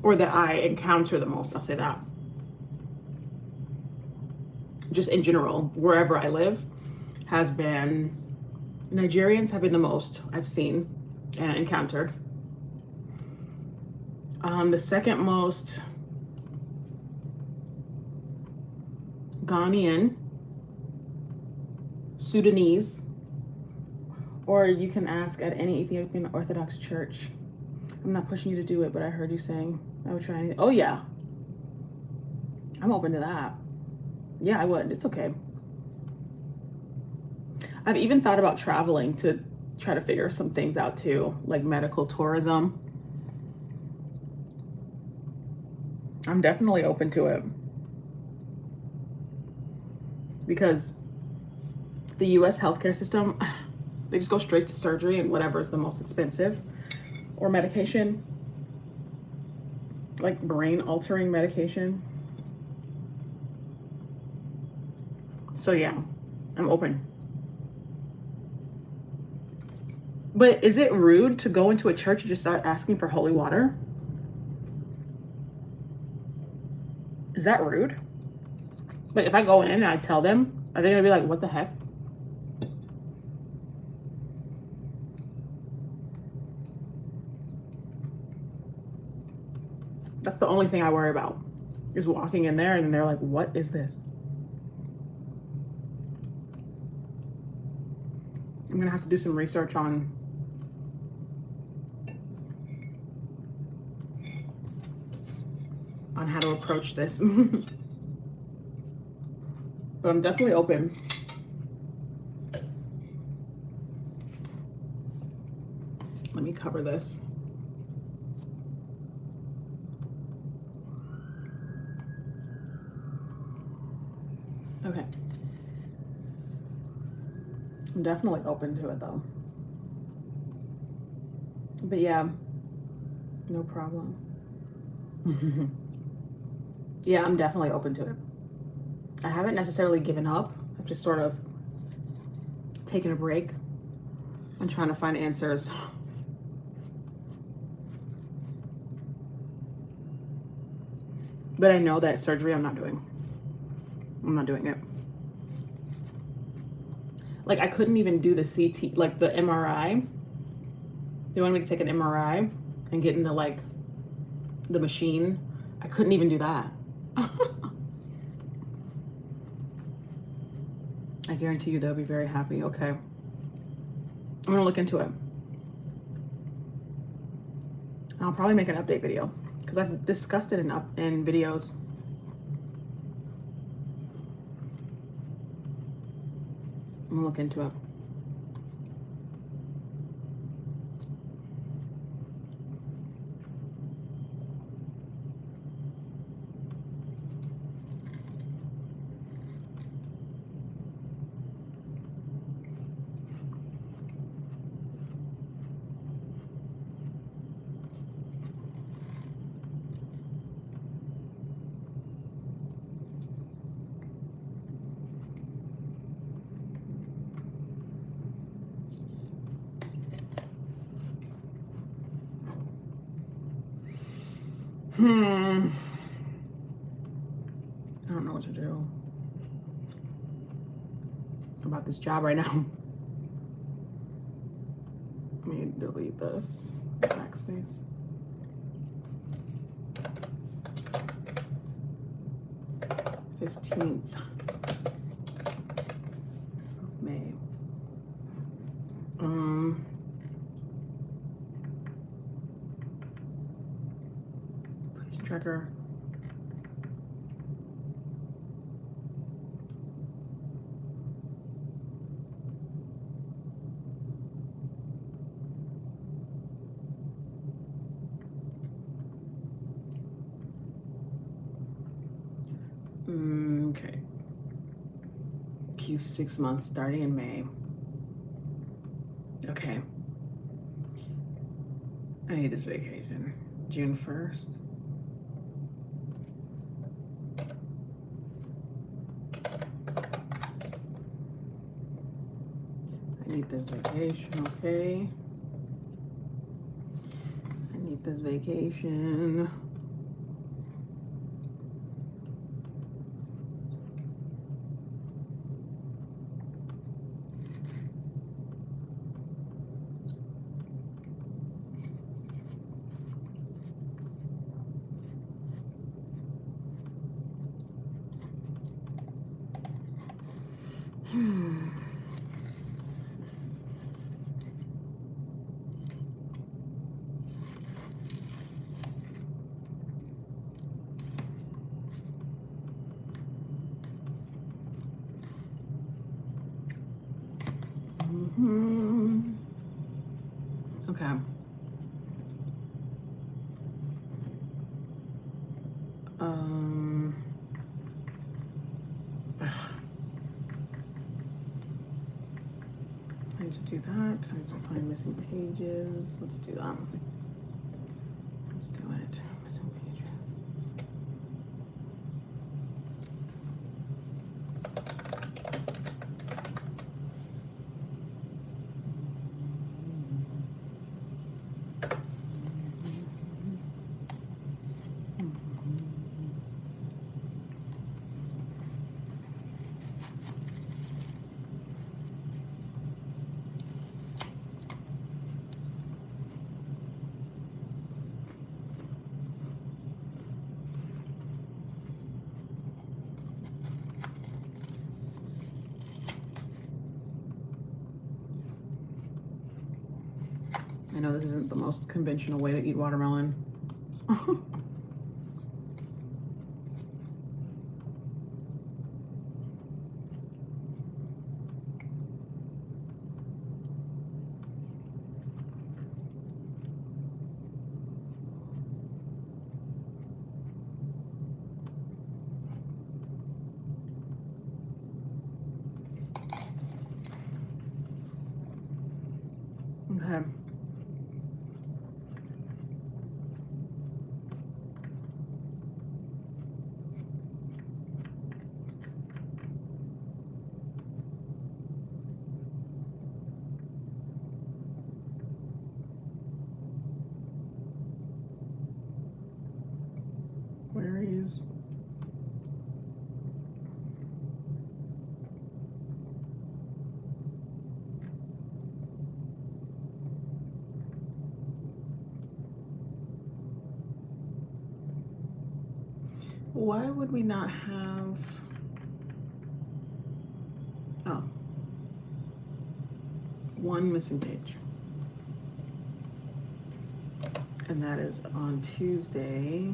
Speaker 3: or that I encounter the most, I'll say that, just in general, wherever I live, has been, Nigerians have been the most I've seen and encountered. The second most, Ghanaian, Sudanese, or you can ask at any Ethiopian Orthodox church. I'm not pushing you to do it, but I heard you saying I would try anything. Oh yeah, I'm open to that. Yeah, I would. It's okay. I've even thought about traveling to try to figure some things out too, like medical tourism. I'm definitely open to it. Because the US healthcare system, they just go straight to surgery and whatever is the most expensive, or medication, like brain altering medication. So yeah, I'm open. But is it rude to go into a church and just start asking for holy water? Is that rude? Like, if I go in and I tell them, are they gonna be like, what the heck? That's the only thing I worry about, is walking in there and they're like, what is this? I'm gonna have to do some research on how to approach this. But I'm definitely open. Let me cover this. Okay. I'm definitely open to it though. But yeah, no problem. Yeah, I'm definitely open to it. I haven't necessarily given up. I've just sort of taken a break and trying to find answers. But I know that surgery I'm not doing. I'm not doing it. Like, I couldn't even do the CT, like the MRI. They wanted me to take an MRI and get in the machine. I couldn't even do that. I guarantee you they'll be very happy. Okay. I'm gonna look into it. I'll probably make an update video because I've discussed it in videos. I'm gonna look into it. I don't know what to do about this job right now. Let me delete this backspace. (15th of May). Place tracker. Okay. Q6 months starting in May. Okay. I need this vacation. June 1st. I need this vacation, okay. I need this vacation. Okay. I need to do that. I need to find missing pages. Let's do that. Let's do it. Missing pages. I know this isn't the most conventional way to eat watermelon. Okay. Where is? Why would we not have? Oh, one missing page. And that is on Tuesday,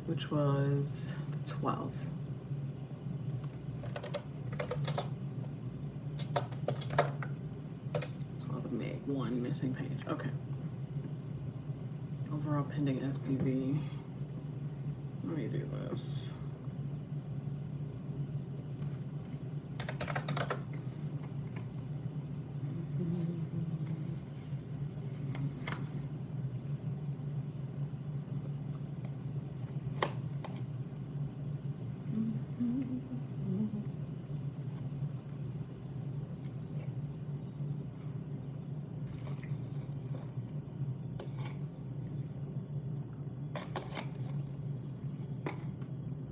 Speaker 3: which was the 12th. 12th of May, one missing page. Okay. Overall pending SDV. Let me do this.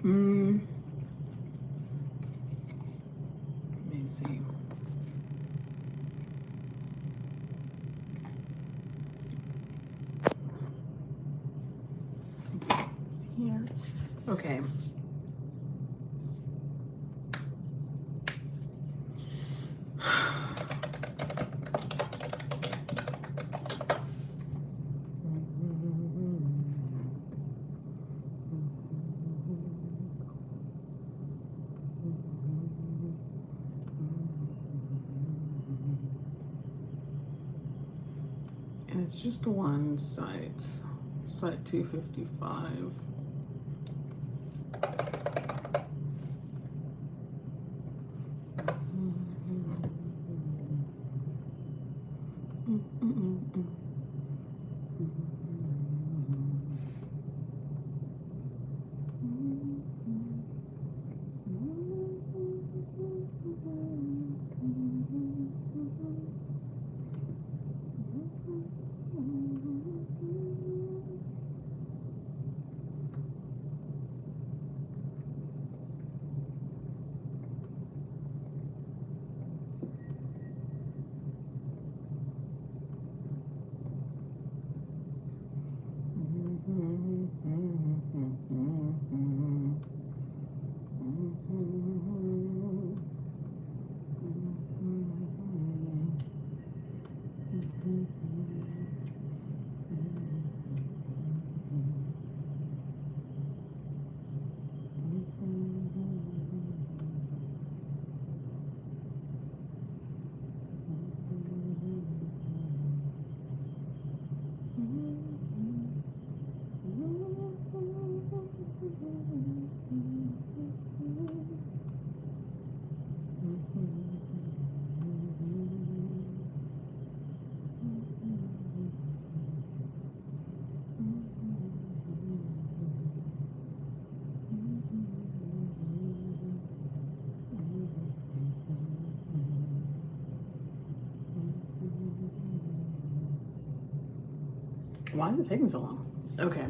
Speaker 3: Let me see. It's here. Okay. And it's just one site, site 255. Why is it taking so long? Okay.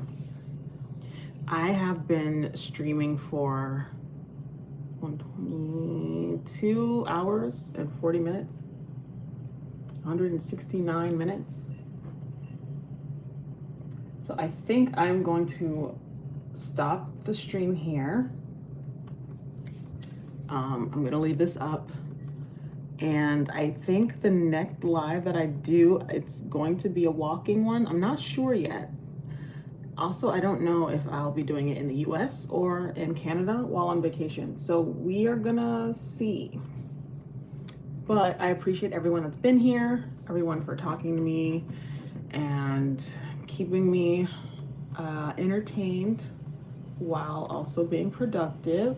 Speaker 3: I have been streaming for 122 hours and 40 minutes. 169 minutes. So I think I'm going to stop the stream here. I'm going to leave this up. And I think the next live that I do, it's going to be a walking one. I'm not sure yet. Also, I don't know if I'll be doing it in the US or in Canada while on vacation. So we are gonna see. But I appreciate everyone that's been here, everyone for talking to me and keeping me entertained while also being productive.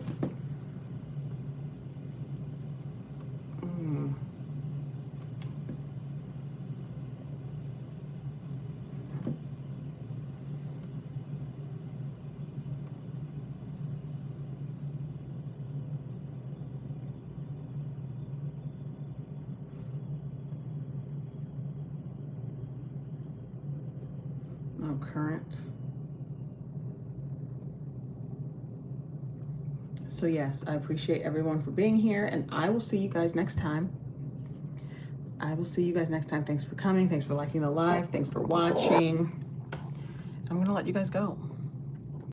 Speaker 3: Oh, current. So yes, I appreciate everyone for being here, and I will see you guys next time. Thanks for coming. Thanks for liking the live. Thanks for watching. I'm gonna let you guys go.